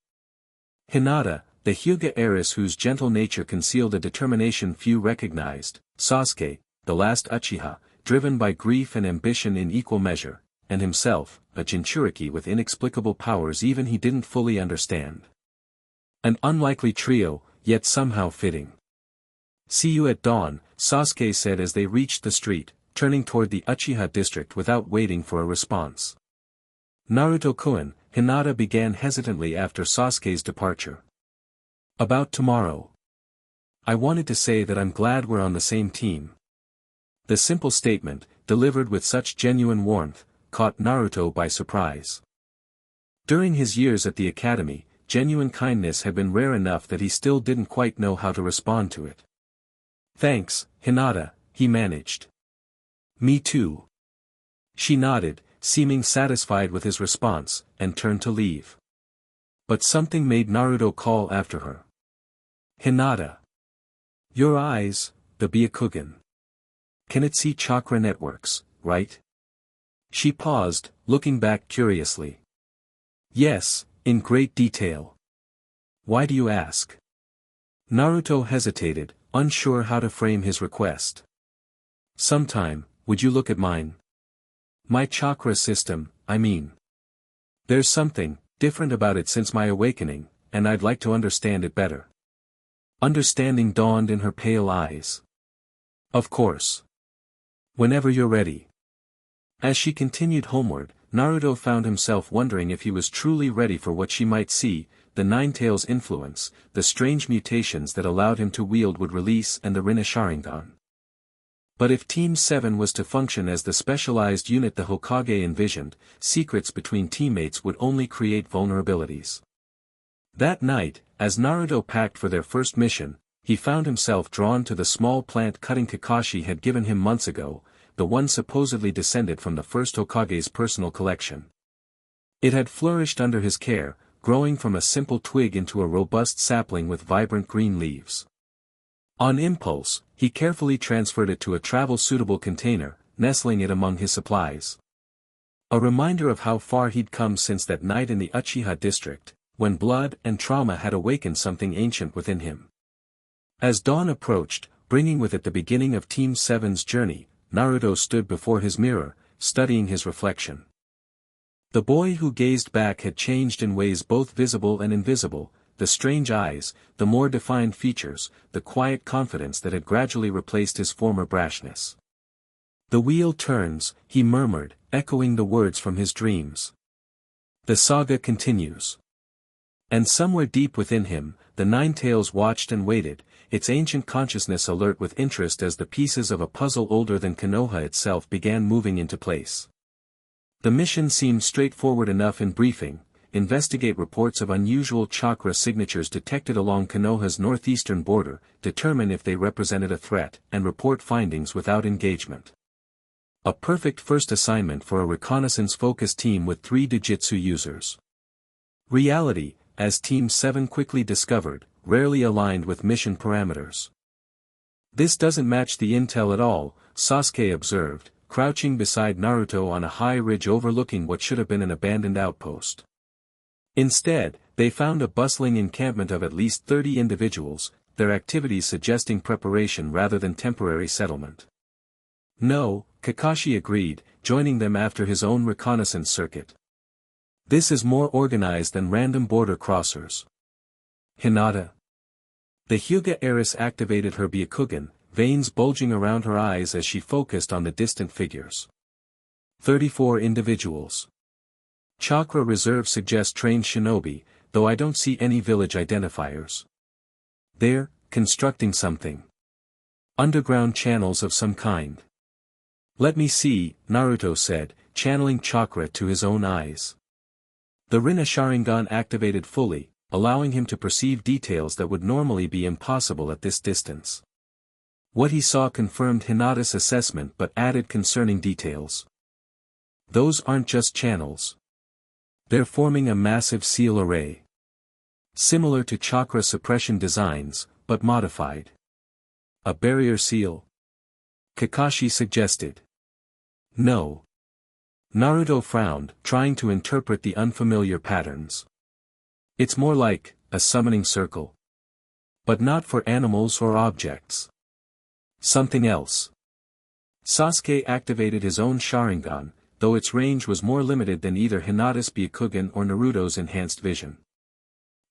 Hinata, the Hyuga heiress whose gentle nature concealed a determination few recognized, Sasuke, the last Uchiha, driven by grief and ambition in equal measure, and himself, a Jinchuriki with inexplicable powers even he didn't fully understand. An unlikely trio, yet somehow fitting. "See you at dawn," Sasuke said as they reached the street, turning toward the Uchiha district without waiting for a response. "Naruto-kun," Hinata began hesitantly after Sasuke's departure. "About tomorrow. I wanted to say that I'm glad we're on the same team." The simple statement, delivered with such genuine warmth, caught Naruto by surprise. During his years at the academy, genuine kindness had been rare enough that he still didn't quite know how to respond to it. "Thanks, Hinata," he managed. "Me too." She nodded, seeming satisfied with his response, and turned to leave. But something made Naruto call after her. "Hinata. Your eyes, the Byakugan. Can it see chakra networks, right?" She paused, looking back curiously. "Yes, in great detail." "Why do you ask?" Naruto hesitated, unsure how to frame his request. "Sometime, would you look at mine? My chakra system, I mean. There's something different about it since my awakening, and I'd like to understand it better." Understanding dawned in her pale eyes. "Of course. Whenever you're ready." As she continued homeward, Naruto found himself wondering if he was truly ready for what she might see, the Nine-Tails influence, the strange mutations that allowed him to wield Wood Release and the Rinne-Sharingan. But if Team 7 was to function as the specialized unit the Hokage envisioned, secrets between teammates would only create vulnerabilities. That night, as Naruto packed for their first mission, he found himself drawn to the small plant cutting Kakashi had given him months ago, the one supposedly descended from the first Hokage's personal collection. It had flourished under his care, growing from a simple twig into a robust sapling with vibrant green leaves. On impulse, he carefully transferred it to a travel-suitable container, nestling it among his supplies. A reminder of how far he'd come since that night in the Uchiha district, when blood and trauma had awakened something ancient within him. As dawn approached, bringing with it the beginning of Team 7's journey, Naruto stood before his mirror, studying his reflection. The boy who gazed back had changed in ways both visible and invisible, the strange eyes, the more defined features, the quiet confidence that had gradually replaced his former brashness. "The wheel turns," he murmured, echoing the words from his dreams. The saga continues. And somewhere deep within him, the Nine-Tails watched and waited, its ancient consciousness alert with interest as the pieces of a puzzle older than Konoha itself began moving into place. The mission seemed straightforward enough in briefing: investigate reports of unusual chakra signatures detected along Konoha's northeastern border, determine if they represented a threat, and report findings without engagement. A perfect first assignment for a reconnaissance-focused team with 3 Jujutsu users. Reality, as Team 7 quickly discovered, rarely aligned with mission parameters. "This doesn't match the intel at all," Sasuke observed, crouching beside Naruto on a high ridge overlooking what should have been an abandoned outpost. Instead, they found a bustling encampment of at least 30 individuals, their activities suggesting preparation rather than temporary settlement. "No," Kakashi agreed, joining them after his own reconnaissance circuit. "This is more organized than random border crossers." "Hinata." The Hyuga heiress activated her Byakugan, veins bulging around her eyes as she focused on the distant figures. 34 individuals. Chakra reserve suggests trained shinobi, though I don't see any village identifiers. They're constructing something. Underground channels of some kind. "Let me see," Naruto said, channeling chakra to his own eyes. The Rinne-Sharingan activated fully, allowing him to perceive details that would normally be impossible at this distance. What he saw confirmed Hinata's assessment but added concerning details. Those aren't just channels. They're forming a massive seal array. Similar to chakra suppression designs, but modified. A barrier seal? Kakashi suggested. No. Naruto frowned, trying to interpret the unfamiliar patterns. It's more like a summoning circle. But not for animals or objects. Something else. Sasuke activated his own Sharingan, though its range was more limited than either Hinata's Byakugan or Naruto's enhanced vision.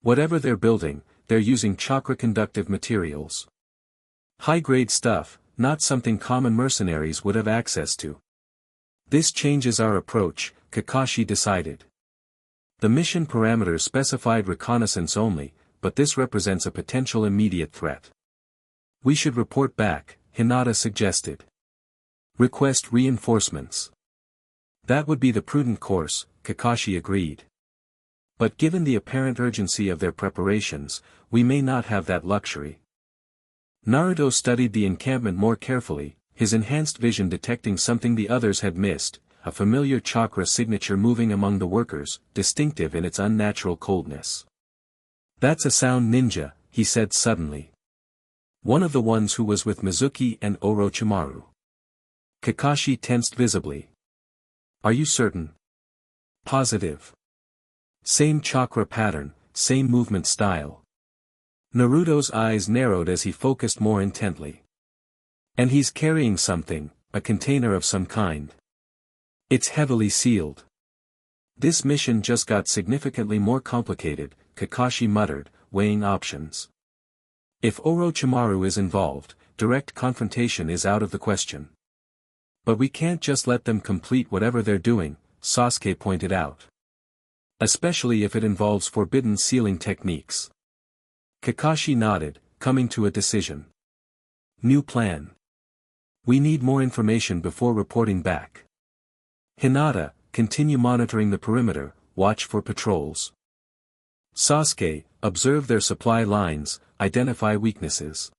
Whatever they're building, they're using chakra-conductive materials. High-grade stuff, not something common mercenaries would have access to. This changes our approach, Kakashi decided. The mission parameters specified reconnaissance only, but this represents a potential immediate threat. We should report back, Hinata suggested. Request reinforcements. That would be the prudent course, Kakashi agreed. But given the apparent urgency of their preparations, we may not have that luxury. Naruto studied the encampment more carefully, his enhanced vision detecting something the others had missed, a familiar chakra signature moving among the workers, distinctive in its unnatural coldness. That's a sound ninja, he said suddenly. One of the ones who was with Mizuki and Orochimaru. Kakashi tensed visibly. Are you certain? Positive. Same chakra pattern, same movement style. Naruto's eyes narrowed as he focused more intently. And he's carrying something, a container of some kind. It's heavily sealed. This mission just got significantly more complicated, Kakashi muttered, weighing options. If Orochimaru is involved, direct confrontation is out of the question. But we can't just let them complete whatever they're doing, Sasuke pointed out. Especially if it involves forbidden sealing techniques. Kakashi nodded, coming to a decision. New plan. We need more information before reporting back. Hinata, continue monitoring the perimeter, watch for patrols. Sasuke, observe their supply lines, identify weaknesses.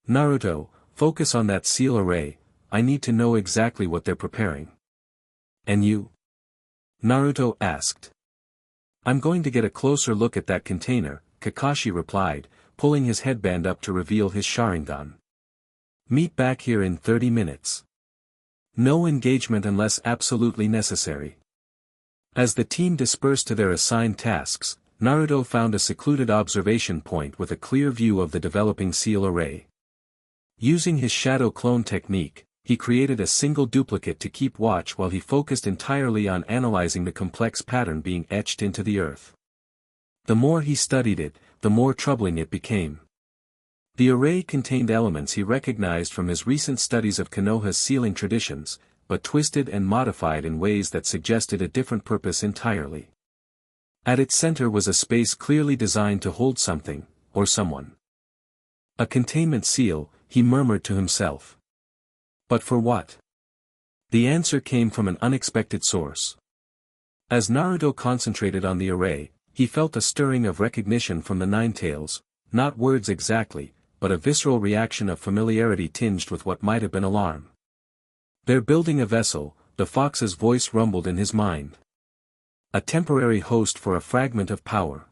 Naruto, focus on that seal array, I need to know exactly what they're preparing. And you? Naruto asked. I'm going to get a closer look at that container, Kakashi replied, pulling his headband up to reveal his Sharingan. Meet back here in 30 minutes. No engagement unless absolutely necessary. As the team dispersed to their assigned tasks, Naruto found a secluded observation point with a clear view of the developing seal array. Using his shadow clone technique, he created a single duplicate to keep watch while he focused entirely on analyzing the complex pattern being etched into the earth. The more he studied it, the more troubling it became. The array contained elements he recognized from his recent studies of Konoha's sealing traditions, but twisted and modified in ways that suggested a different purpose entirely. At its center was a space clearly designed to hold something, or someone. A containment seal, he murmured to himself. But for what? The answer came from an unexpected source. As Naruto concentrated on the array, he felt a stirring of recognition from the Ninetales, not words exactly, but a visceral reaction of familiarity tinged with what might have been alarm. They're building a vessel, the fox's voice rumbled in his mind. A temporary host for a fragment of power.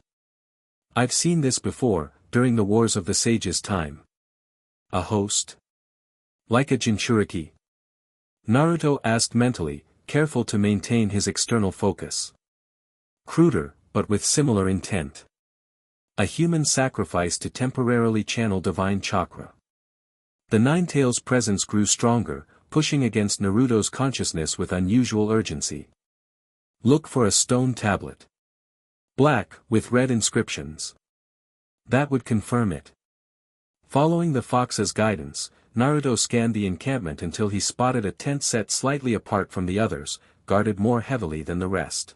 I've seen this before, during the Wars of the Sages' time. A host? Like a Jinchuriki? Naruto asked mentally, careful to maintain his external focus. Cruder, but with similar intent. A human sacrifice to temporarily channel divine chakra. The Ninetales' presence grew stronger, pushing against Naruto's consciousness with unusual urgency. Look for a stone tablet. Black, with red inscriptions. That would confirm it. Following the fox's guidance, Naruto scanned the encampment until he spotted a tent set slightly apart from the others, guarded more heavily than the rest.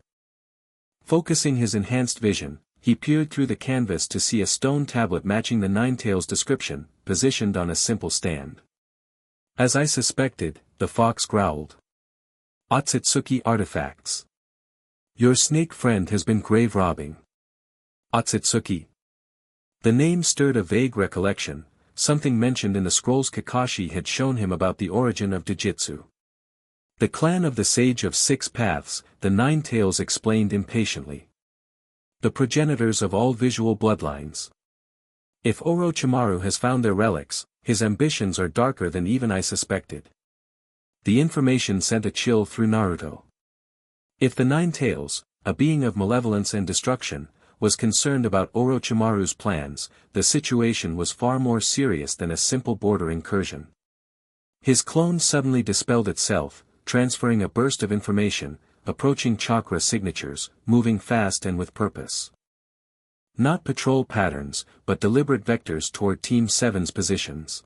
Focusing his enhanced vision, he peered through the canvas to see a stone tablet matching the Ninetales' description, positioned on a simple stand. As I suspected, the fox growled. Otsutsuki artifacts. Your snake friend has been grave robbing. Otsutsuki. The name stirred a vague recollection, something mentioned in the scrolls Kakashi had shown him about the origin of Jujutsu. The clan of the Sage of Six Paths, the Nine Tails explained impatiently. The progenitors of all visual bloodlines. If Orochimaru has found their relics, his ambitions are darker than even I suspected. The information sent a chill through Naruto. If the Nine Tails, a being of malevolence and destruction, was concerned about Orochimaru's plans, the situation was far more serious than a simple border incursion. His clone suddenly dispelled itself, transferring a burst of information, approaching chakra signatures, moving fast and with purpose. Not patrol patterns, but deliberate vectors toward Team 7's positions.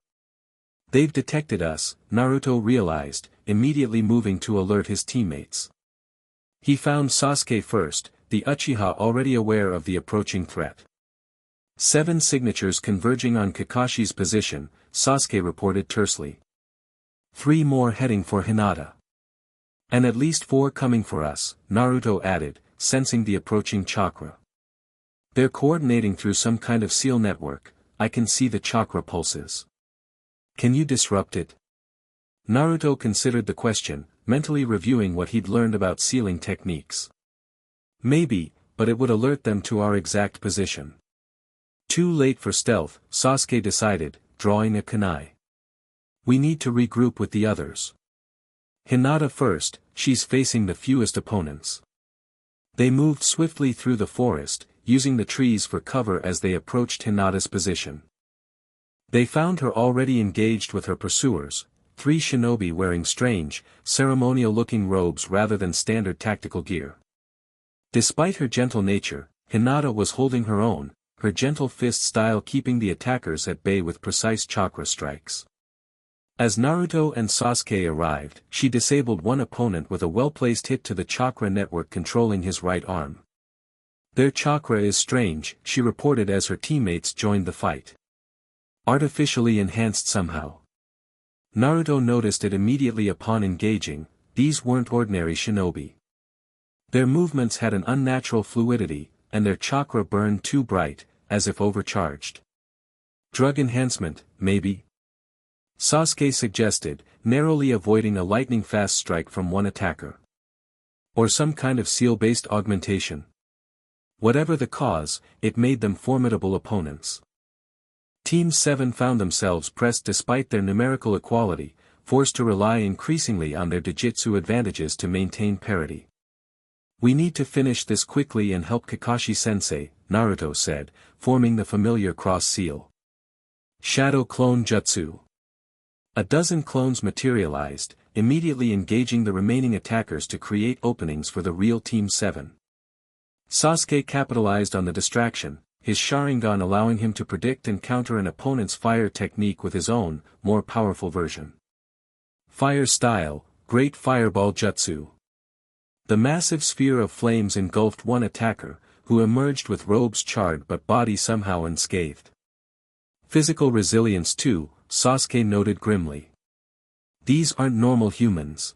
They've detected us, Naruto realized, immediately moving to alert his teammates. He found Sasuke first, the Uchiha already aware of the approaching threat. 7 signatures converging on Kakashi's position, Sasuke reported tersely. 3 more heading for Hinata. And at least 4 coming for us, Naruto added, sensing the approaching chakra. They're coordinating through some kind of seal network, I can see the chakra pulses. Can you disrupt it? Naruto considered the question, mentally reviewing what he'd learned about sealing techniques. Maybe, but it would alert them to our exact position. Too late for stealth, Sasuke decided, drawing a kunai. We need to regroup with the others. Hinata first, she's facing the fewest opponents. They moved swiftly through the forest, using the trees for cover as they approached Hinata's position. They found her already engaged with her pursuers, 3 shinobi wearing strange, ceremonial-looking robes rather than standard tactical gear. Despite her gentle nature, Hinata was holding her own, her gentle fist style keeping the attackers at bay with precise chakra strikes. As Naruto and Sasuke arrived, she disabled one opponent with a well-placed hit to the chakra network controlling his right arm. Their chakra is strange, she reported as her teammates joined the fight. Artificially enhanced somehow. Naruto noticed it immediately upon engaging, these weren't ordinary shinobi. Their movements had an unnatural fluidity, and their chakra burned too bright, as if overcharged. Drug enhancement, maybe? Sasuke suggested, narrowly avoiding a lightning-fast strike from one attacker. Or some kind of seal-based augmentation. Whatever the cause, it made them formidable opponents. Team 7 found themselves pressed despite their numerical equality, forced to rely increasingly on their Jujutsu advantages to maintain parity. We need to finish this quickly and help Kakashi-sensei, Naruto said, forming the familiar cross-seal. Shadow Clone Jutsu. A dozen clones materialized, immediately engaging the remaining attackers to create openings for the real Team 7. Sasuke capitalized on the distraction, his Sharingan allowing him to predict and counter an opponent's fire technique with his own, more powerful version. Fire Style, Great Fireball Jutsu. The massive sphere of flames engulfed one attacker, who emerged with robes charred but body somehow unscathed. Physical resilience too, Sasuke noted grimly. These aren't normal humans.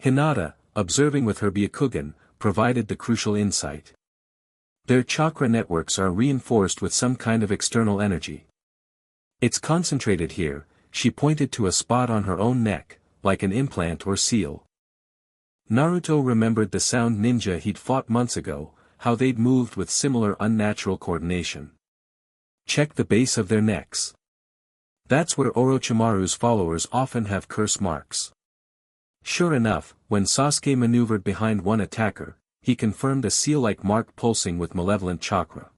Hinata, observing with her Byakugan, provided the crucial insight. Their chakra networks are reinforced with some kind of external energy. It's concentrated here, she pointed to a spot on her own neck, like an implant or seal. Naruto remembered the sound ninja he'd fought months ago, how they'd moved with similar unnatural coordination. Check the base of their necks. That's where Orochimaru's followers often have curse marks. Sure enough, when Sasuke maneuvered behind one attacker, he confirmed a seal-like mark pulsing with malevolent chakra.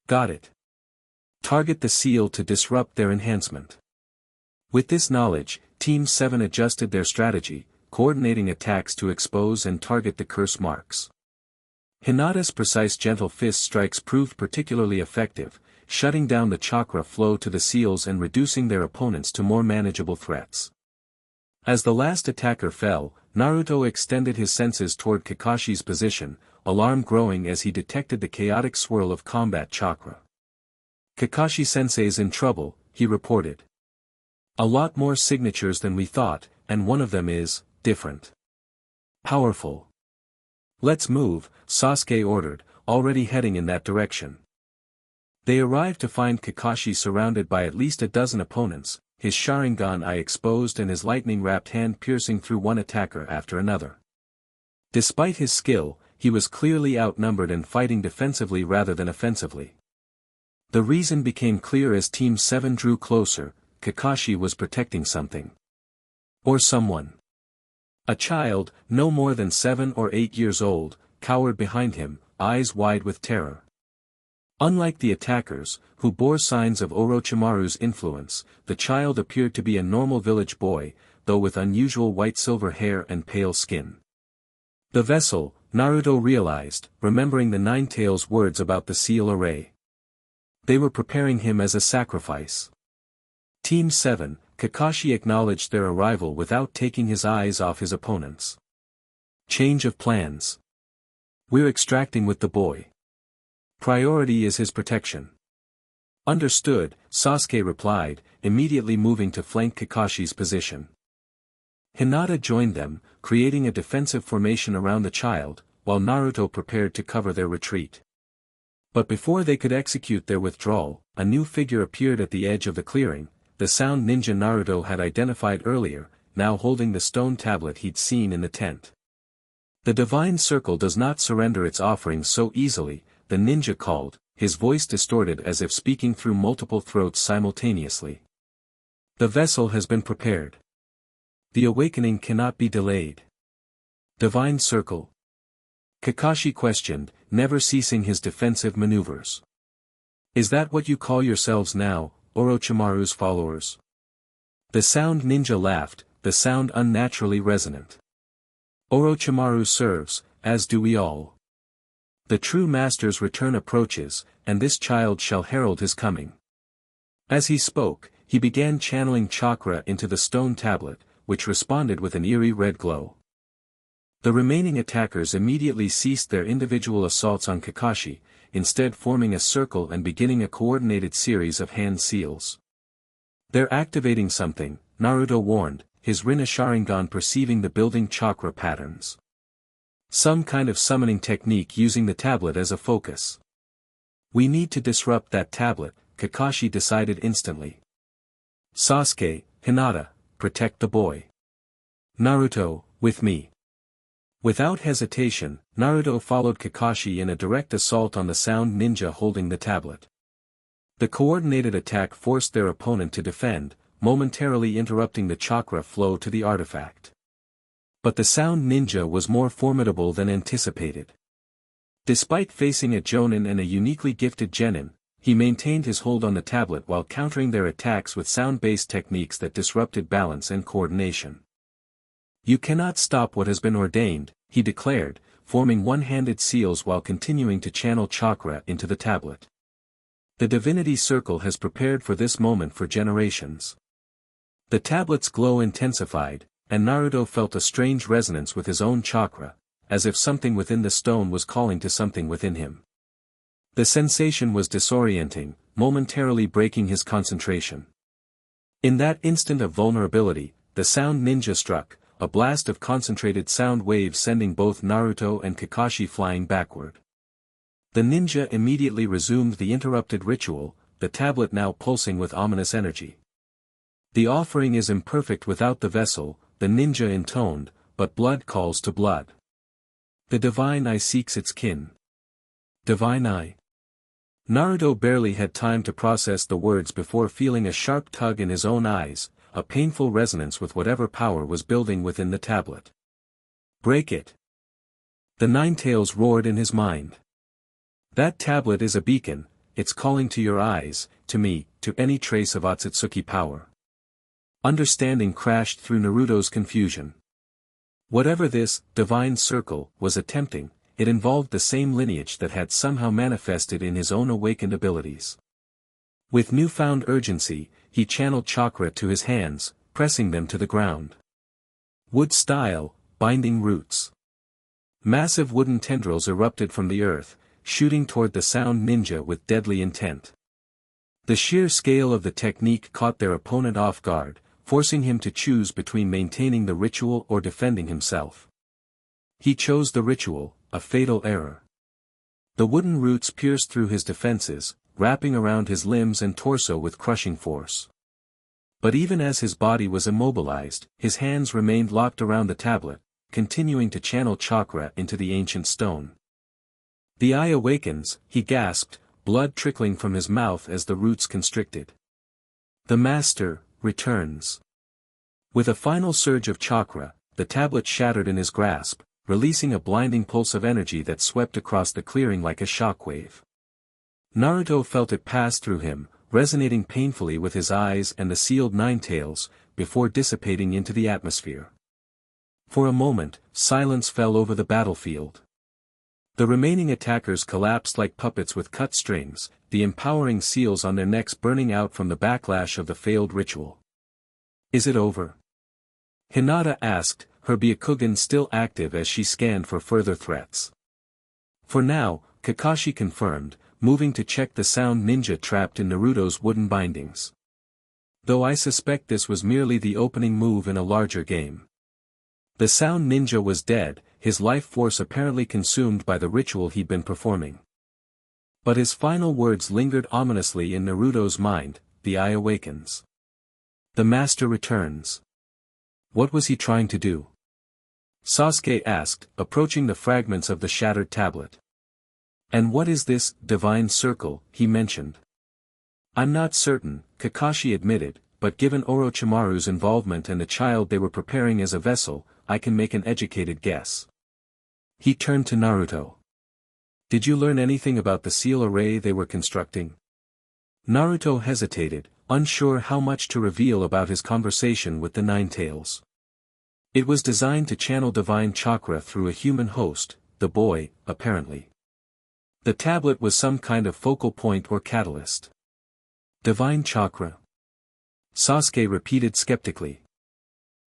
Got it. Target the seal to disrupt their enhancement. With this knowledge, Team 7 adjusted their strategy, coordinating attacks to expose and target the curse marks. Hinata's precise gentle fist strikes proved particularly effective, shutting down the chakra flow to the seals and reducing their opponents to more manageable threats. As the last attacker fell, Naruto extended his senses toward Kakashi's position, alarm growing as he detected the chaotic swirl of combat chakra. Kakashi-sensei's in trouble, he reported. A lot more signatures than we thought, and one of them is different. Powerful. Let's move, Sasuke ordered, already heading in that direction. They arrived to find Kakashi surrounded by at least a dozen opponents, his Sharingan eye exposed and his lightning-wrapped hand piercing through one attacker after another. Despite his skill, he was clearly outnumbered and fighting defensively rather than offensively. The reason became clear as Team 7 drew closer: Kakashi was protecting something. Or someone. A child, no more than 7 or 8 years old, cowered behind him, eyes wide with terror. Unlike the attackers, who bore signs of Orochimaru's influence, the child appeared to be a normal village boy, though with unusual white-silver hair and pale skin. The vessel, Naruto realized, remembering the Nine-Tails' words about the seal array. They were preparing him as a sacrifice. Team 7, Kakashi acknowledged their arrival without taking his eyes off his opponents. Change of plans. We're extracting with the boy. Priority is his protection. Understood, Sasuke replied, immediately moving to flank Kakashi's position. Hinata joined them, creating a defensive formation around the child, while Naruto prepared to cover their retreat. But before they could execute their withdrawal, a new figure appeared at the edge of the clearing, the sound ninja Naruto had identified earlier, now holding the stone tablet he'd seen in the tent. The divine circle does not surrender its offerings so easily, the ninja called, his voice distorted as if speaking through multiple throats simultaneously. The vessel has been prepared. The awakening cannot be delayed. Divine circle? Kakashi questioned, never ceasing his defensive maneuvers. Is that what you call yourselves now, Orochimaru's followers? The sound ninja laughed, the sound unnaturally resonant. Orochimaru serves, as do we all. The true master's return approaches, and this child shall herald his coming. As he spoke, he began channeling chakra into the stone tablet, which responded with an eerie red glow. The remaining attackers immediately ceased their individual assaults on Kakashi, instead forming a circle and beginning a coordinated series of hand seals. They're activating something, Naruto warned, his Rinne-Sharingan perceiving the building chakra patterns. Some kind of summoning technique using the tablet as a focus. We need to disrupt that tablet, Kakashi decided instantly. Sasuke, Hinata, protect the boy. Naruto, with me. Without hesitation, Naruto followed Kakashi in a direct assault on the sound ninja holding the tablet. The coordinated attack forced their opponent to defend, momentarily interrupting the chakra flow to the artifact. But the sound ninja was more formidable than anticipated. Despite facing a Jonin and a uniquely gifted genin, he maintained his hold on the tablet while countering their attacks with sound-based techniques that disrupted balance and coordination. You cannot stop what has been ordained, he declared, forming one-handed seals while continuing to channel chakra into the tablet. The divinity circle has prepared for this moment for generations. The tablet's glow intensified, and Naruto felt a strange resonance with his own chakra, as if something within the stone was calling to something within him. The sensation was disorienting, momentarily breaking his concentration. In that instant of vulnerability, the sound ninja struck, a blast of concentrated sound waves sending both Naruto and Kakashi flying backward. The ninja immediately resumed the interrupted ritual, the tablet now pulsing with ominous energy. The offering is imperfect without the vessel, the ninja intoned, but blood calls to blood. The divine eye seeks its kin. Divine eye. Naruto barely had time to process the words before feeling a sharp tug in his own eyes, a painful resonance with whatever power was building within the tablet. Break it. The Nine-Tails roared in his mind. That tablet is a beacon, it's calling to your eyes, to me, to any trace of Otsutsuki power. Understanding crashed through Naruto's confusion. Whatever this divine circle was attempting, it involved the same lineage that had somehow manifested in his own awakened abilities. With newfound urgency, he channeled chakra to his hands, pressing them to the ground. Wood style, binding roots. Massive wooden tendrils erupted from the earth, shooting toward the sound ninja with deadly intent. The sheer scale of the technique caught their opponent off guard, forcing him to choose between maintaining the ritual or defending himself. He chose the ritual, a fatal error. The wooden roots pierced through his defenses, wrapping around his limbs and torso with crushing force. But even as his body was immobilized, his hands remained locked around the tablet, continuing to channel chakra into the ancient stone. The eye awakens, he gasped, blood trickling from his mouth as the roots constricted. The master returns. With a final surge of chakra, the tablet shattered in his grasp, releasing a blinding pulse of energy that swept across the clearing like a shockwave. Naruto felt it pass through him, resonating painfully with his eyes and the sealed nine tails, before dissipating into the atmosphere. For a moment, silence fell over the battlefield. The remaining attackers collapsed like puppets with cut strings, the empowering seals on their necks burning out from the backlash of the failed ritual. Is it over? Hinata asked, her Byakugan still active as she scanned for further threats. For now, Kakashi confirmed, moving to check the sound ninja trapped in Naruto's wooden bindings. Though I suspect this was merely the opening move in a larger game. The sound ninja was dead, his life force apparently consumed by the ritual he'd been performing. But his final words lingered ominously in Naruto's mind, the eye awakens. The master returns. What was he trying to do? Sasuke asked, approaching the fragments of the shattered tablet. And what is this divine circle he mentioned? I'm not certain, Kakashi admitted, but given Orochimaru's involvement and the child they were preparing as a vessel, I can make an educated guess. He turned to Naruto. Did you learn anything about the seal array they were constructing? Naruto hesitated, unsure how much to reveal about his conversation with the Nine Tails. It was designed to channel divine chakra through a human host, the boy, apparently. The tablet was some kind of focal point or catalyst. Divine chakra? Sasuke repeated skeptically.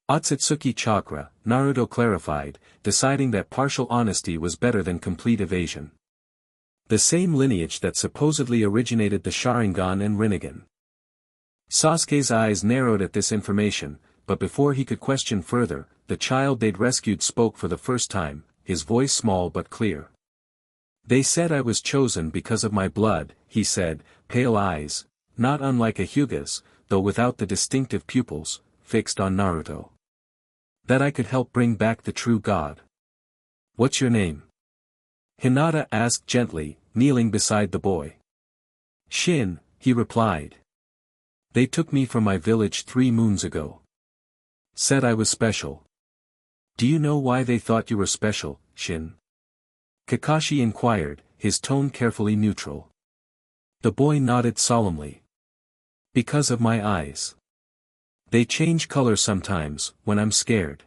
Otsutsuki chakra, Naruto clarified, deciding that partial honesty was better than complete evasion. The same lineage that supposedly originated the Sharingan and Rinnegan. Sasuke's eyes narrowed at this information, but before he could question further, the child they'd rescued spoke for the first time, his voice small but clear. They said I was chosen because of my blood, he said, pale eyes, not unlike a Hyuga's, though without the distinctive pupils, fixed on Naruto. That I could help bring back the true God. What's your name? Hinata asked gently, kneeling beside the boy. Shin, he replied. They took me from my village 3 moons ago. Said I was special. Do you know why they thought you were special, Shin? Kakashi inquired, his tone carefully neutral. The boy nodded solemnly. Because of my eyes. They change color sometimes, when I'm scared.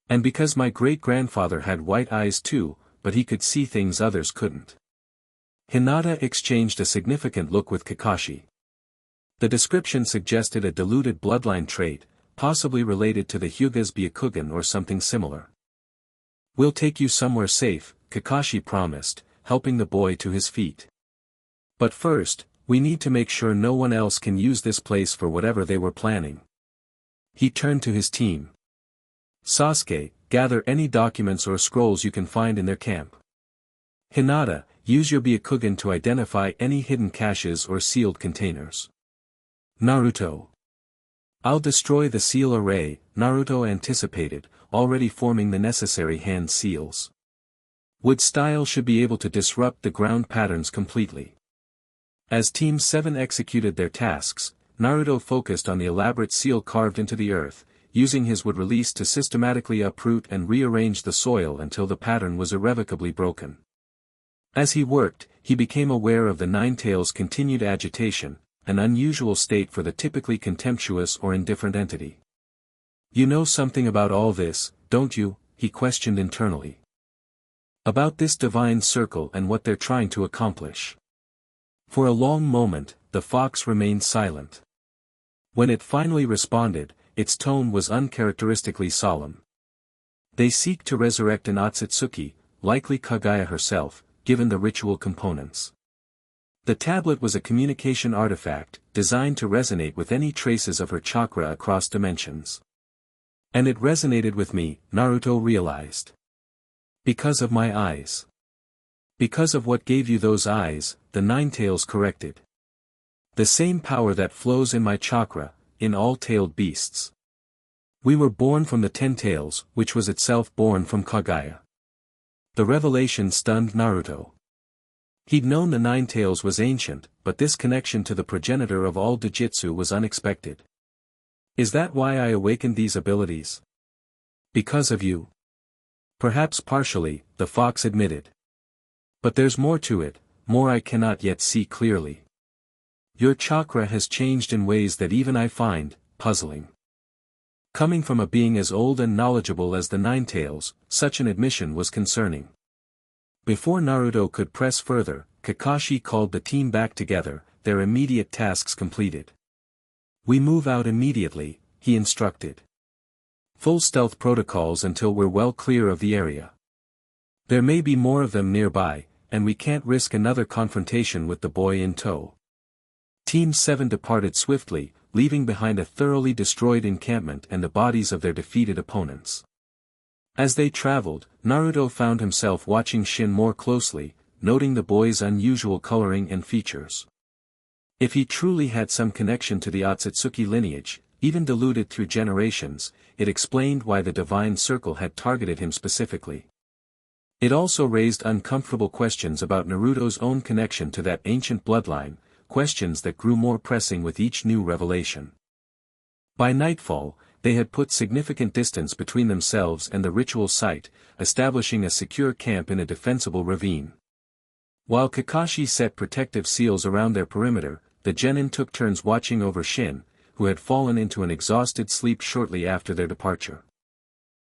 And because my great-grandfather had white eyes too, but he could see things others couldn't. Hinata exchanged a significant look with Kakashi. The description suggested a diluted bloodline trait, possibly related to the Hyuga's Byakugan or something similar. We'll take you somewhere safe, Kakashi promised, helping the boy to his feet. But first, we need to make sure no one else can use this place for whatever they were planning. He turned to his team. Sasuke, gather any documents or scrolls you can find in their camp. Hinata, use your Byakugan to identify any hidden caches or sealed containers. Naruto. I'll destroy the seal array, Naruto anticipated, already forming the necessary hand seals. Wood style should be able to disrupt the ground patterns completely. As Team 7 executed their tasks, Naruto focused on the elaborate seal carved into the earth, using his wood release to systematically uproot and rearrange the soil until the pattern was irrevocably broken. As he worked, he became aware of the Nine Tails' continued agitation, an unusual state for the typically contemptuous or indifferent entity. You know something about all this, don't you? He questioned internally. About this divine circle and what they're trying to accomplish. For a long moment, the fox remained silent. When it finally responded, its tone was uncharacteristically solemn. They seek to resurrect an Otsutsuki, likely Kaguya herself, given the ritual components. The tablet was a communication artifact, designed to resonate with any traces of her chakra across dimensions. And it resonated with me, Naruto realized. Because of my eyes. Because of what gave you those eyes, the Nine Tails corrected. The same power that flows in my chakra, in all-tailed beasts. We were born from the 10 tails, which was itself born from Kaguya. The revelation stunned Naruto. He'd known the 9 tails was ancient, but this connection to the progenitor of all Dojutsu was unexpected. Is that why I awakened these abilities? Because of you? Perhaps partially, the fox admitted. But there's more to it, more I cannot yet see clearly. Your chakra has changed in ways that even I find puzzling. Coming from a being as old and knowledgeable as the 9 tails, such an admission was concerning. Before Naruto could press further, Kakashi called the team back together, their immediate tasks completed. We move out immediately, he instructed. Full stealth protocols until we're well clear of the area. There may be more of them nearby, and we can't risk another confrontation with the boy in tow. Team 7 departed swiftly, leaving behind a thoroughly destroyed encampment and the bodies of their defeated opponents. As they traveled, Naruto found himself watching Shin more closely, noting the boy's unusual coloring and features. If he truly had some connection to the Otsutsuki lineage, even diluted through generations, it explained why the Divine Circle had targeted him specifically. It also raised uncomfortable questions about Naruto's own connection to that ancient bloodline, questions that grew more pressing with each new revelation. By nightfall, they had put significant distance between themselves and the ritual site, establishing a secure camp in a defensible ravine. While Kakashi set protective seals around their perimeter, the genin took turns watching over Shin, who had fallen into an exhausted sleep shortly after their departure.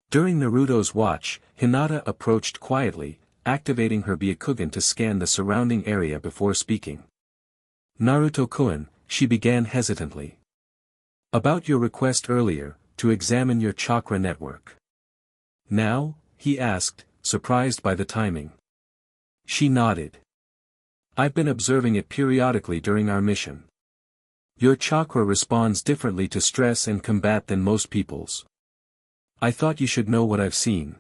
During Naruto's watch, Hinata approached quietly, activating her Byakugan to scan the surrounding area before speaking. Naruto-kun, she began hesitantly. About your request earlier, to examine your chakra network. Now, he asked, surprised by the timing. She nodded. I've been observing it periodically during our mission. Your chakra responds differently to stress and combat than most people's. I thought you should know what I've seen.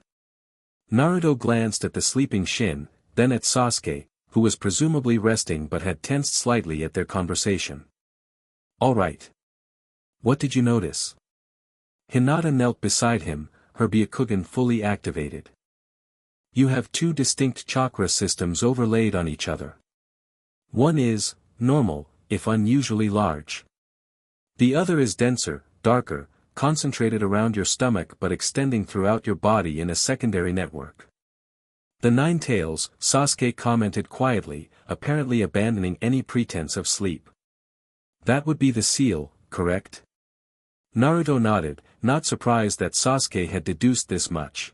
Naruto glanced at the sleeping Shin, then at Sasuke, who was presumably resting but had tensed slightly at their conversation. All right. What did you notice? Hinata knelt beside him, her Byakugan fully activated. You have 2 distinct chakra systems overlaid on each other. One is normal, if unusually large. The other is denser, darker, concentrated around your stomach but extending throughout your body in a secondary network. The 9 tails, Sasuke commented quietly, apparently abandoning any pretense of sleep. That would be the seal, correct? Naruto nodded, not surprised that Sasuke had deduced this much.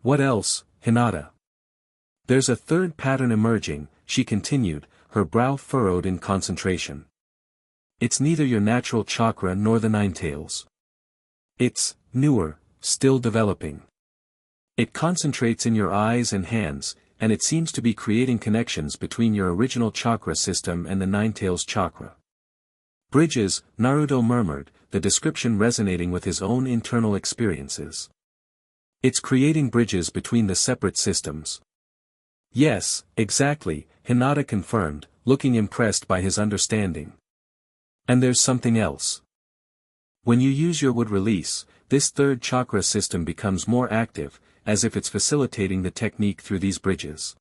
What else, Hinata? There's a third pattern emerging, she continued, her brow furrowed in concentration. It's neither your natural chakra nor the 9 tails. It's newer, still developing. It concentrates in your eyes and hands, and it seems to be creating connections between your original chakra system and the 9 tails chakra. Bridges, Naruto murmured, the description resonating with his own internal experiences. It's creating bridges between the separate systems. Yes, exactly, Hinata confirmed, looking impressed by his understanding. And there's something else. When you use your Wood Release, this third chakra system becomes more active, as if it's facilitating the technique through these bridges.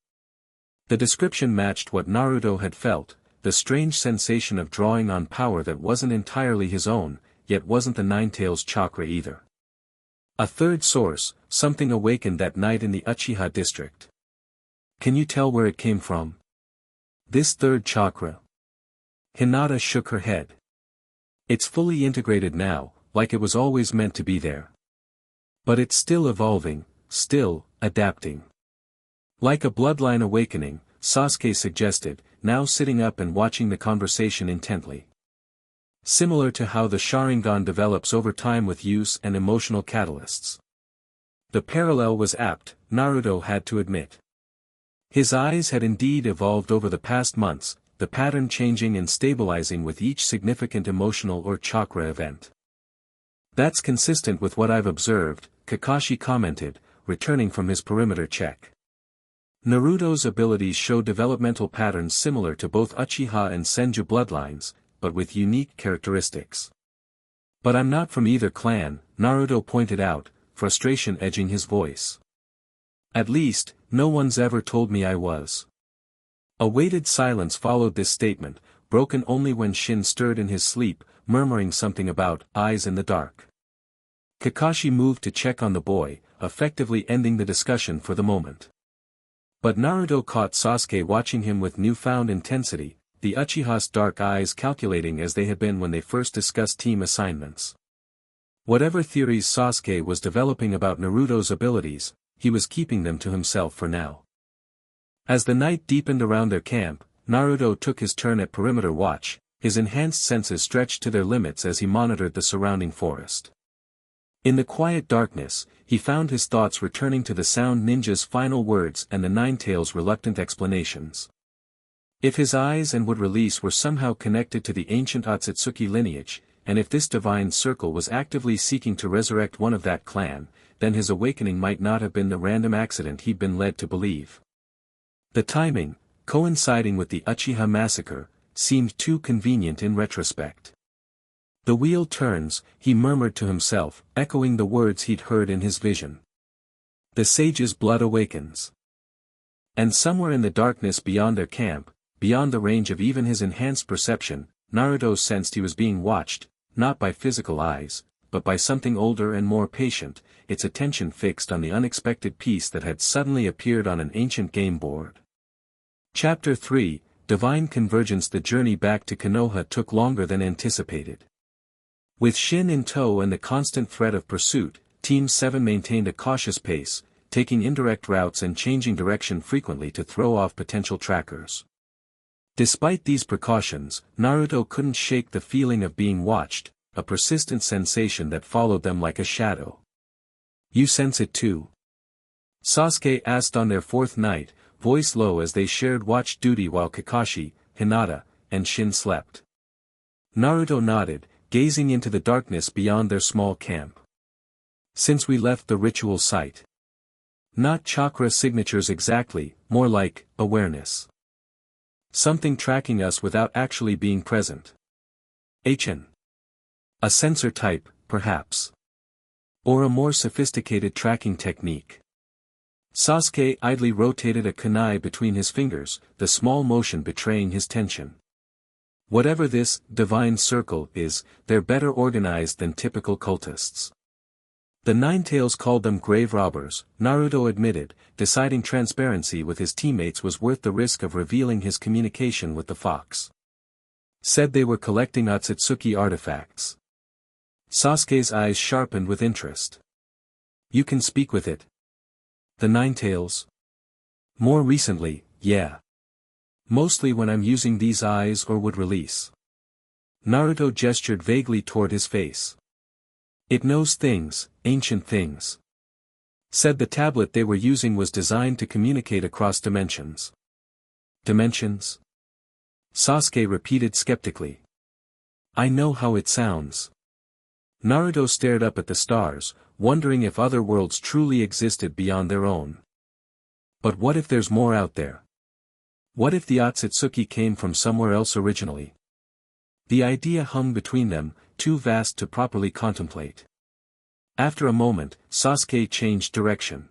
The description matched what Naruto had felt, the strange sensation of drawing on power that wasn't entirely his own, yet wasn't the 9 tails chakra either. A third source, something awakened that night in the Uchiha district. Can you tell where it came from? This third chakra. Hinata shook her head. It's fully integrated now, like it was always meant to be there. But it's still evolving, still adapting. Like a bloodline awakening, Sasuke suggested, now sitting up and watching the conversation intently. Similar to how the Sharingan develops over time with use and emotional catalysts. The parallel was apt, Naruto had to admit. His eyes had indeed evolved over the past months, the pattern changing and stabilizing with each significant emotional or chakra event. That's consistent with what I've observed, Kakashi commented, returning from his perimeter check. Naruto's abilities show developmental patterns similar to both Uchiha and Senju bloodlines, but with unique characteristics. But I'm not from either clan, Naruto pointed out, frustration edging his voice. At least, no one's ever told me I was. A weighted silence followed this statement, broken only when Shin stirred in his sleep, murmuring something about eyes in the dark. Kakashi moved to check on the boy, effectively ending the discussion for the moment. But Naruto caught Sasuke watching him with newfound intensity, the Uchiha's dark eyes calculating as they had been when they first discussed team assignments. Whatever theories Sasuke was developing about Naruto's abilities, he was keeping them to himself for now. As the night deepened around their camp, Naruto took his turn at perimeter watch, his enhanced senses stretched to their limits as he monitored the surrounding forest. In the quiet darkness, he found his thoughts returning to the Sound Ninja's final words and the Nine-Tails' reluctant explanations. If his eyes and Wood Release were somehow connected to the ancient Otsutsuki lineage, and if this divine circle was actively seeking to resurrect one of that clan, then his awakening might not have been the random accident he'd been led to believe. The timing, coinciding with the Uchiha Massacre, seemed too convenient in retrospect. The wheel turns, he murmured to himself, echoing the words he'd heard in his vision. The sage's blood awakens. And somewhere in the darkness beyond their camp, beyond the range of even his enhanced perception, Naruto sensed he was being watched, not by physical eyes, but by something older and more patient, its attention fixed on the unexpected piece that had suddenly appeared on an ancient game board. Chapter 3, Divine Convergence. The journey back to Konoha took longer than anticipated. With Shin in tow and the constant threat of pursuit, Team 7 maintained a cautious pace, taking indirect routes and changing direction frequently to throw off potential trackers. Despite these precautions, Naruto couldn't shake the feeling of being watched, a persistent sensation that followed them like a shadow. You sense it too? Sasuke asked on their fourth night, voice low as they shared watch duty while Kakashi, Hinata, and Shin slept. Naruto nodded, gazing into the darkness beyond their small camp. Since we left the ritual site. Not chakra signatures exactly, more like awareness. Something tracking us without actually being present. HN. A sensor type, perhaps. Or a more sophisticated tracking technique. Sasuke idly rotated a kunai between his fingers, the small motion betraying his tension. Whatever this divine circle is, they're better organized than typical cultists. The Nine-Tails called them grave robbers, Naruto admitted, deciding transparency with his teammates was worth the risk of revealing his communication with the fox. Said they were collecting Otsutsuki artifacts. Sasuke's eyes sharpened with interest. You can speak with it? The Nine-Tails? More recently, yeah. Mostly when I'm using these eyes or Wood Release. Naruto gestured vaguely toward his face. It knows things, ancient things. Said the tablet they were using was designed to communicate across dimensions. Dimensions? Sasuke repeated skeptically. I know how it sounds. Naruto stared up at the stars, wondering if other worlds truly existed beyond their own. But what if there's more out there? What if the Otsutsuki came from somewhere else originally? The idea hung between them, too vast to properly contemplate. After a moment, Sasuke changed direction.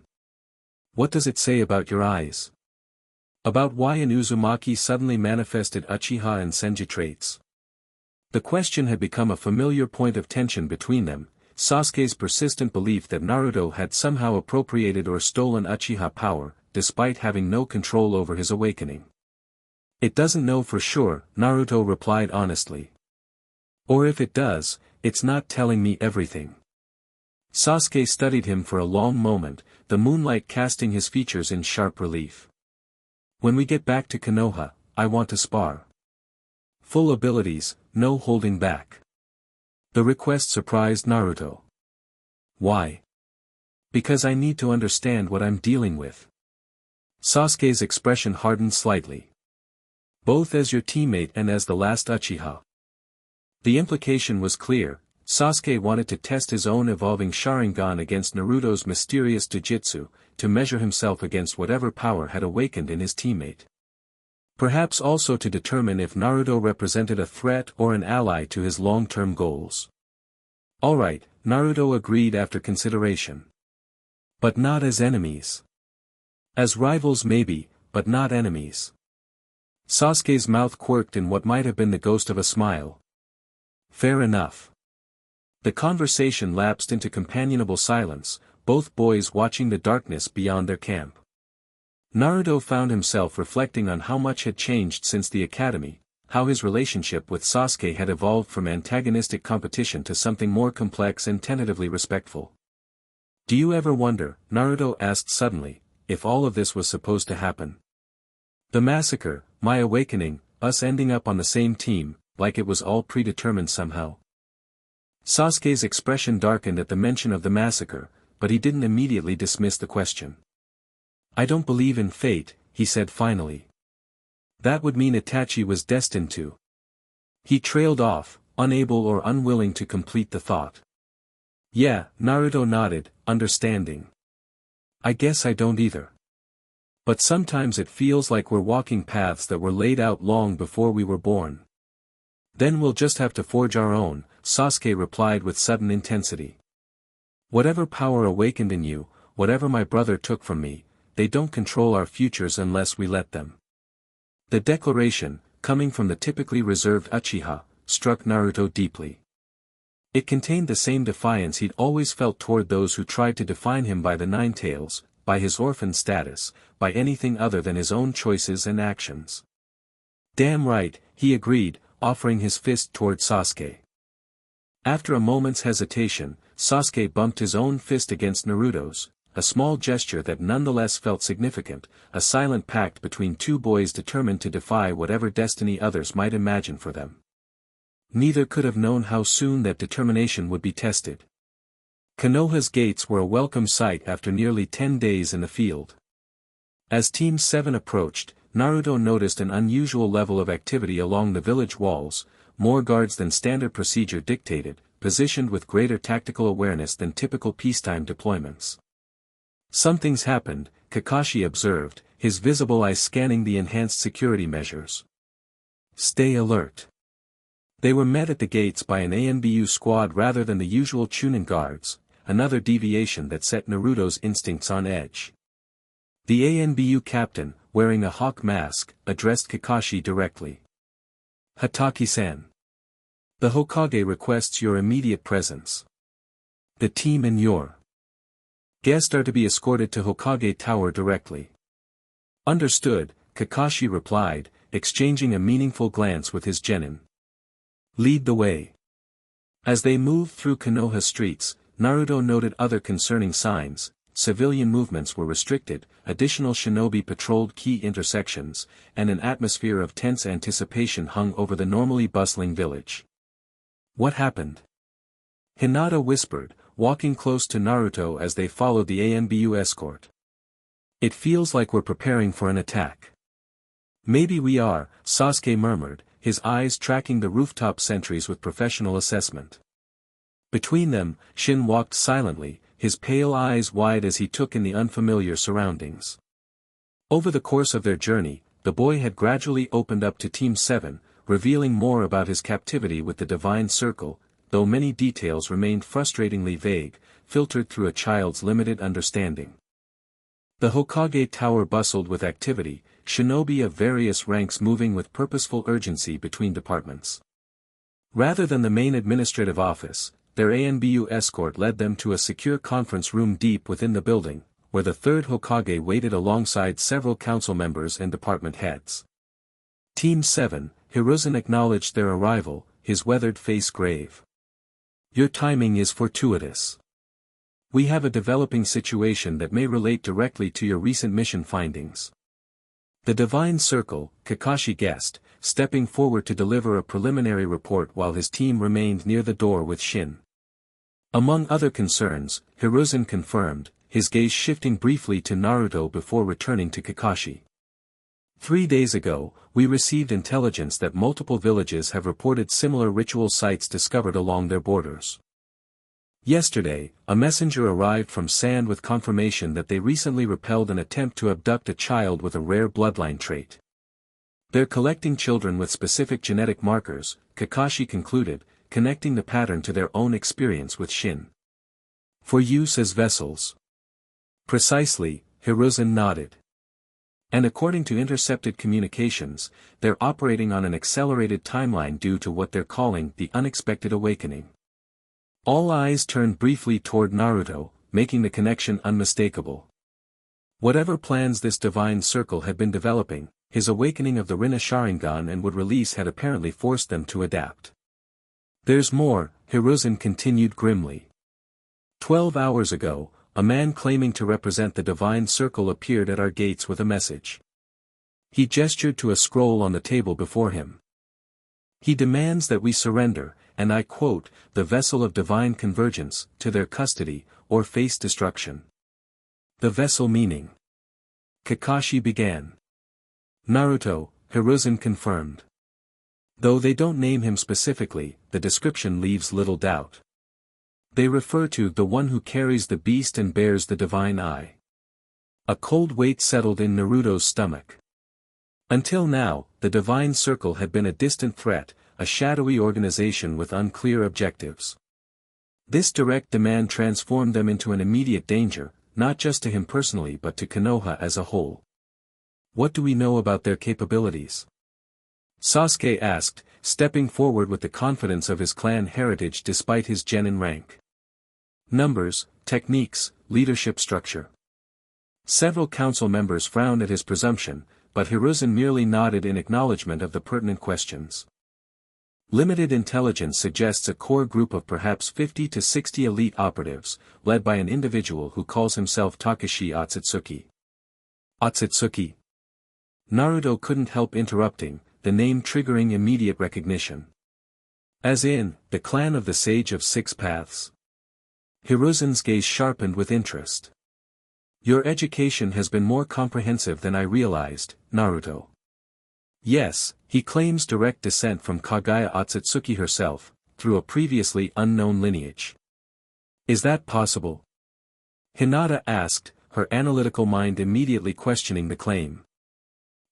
What does it say about your eyes? About why an Uzumaki suddenly manifested Uchiha and Senju traits? The question had become a familiar point of tension between them, Sasuke's persistent belief that Naruto had somehow appropriated or stolen Uchiha power, despite having no control over his awakening. It doesn't know for sure, Naruto replied honestly. Or if it does, it's not telling me everything. Sasuke studied him for a long moment, the moonlight casting his features in sharp relief. When we get back to Konoha, I want to spar. Full abilities, no holding back. The request surprised Naruto. Why? Because I need to understand what I'm dealing with. Sasuke's expression hardened slightly. Both as your teammate and as the last Uchiha. The implication was clear, Sasuke wanted to test his own evolving Sharingan against Naruto's mysterious Jujutsu, to measure himself against whatever power had awakened in his teammate. Perhaps also to determine if Naruto represented a threat or an ally to his long-term goals. Alright, Naruto agreed after consideration. But not as enemies. As rivals maybe, but not enemies. Sasuke's mouth quirked in what might have been the ghost of a smile. Fair enough. The conversation lapsed into companionable silence, both boys watching the darkness beyond their camp. Naruto found himself reflecting on how much had changed since the academy, how his relationship with Sasuke had evolved from antagonistic competition to something more complex and tentatively respectful. Do you ever wonder, Naruto asked suddenly, if all of this was supposed to happen? The massacre, my awakening, us ending up on the same team, like it was all predetermined somehow. Sasuke's expression darkened at the mention of the massacre, but he didn't immediately dismiss the question. I don't believe in fate, he said finally. That would mean Itachi was destined to. He trailed off, unable or unwilling to complete the thought. Yeah, Naruto nodded, understanding. I guess I don't either. But sometimes it feels like we're walking paths that were laid out long before we were born. Then we'll just have to forge our own, Sasuke replied with sudden intensity. Whatever power awakened in you, whatever my brother took from me, they don't control our futures unless we let them. The declaration, coming from the typically reserved Uchiha, struck Naruto deeply. It contained the same defiance he'd always felt toward those who tried to define him by the Nine Tails, by his orphan status, by anything other than his own choices and actions. Damn right, he agreed, offering his fist toward Sasuke. After a moment's hesitation, Sasuke bumped his own fist against Naruto's, a small gesture that nonetheless felt significant, a silent pact between two boys determined to defy whatever destiny others might imagine for them. Neither could have known how soon that determination would be tested. Konoha's gates were a welcome sight after nearly 10 days in the field. As Team 7 approached, Naruto noticed an unusual level of activity along the village walls, more guards than standard procedure dictated, positioned with greater tactical awareness than typical peacetime deployments. Something's happened, Kakashi observed, his visible eyes scanning the enhanced security measures. Stay alert. They were met at the gates by an ANBU squad rather than the usual Chunin guards, another deviation that set Naruto's instincts on edge. The ANBU captain, wearing a hawk mask, addressed Kakashi directly. Hatake-san. The Hokage requests your immediate presence. The team and your guest are to be escorted to Hokage Tower directly. Understood, Kakashi replied, exchanging a meaningful glance with his genin. Lead the way. As they moved through Konoha streets, Naruto noted other concerning signs. Civilian movements were restricted, additional shinobi patrolled key intersections, and an atmosphere of tense anticipation hung over the normally bustling village. What happened? Hinata whispered, walking close to Naruto as they followed the ANBU escort. It feels like we're preparing for an attack. Maybe we are, Sasuke murmured, his eyes tracking the rooftop sentries with professional assessment. Between them, Shin walked silently, his pale eyes wide as he took in the unfamiliar surroundings. Over the course of their journey, the boy had gradually opened up to Team 7, revealing more about his captivity with the Divine Circle, though many details remained frustratingly vague, filtered through a child's limited understanding. The Hokage Tower bustled with activity, shinobi of various ranks moving with purposeful urgency between departments. Rather than the main administrative office, their ANBU escort led them to a secure conference room deep within the building, where the third Hokage waited alongside several council members and department heads. Team 7, Hiruzen acknowledged their arrival, his weathered face grave. Your timing is fortuitous. We have a developing situation that may relate directly to your recent mission findings. The Divine Circle, Kakashi guessed, stepping forward to deliver a preliminary report while his team remained near the door with Shin. Among other concerns, Hiruzen confirmed, his gaze shifting briefly to Naruto before returning to Kakashi. 3 days ago, we received intelligence that multiple villages have reported similar ritual sites discovered along their borders. Yesterday, a messenger arrived from Sand with confirmation that they recently repelled an attempt to abduct a child with a rare bloodline trait. They're collecting children with specific genetic markers, Kakashi concluded, connecting the pattern to their own experience with Shin. For use as vessels. Precisely, Hiruzen nodded. And according to intercepted communications, they're operating on an accelerated timeline due to what they're calling the unexpected awakening. All eyes turned briefly toward Naruto, making the connection unmistakable. Whatever plans this divine circle had been developing, his awakening of the Rinne-Sharingan and Wood Release had apparently forced them to adapt. There's more, Hiruzen continued grimly. 12 hours ago, a man claiming to represent the divine circle appeared at our gates with a message. He gestured to a scroll on the table before him. He demands that we surrender, and I quote, the vessel of divine convergence, to their custody, or face destruction. The vessel meaning. Kakashi began. Naruto, Hiruzen confirmed. Though they don't name him specifically, the description leaves little doubt. They refer to the one who carries the beast and bears the divine eye. A cold weight settled in Naruto's stomach. Until now, the divine circle had been a distant threat, a shadowy organization with unclear objectives. This direct demand transformed them into an immediate danger, not just to him personally but to Konoha as a whole. What do we know about their capabilities? Sasuke asked, stepping forward with the confidence of his clan heritage despite his genin rank. Numbers, techniques, leadership structure. Several council members frowned at his presumption, but Hiruzen merely nodded in acknowledgement of the pertinent questions. Limited intelligence suggests a core group of perhaps 50 to 60 elite operatives, led by an individual who calls himself Takashi Otsutsuki. Otsutsuki? Naruto couldn't help interrupting, the name triggering immediate recognition. As in, the clan of the Sage of Six Paths. Hiruzen's gaze sharpened with interest. Your education has been more comprehensive than I realized, Naruto. Yes, he claims direct descent from Kaguya Otsutsuki herself, through a previously unknown lineage. Is that possible? Hinata asked, her analytical mind immediately questioning the claim.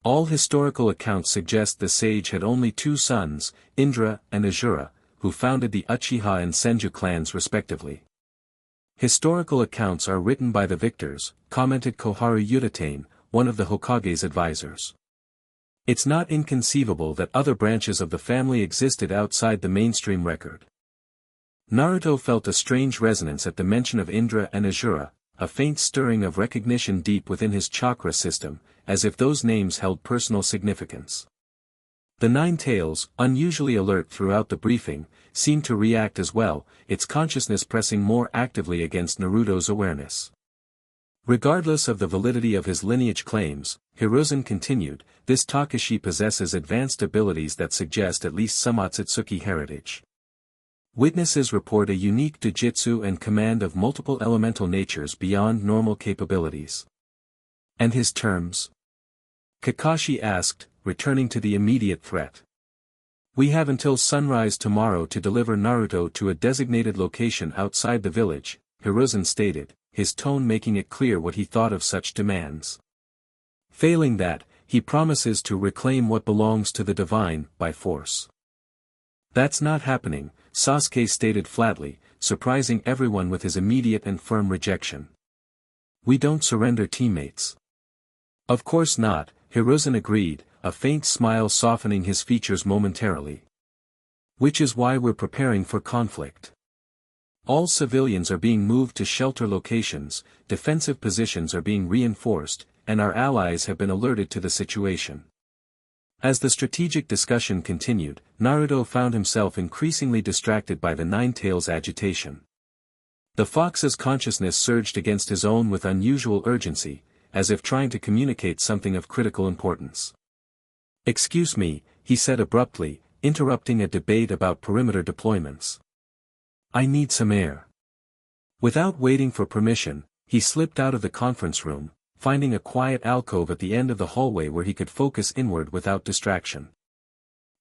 All historical accounts suggest the sage had only two sons, Indra and Azura, who founded the Uchiha and Senju clans respectively. Historical accounts are written by the victors, commented Koharu Udatane, one of the Hokage's advisors. It's not inconceivable that other branches of the family existed outside the mainstream record. Naruto felt a strange resonance at the mention of Indra and Azura, a faint stirring of recognition deep within his chakra system, as if those names held personal significance. The Nine Tails, unusually alert throughout the briefing, seemed to react as well, its consciousness pressing more actively against Naruto's awareness. Regardless of the validity of his lineage claims, Hiruzen continued, this Takashi possesses advanced abilities that suggest at least some Otsutsuki heritage. Witnesses report a unique jujitsu and command of multiple elemental natures beyond normal capabilities. And his terms? Kakashi asked, returning to the immediate threat. We have until sunrise tomorrow to deliver Naruto to a designated location outside the village, Hiruzen stated, his tone making it clear what he thought of such demands. Failing that, he promises to reclaim what belongs to the divine, by force. That's not happening, Sasuke stated flatly, surprising everyone with his immediate and firm rejection. We don't surrender, teammates. Of course not, Hiruzen agreed, a faint smile softening his features momentarily. Which is why we're preparing for conflict. All civilians are being moved to shelter locations, defensive positions are being reinforced, and our allies have been alerted to the situation. As the strategic discussion continued, Naruto found himself increasingly distracted by the Nine Tails' agitation. The fox's consciousness surged against his own with unusual urgency, as if trying to communicate something of critical importance. Excuse me, he said abruptly, interrupting a debate about perimeter deployments. I need some air. Without waiting for permission, he slipped out of the conference room, finding a quiet alcove at the end of the hallway where he could focus inward without distraction.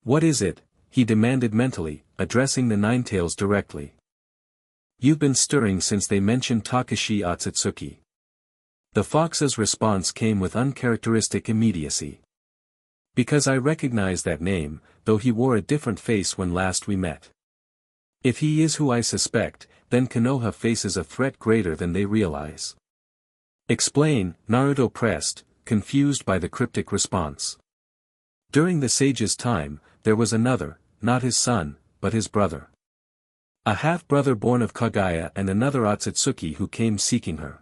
What is it? He demanded mentally, addressing the Nine Tails directly. You've been stirring since they mentioned Takashi Otsutsuki. The fox's response came with uncharacteristic immediacy. Because I recognize that name, though he wore a different face when last we met. If he is who I suspect, then Konoha faces a threat greater than they realize. Explain, Naruto pressed, confused by the cryptic response. During the sage's time, there was another, not his son, but his brother. A half-brother born of Kaguya and another Otsutsuki who came seeking her.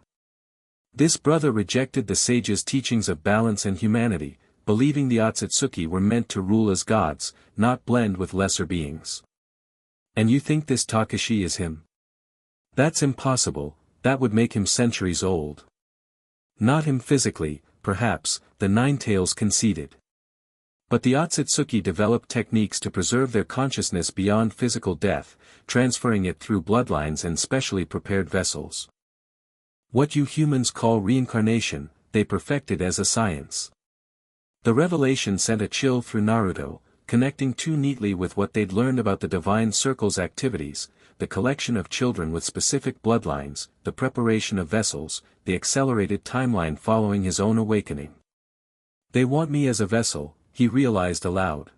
This brother rejected the sage's teachings of balance and humanity, believing the Otsutsuki were meant to rule as gods, not blend with lesser beings. And you think this Kakashi is him? That's impossible, that would make him centuries old. Not him physically, perhaps, the Nine-Tails conceded. But the Otsutsuki developed techniques to preserve their consciousness beyond physical death, transferring it through bloodlines and specially prepared vessels. What you humans call reincarnation, they perfected as a science. The revelation sent a chill through Naruto, connecting too neatly with what they'd learned about the Divine Circle's activities, the collection of children with specific bloodlines, the preparation of vessels, the accelerated timeline following his own awakening. They want me as a vessel, he realized aloud.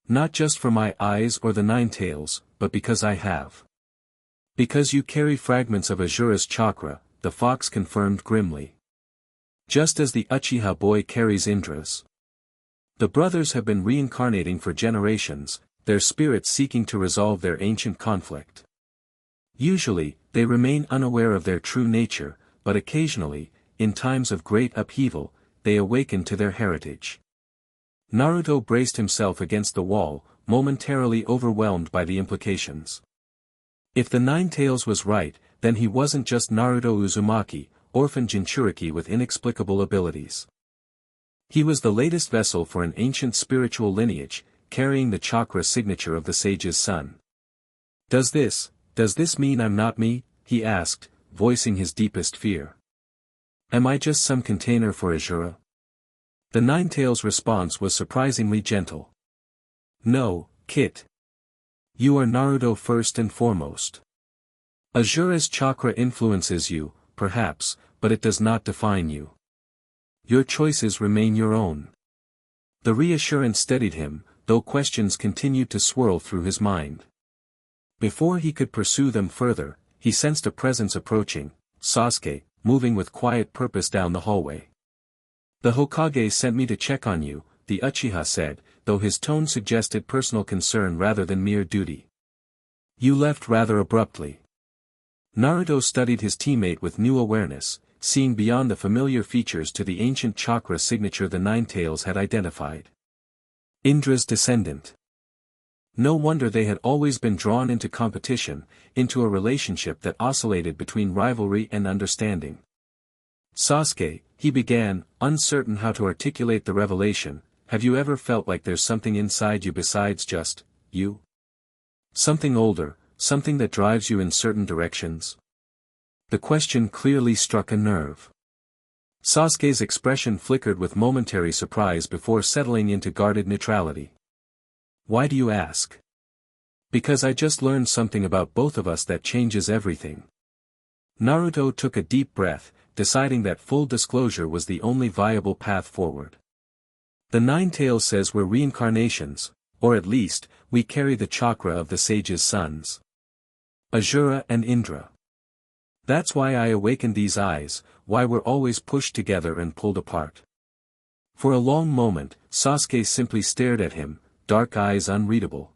Not just for my eyes or the Nine-Tails, but because I have. Because you carry fragments of Asura's chakra, the fox confirmed grimly. Just as the Uchiha boy carries Indra's. The brothers have been reincarnating for generations, their spirits seeking to resolve their ancient conflict. Usually, they remain unaware of their true nature, but occasionally, in times of great upheaval, they awaken to their heritage. Naruto braced himself against the wall, momentarily overwhelmed by the implications. If the Nine-Tails was right, then he wasn't just Naruto Uzumaki, orphan Jinchuriki with inexplicable abilities. He was the latest vessel for an ancient spiritual lineage, carrying the chakra signature of the sage's son. Does this mean I'm not me? He asked, voicing his deepest fear. Am I just some container for Asura? The Nine-Tails' response was surprisingly gentle. No, Kit. You are Naruto first and foremost. Asura's chakra influences you, perhaps, but it does not define you. Your choices remain your own. The reassurance steadied him, though questions continued to swirl through his mind. Before he could pursue them further, he sensed a presence approaching, Sasuke, moving with quiet purpose down the hallway. The Hokage sent me to check on you, the Uchiha said, though his tone suggested personal concern rather than mere duty. You left rather abruptly. Naruto studied his teammate with new awareness, seeing beyond the familiar features to the ancient chakra signature the Nine-Tails had identified. Indra's descendant. No wonder they had always been drawn into competition, into a relationship that oscillated between rivalry and understanding. Sasuke, he began, uncertain how to articulate the revelation, have you ever felt like there's something inside you besides just, you? Something older, something that drives you in certain directions? The question clearly struck a nerve. Sasuke's expression flickered with momentary surprise before settling into guarded neutrality. Why do you ask? Because I just learned something about both of us that changes everything. Naruto took a deep breath, deciding that full disclosure was the only viable path forward. The Nine-Tails says we're reincarnations, or at least, we carry the chakra of the sage's sons. Asura and Indra. That's why I awakened these eyes, why we're always pushed together and pulled apart. For a long moment, Sasuke simply stared at him, dark eyes unreadable.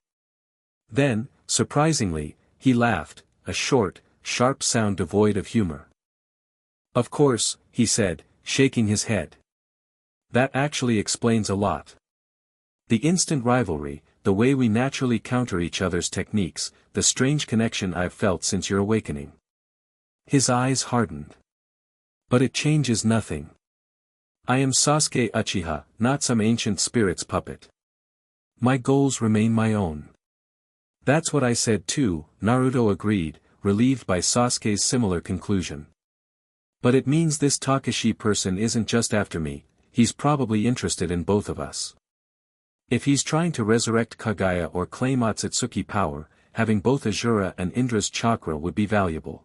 Then, surprisingly, he laughed, a short, sharp sound devoid of humor. Of course, he said, shaking his head. That actually explains a lot. The instant rivalry, the way we naturally counter each other's techniques, the strange connection I've felt since your awakening. His eyes hardened. But it changes nothing. I am Sasuke Uchiha, not some ancient spirit's puppet. My goals remain my own. That's what I said too, Naruto agreed, relieved by Sasuke's similar conclusion. But it means this Kakashi person isn't just after me, he's probably interested in both of us. If he's trying to resurrect Kaguya or claim Otsutsuki power, having both Asura and Indra's chakra would be valuable.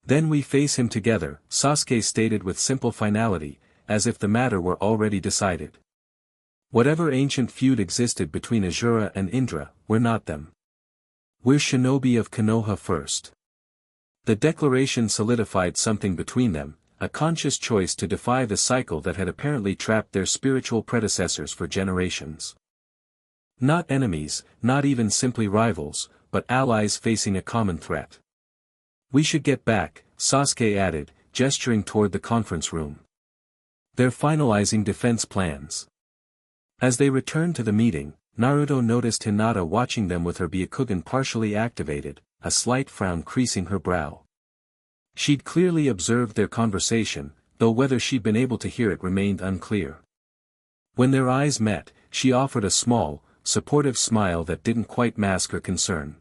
Then we face him together, Sasuke stated with simple finality, as if the matter were already decided. Whatever ancient feud existed between Asura and Indra, we're not them. We're shinobi of Konoha first. The declaration solidified something between them, a conscious choice to defy the cycle that had apparently trapped their spiritual predecessors for generations. Not enemies, not even simply rivals, but allies facing a common threat. We should get back, Sasuke added, gesturing toward the conference room. They're finalizing defense plans. As they returned to the meeting, Naruto noticed Hinata watching them with her Byakugan partially activated, a slight frown creasing her brow. She'd clearly observed their conversation, though whether she'd been able to hear it remained unclear. When their eyes met, she offered a small, supportive smile that didn't quite mask her concern.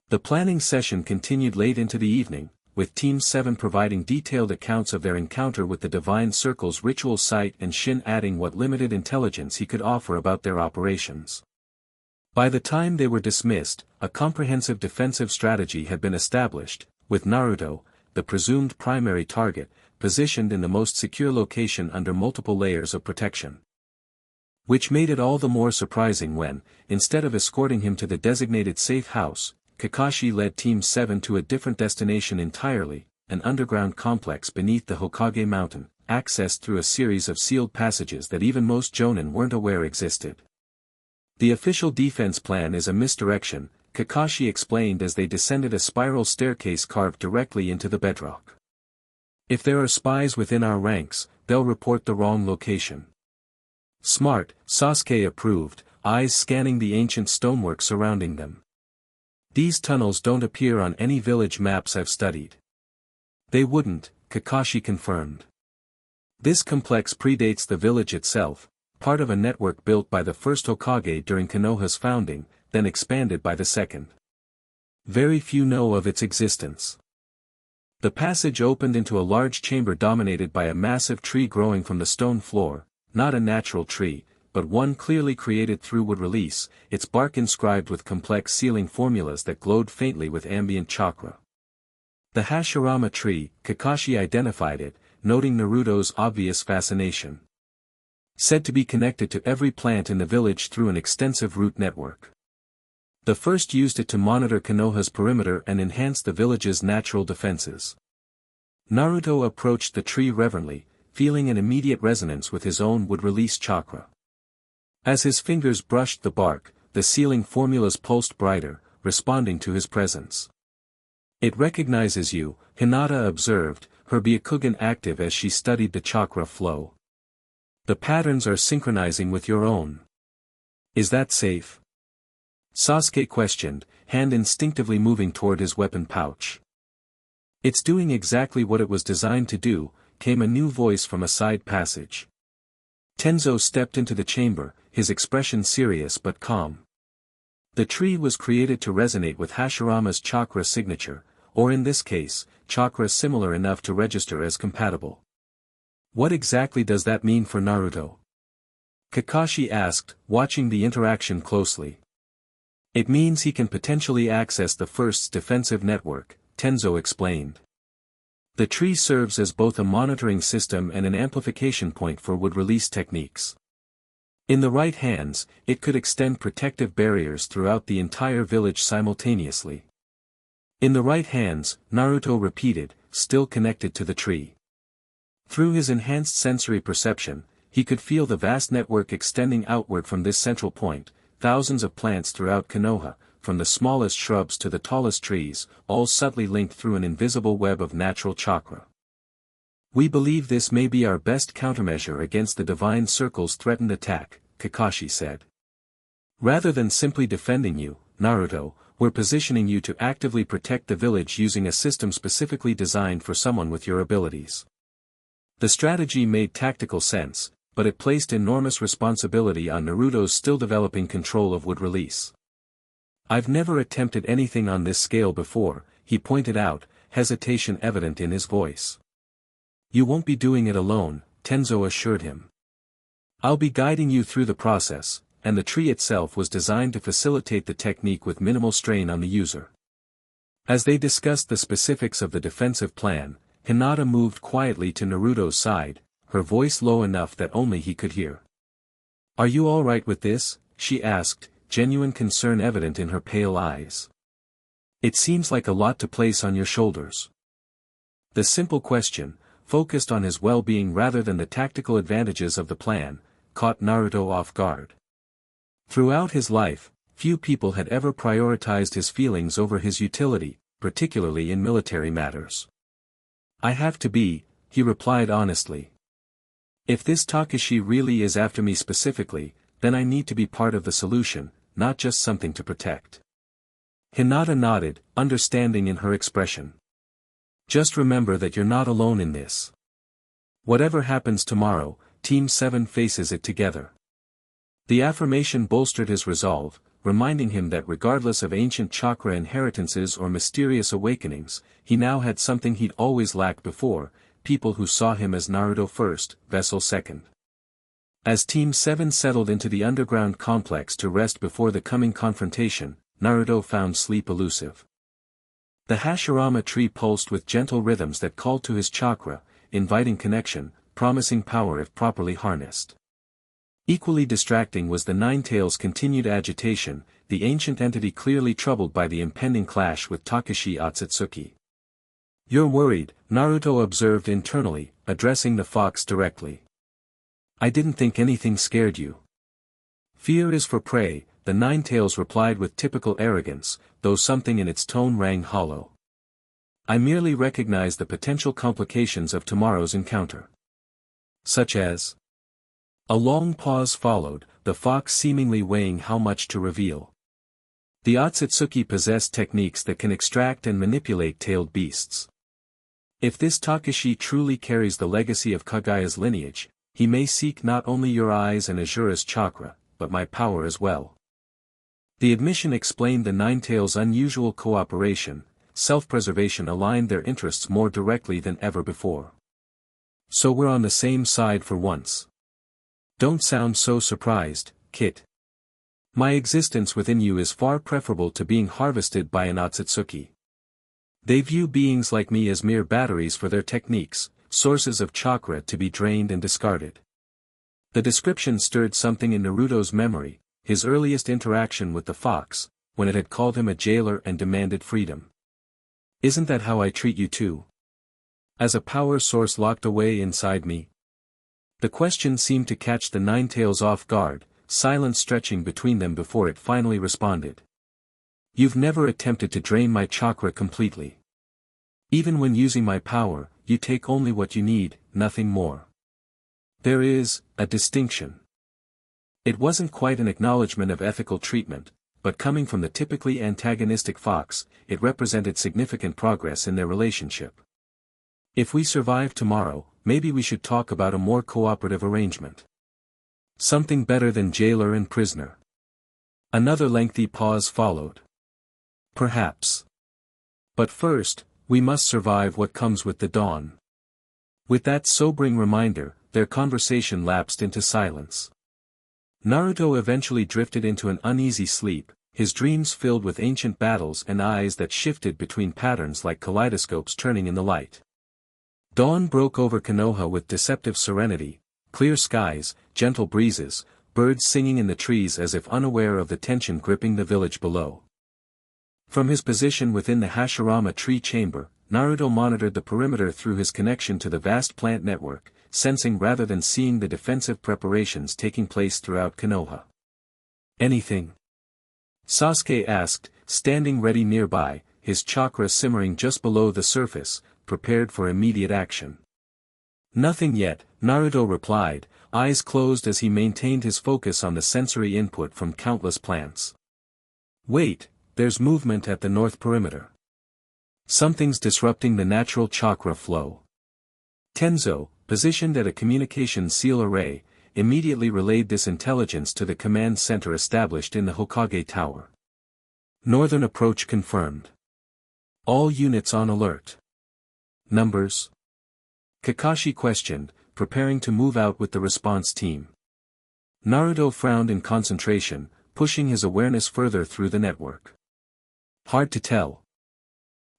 The planning session continued late into the evening, with Team 7 providing detailed accounts of their encounter with the Divine Circle's ritual site and Shin adding what limited intelligence he could offer about their operations. By the time they were dismissed, a comprehensive defensive strategy had been established, with Naruto, the presumed primary target, positioned in the most secure location under multiple layers of protection. Which made it all the more surprising when, instead of escorting him to the designated safe house, Kakashi led Team 7 to a different destination entirely, an underground complex beneath the Hokage mountain, accessed through a series of sealed passages that even most jonin weren't aware existed. The official defense plan is a misdirection, Kakashi explained as they descended a spiral staircase carved directly into the bedrock. If there are spies within our ranks, they'll report the wrong location. Smart, Sasuke approved, eyes scanning the ancient stonework surrounding them. These tunnels don't appear on any village maps I've studied. They wouldn't, Kakashi confirmed. This complex predates the village itself, part of a network built by the first Hokage during Konoha's founding, then expanded by the second. Very few know of its existence. The passage opened into a large chamber dominated by a massive tree growing from the stone floor, not a natural tree, but one clearly created through Wood Release, its bark inscribed with complex sealing formulas that glowed faintly with ambient chakra. The Hashirama tree, Kakashi identified it, noting Naruto's obvious fascination. Said to be connected to every plant in the village through an extensive root network. The first used it to monitor Konoha's perimeter and enhance the village's natural defenses. Naruto approached the tree reverently, feeling an immediate resonance with his own Wood Release chakra. As his fingers brushed the bark, the sealing formulas pulsed brighter, responding to his presence. It recognizes you, Hinata observed, her Byakugan active as she studied the chakra flow. The patterns are synchronizing with your own. Is that safe? Sasuke questioned, hand instinctively moving toward his weapon pouch. It's doing exactly what it was designed to do, came a new voice from a side passage. Tenzo stepped into the chamber, his expression serious but calm. The tree was created to resonate with Hashirama's chakra signature, or in this case, chakra similar enough to register as compatible. What exactly does that mean for Naruto? Kakashi asked, watching the interaction closely. It means he can potentially access the first's defensive network, Tenzo explained. The tree serves as both a monitoring system and an amplification point for Wood Release techniques. In the right hands, it could extend protective barriers throughout the entire village simultaneously. In the right hands, Naruto repeated, still connected to the tree. Through his enhanced sensory perception, he could feel the vast network extending outward from this central point, thousands of plants throughout Konoha, from the smallest shrubs to the tallest trees, all subtly linked through an invisible web of natural chakra. We believe this may be our best countermeasure against the Divine Circle's threatened attack, Kakashi said. Rather than simply defending you, Naruto, we're positioning you to actively protect the village using a system specifically designed for someone with your abilities. The strategy made tactical sense, but it placed enormous responsibility on Naruto's still developing control of Wood Release. I've never attempted anything on this scale before, he pointed out, hesitation evident in his voice. You won't be doing it alone, Tenzo assured him. I'll be guiding you through the process, and the tree itself was designed to facilitate the technique with minimal strain on the user. As they discussed the specifics of the defensive plan, Hinata moved quietly to Naruto's side, her voice low enough that only he could hear. Are you all right with this? She asked, genuine concern evident in her pale eyes. It seems like a lot to place on your shoulders. The simple question, focused on his well-being rather than the tactical advantages of the plan, caught Naruto off guard. Throughout his life, few people had ever prioritized his feelings over his utility, particularly in military matters. I have to be, he replied honestly. If this Kakashi really is after me specifically, then I need to be part of the solution, not just something to protect. Hinata nodded, understanding in her expression. Just remember that you're not alone in this. Whatever happens tomorrow, Team 7 faces it together. The affirmation bolstered his resolve, reminding him that regardless of ancient chakra inheritances or mysterious awakenings, he now had something he'd always lacked before, people who saw him as Naruto first, Vessel second. As Team 7 settled into the underground complex to rest before the coming confrontation, Naruto found sleep elusive. The Hashirama tree pulsed with gentle rhythms that called to his chakra, inviting connection, promising power if properly harnessed. Equally distracting was the Ninetales' continued agitation, the ancient entity clearly troubled by the impending clash with Kakashi Otsutsuki. You're worried, Naruto observed internally, addressing the fox directly. I didn't think anything scared you. Fear is for prey, the Ninetales replied with typical arrogance, though something in its tone rang hollow. I merely recognize the potential complications of tomorrow's encounter. Such as? A long pause followed, the fox seemingly weighing how much to reveal. The Otsutsuki possess techniques that can extract and manipulate tailed beasts. If this Kakashi truly carries the legacy of Kagaya's lineage, he may seek not only your eyes and Azura's chakra, but my power as well. The admission explained the Ninetales' unusual cooperation, self-preservation aligned their interests more directly than ever before. So we're on the same side for once. Don't sound so surprised, Kit. My existence within you is far preferable to being harvested by an Otsutsuki. They view beings like me as mere batteries for their techniques, sources of chakra to be drained and discarded. The description stirred something in Naruto's memory, his earliest interaction with the fox, when it had called him a jailer and demanded freedom. Isn't that how I treat you too? As a power source locked away inside me? The question seemed to catch the Ninetales off guard, silence stretching between them before it finally responded. You've never attempted to drain my chakra completely. Even when using my power, you take only what you need, nothing more. There is a distinction. It wasn't quite an acknowledgement of ethical treatment, but coming from the typically antagonistic fox, it represented significant progress in their relationship. If we survive tomorrow, maybe we should talk about a more cooperative arrangement. Something better than jailer and prisoner. Another lengthy pause followed. Perhaps. But first, we must survive what comes with the dawn. With that sobering reminder, their conversation lapsed into silence. Naruto eventually drifted into an uneasy sleep, his dreams filled with ancient battles and eyes that shifted between patterns like kaleidoscopes turning in the light. Dawn broke over Konoha with deceptive serenity, clear skies, gentle breezes, birds singing in the trees as if unaware of the tension gripping the village below. From his position within the Hashirama tree chamber, Naruto monitored the perimeter through his connection to the vast plant network, sensing rather than seeing the defensive preparations taking place throughout Konoha. Anything? Sasuke asked, standing ready nearby, his chakra simmering just below the surface, prepared for immediate action. Nothing yet, Naruto replied, eyes closed as he maintained his focus on the sensory input from countless plants. Wait, there's movement at the north perimeter. Something's disrupting the natural chakra flow. Tenzo, positioned at a communication seal array, immediately relayed this intelligence to the command center established in the Hokage Tower. Northern approach confirmed. All units on alert. Numbers? Kakashi questioned, preparing to move out with the response team. Naruto frowned in concentration, pushing his awareness further through the network. Hard to tell.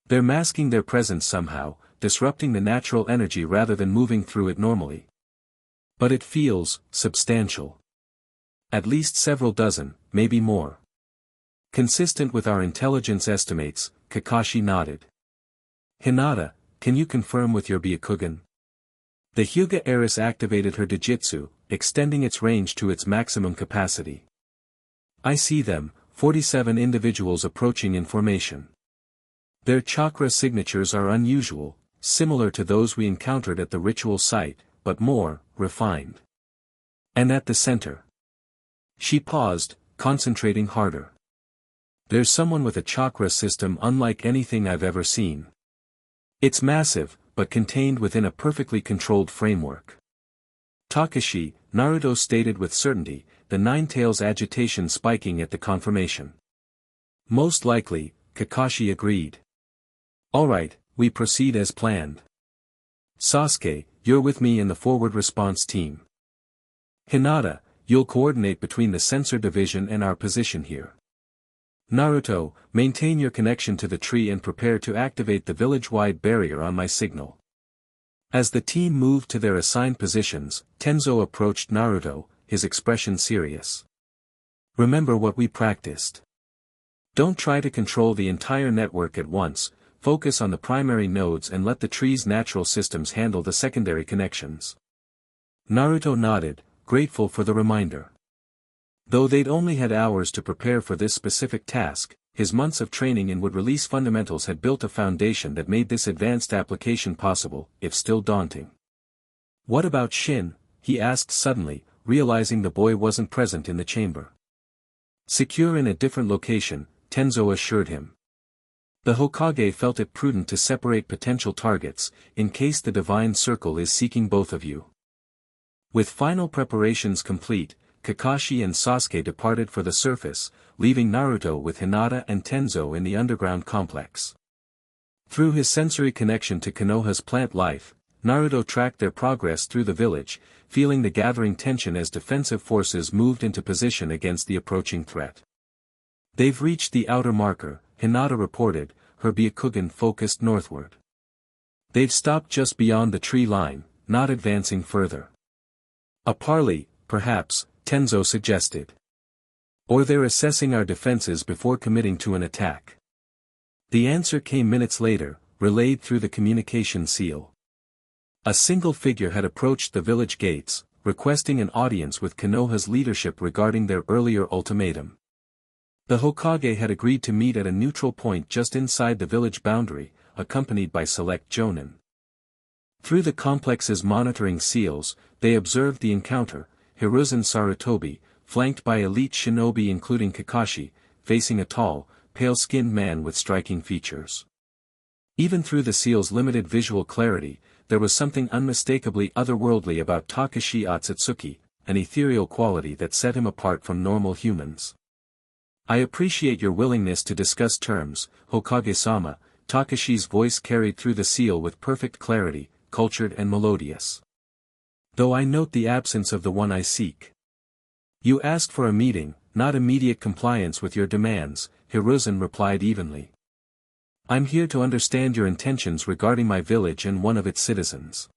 They're masking their presence somehow, disrupting the natural energy rather than moving through it normally. But it feels substantial. At least several dozen, maybe more. Consistent with our intelligence estimates, Kakashi nodded. Hinata, can you confirm with your Byakugan? The Hyuga heiress activated her Dojutsu, extending its range to its maximum capacity. I see them, 47 individuals approaching in formation. Their chakra signatures are unusual, similar to those we encountered at the ritual site, but more refined. And at the center. She paused, concentrating harder. There's someone with a chakra system unlike anything I've ever seen. It's massive, but contained within a perfectly controlled framework. Takashi, Naruto stated with certainty, the Nine-Tails' agitation spiking at the confirmation. Most likely, Kakashi agreed. Alright, we proceed as planned. Sasuke, you're with me in the forward response team. Hinata, you'll coordinate between the sensor division and our position here. Naruto, maintain your connection to the tree and prepare to activate the village-wide barrier on my signal. As the team moved to their assigned positions, Tenzo approached Naruto, his expression serious. Remember what we practiced. Don't try to control the entire network at once, focus on the primary nodes and let the tree's natural systems handle the secondary connections. Naruto nodded, grateful for the reminder. Though they'd only had hours to prepare for this specific task, his months of training in Wood Release fundamentals had built a foundation that made this advanced application possible, if still daunting. What about Shin? He asked suddenly, realizing the boy wasn't present in the chamber. Secure in a different location, Tenzo assured him. The Hokage felt it prudent to separate potential targets, in case the Divine Circle is seeking both of you. With final preparations complete, Kakashi and Sasuke departed for the surface, leaving Naruto with Hinata and Tenzo in the underground complex. Through his sensory connection to Konoha's plant life, Naruto tracked their progress through the village, feeling the gathering tension as defensive forces moved into position against the approaching threat. They've reached the outer marker, Hinata reported, her Byakugan focused northward. They've stopped just beyond the tree line, not advancing further. A parley, perhaps, Tenzo suggested. Or they're assessing our defenses before committing to an attack. The answer came minutes later, relayed through the communication seal. A single figure had approached the village gates, requesting an audience with Konoha's leadership regarding their earlier ultimatum. The Hokage had agreed to meet at a neutral point just inside the village boundary, accompanied by select jonin. Through the complex's monitoring seals, they observed the encounter, Hiruzen Sarutobi, flanked by elite shinobi including Kakashi, facing a tall, pale-skinned man with striking features. Even through the seal's limited visual clarity, there was something unmistakably otherworldly about Takashi Otsutsuki, an ethereal quality that set him apart from normal humans. I appreciate your willingness to discuss terms, Hokage-sama. Takashi's voice carried through the seal with perfect clarity, cultured and melodious. Though I note the absence of the one I seek. You asked for a meeting, not immediate compliance with your demands, Hiruzen replied evenly. I'm here to understand your intentions regarding my village and one of its citizens.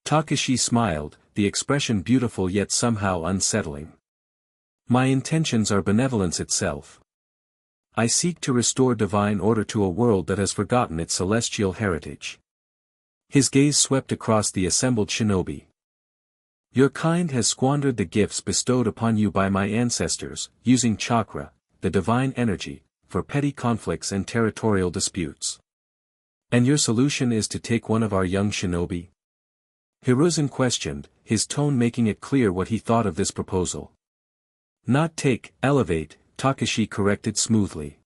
Takashi smiled, the expression beautiful yet somehow unsettling. My intentions are benevolence itself. I seek to restore divine order to a world that has forgotten its celestial heritage. His gaze swept across the assembled shinobi. Your kind has squandered the gifts bestowed upon you by my ancestors, using chakra, the divine energy, for petty conflicts and territorial disputes. And your solution is to take one of our young shinobi? Hiruzen questioned, his tone making it clear what he thought of this proposal. Not take, elevate, Takashi corrected smoothly.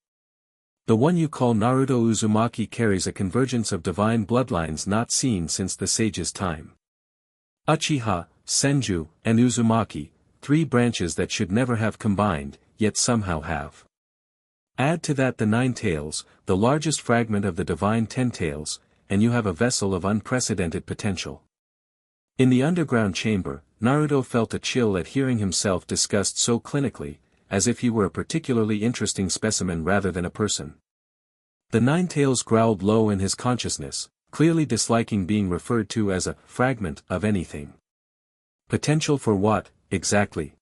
The one you call Naruto Uzumaki carries a convergence of divine bloodlines not seen since the sage's time. Uchiha, Senju, and Uzumaki, three branches that should never have combined, yet somehow have. Add to that the Nine Tails, the largest fragment of the divine Ten Tails, and you have a vessel of unprecedented potential. In the underground chamber, Naruto felt a chill at hearing himself discussed so clinically, as if he were a particularly interesting specimen rather than a person. The Nine Tails growled low in his consciousness, clearly disliking being referred to as a fragment of anything. Potential for what, exactly?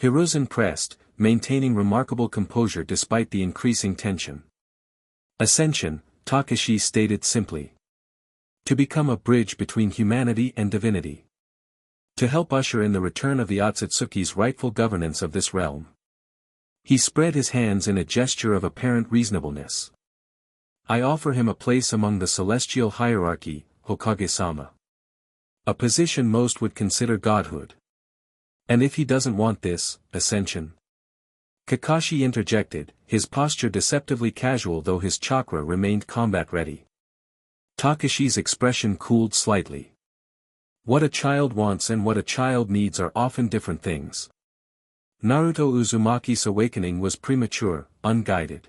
Hiruzen pressed, maintaining remarkable composure despite the increasing tension. Ascension, Kakashi stated simply. To become a bridge between humanity and divinity. To help usher in the return of the Otsutsuki's rightful governance of this realm. He spread his hands in a gesture of apparent reasonableness. I offer him a place among the celestial hierarchy, Hokage-sama. A position most would consider godhood. And if he doesn't want this, ascension? Kakashi interjected, his posture deceptively casual though his chakra remained combat-ready. Takashi's expression cooled slightly. What a child wants and what a child needs are often different things. Naruto Uzumaki's awakening was premature, unguided.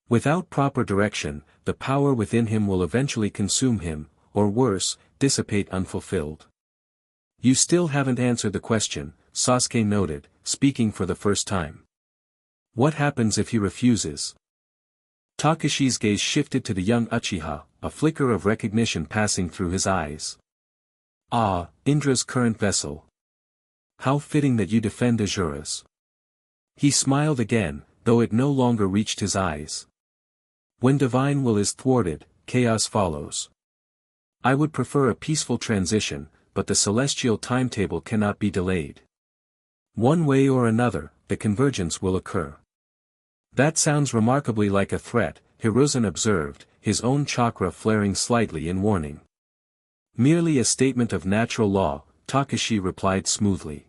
Without proper direction, the power within him will eventually consume him, or worse, dissipate unfulfilled. You still haven't answered the question, Sasuke noted, speaking for the first time. What happens if he refuses? Takashi's gaze shifted to the young Uchiha, a flicker of recognition passing through his eyes. Ah, Indra's current vessel. How fitting that you defend Asura's. He smiled again, though it no longer reached his eyes. When divine will is thwarted, chaos follows. I would prefer a peaceful transition, but the celestial timetable cannot be delayed. One way or another, the convergence will occur. That sounds remarkably like a threat, Hiruzen observed, his own chakra flaring slightly in warning. Merely a statement of natural law, Takashi replied smoothly.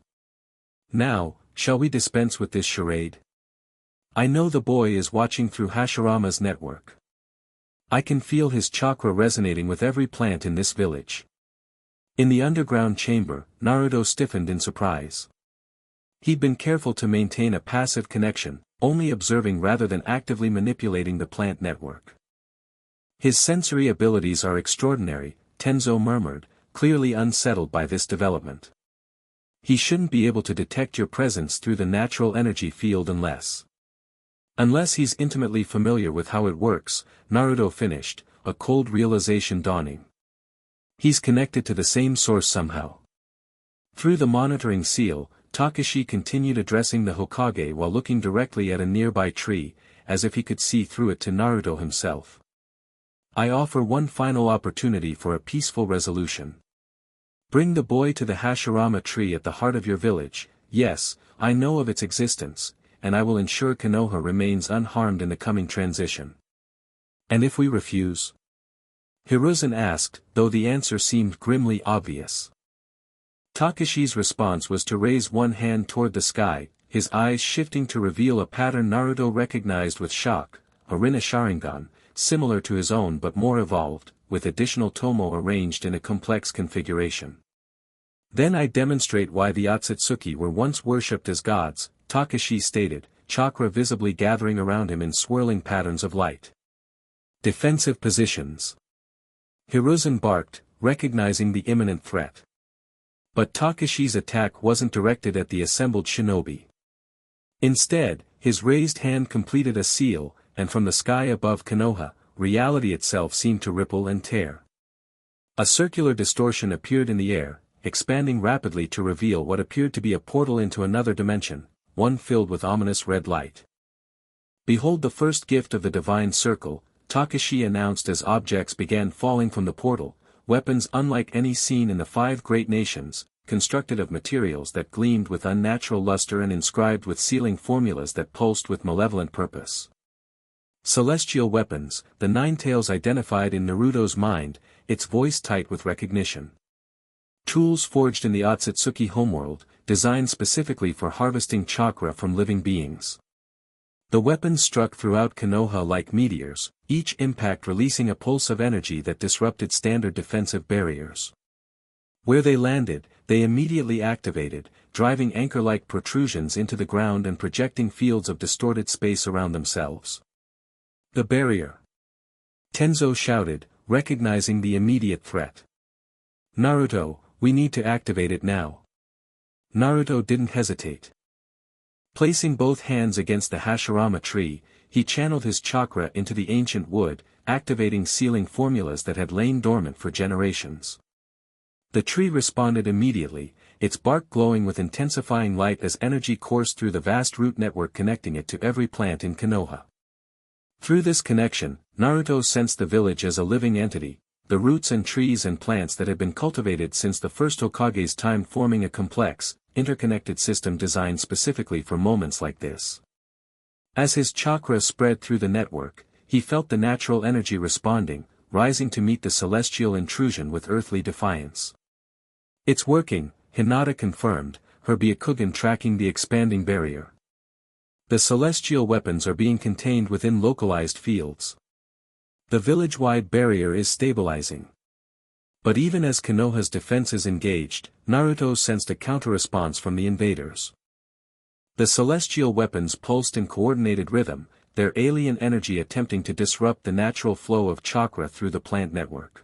Now, shall we dispense with this charade? I know the boy is watching through Hashirama's network. I can feel his chakra resonating with every plant in this village. In the underground chamber, Naruto stiffened in surprise. He'd been careful to maintain a passive connection, only observing rather than actively manipulating the plant network. His sensory abilities are extraordinary, Tenzo murmured, clearly unsettled by this development. He shouldn't be able to detect your presence through the natural energy field unless he's intimately familiar with how it works, Naruto finished, a cold realization dawning. He's connected to the same source somehow. Through the monitoring seal, Takashi continued addressing the Hokage while looking directly at a nearby tree, as if he could see through it to Naruto himself. I offer one final opportunity for a peaceful resolution. Bring the boy to the Hashirama tree at the heart of your village. Yes, I know of its existence, and I will ensure Konoha remains unharmed in the coming transition. And if we refuse? Hiruzen asked, though the answer seemed grimly obvious. Takashi's response was to raise one hand toward the sky, his eyes shifting to reveal a pattern Naruto recognized with shock, a Rinne-Sharingan, similar to his own but more evolved, with additional tomo arranged in a complex configuration. Then I demonstrate why the Otsutsuki were once worshipped as gods, Takashi stated, chakra visibly gathering around him in swirling patterns of light. Defensive positions. Hiruzen barked, recognizing the imminent threat. But Takashi's attack wasn't directed at the assembled shinobi. Instead, his raised hand completed a seal, and from the sky above Konoha, reality itself seemed to ripple and tear. A circular distortion appeared in the air, expanding rapidly to reveal what appeared to be a portal into another dimension, one filled with ominous red light. Behold the first gift of the divine circle, Takashi announced as objects began falling from the portal, weapons unlike any seen in the 5 great nations, constructed of materials that gleamed with unnatural luster and inscribed with sealing formulas that pulsed with malevolent purpose. Celestial weapons, the Nine Tails identified in Naruto's mind, its voice tight with recognition. Tools forged in the Otsutsuki homeworld, designed specifically for harvesting chakra from living beings. The weapons struck throughout Konoha like meteors, each impact releasing a pulse of energy that disrupted standard defensive barriers. Where they landed, they immediately activated, driving anchor-like protrusions into the ground and projecting fields of distorted space around themselves. The barrier. Tenzo shouted, recognizing the immediate threat. Naruto, we need to activate it now. Naruto didn't hesitate. Placing both hands against the Hashirama tree, he channeled his chakra into the ancient wood, activating sealing formulas that had lain dormant for generations. The tree responded immediately, its bark glowing with intensifying light as energy coursed through the vast root network connecting it to every plant in Konoha. Through this connection, Naruto sensed the village as a living entity, the roots and trees and plants that had been cultivated since the first Hokage's time forming a complex, interconnected system designed specifically for moments like this. As his chakra spread through the network, he felt the natural energy responding, rising to meet the celestial intrusion with earthly defiance. "It's working," Hinata confirmed, her Byakugan tracking the expanding barrier. The celestial weapons are being contained within localized fields. The village-wide barrier is stabilizing. But even as Konoha's defenses engaged, Naruto sensed a counter-response from the invaders. The celestial weapons pulsed in coordinated rhythm, their alien energy attempting to disrupt the natural flow of chakra through the plant network.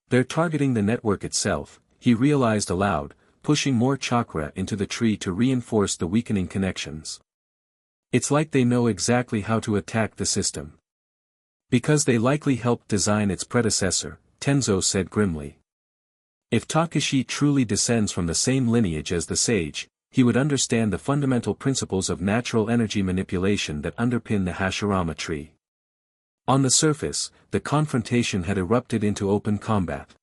They're targeting the network itself, he realized aloud, pushing more chakra into the tree to reinforce the weakening connections. It's like they know exactly how to attack the system. Because they likely helped design its predecessor, Tenzo said grimly. If Kakashi truly descends from the same lineage as the sage, he would understand the fundamental principles of natural energy manipulation that underpin the Hashirama tree. On the surface, the confrontation had erupted into open combat.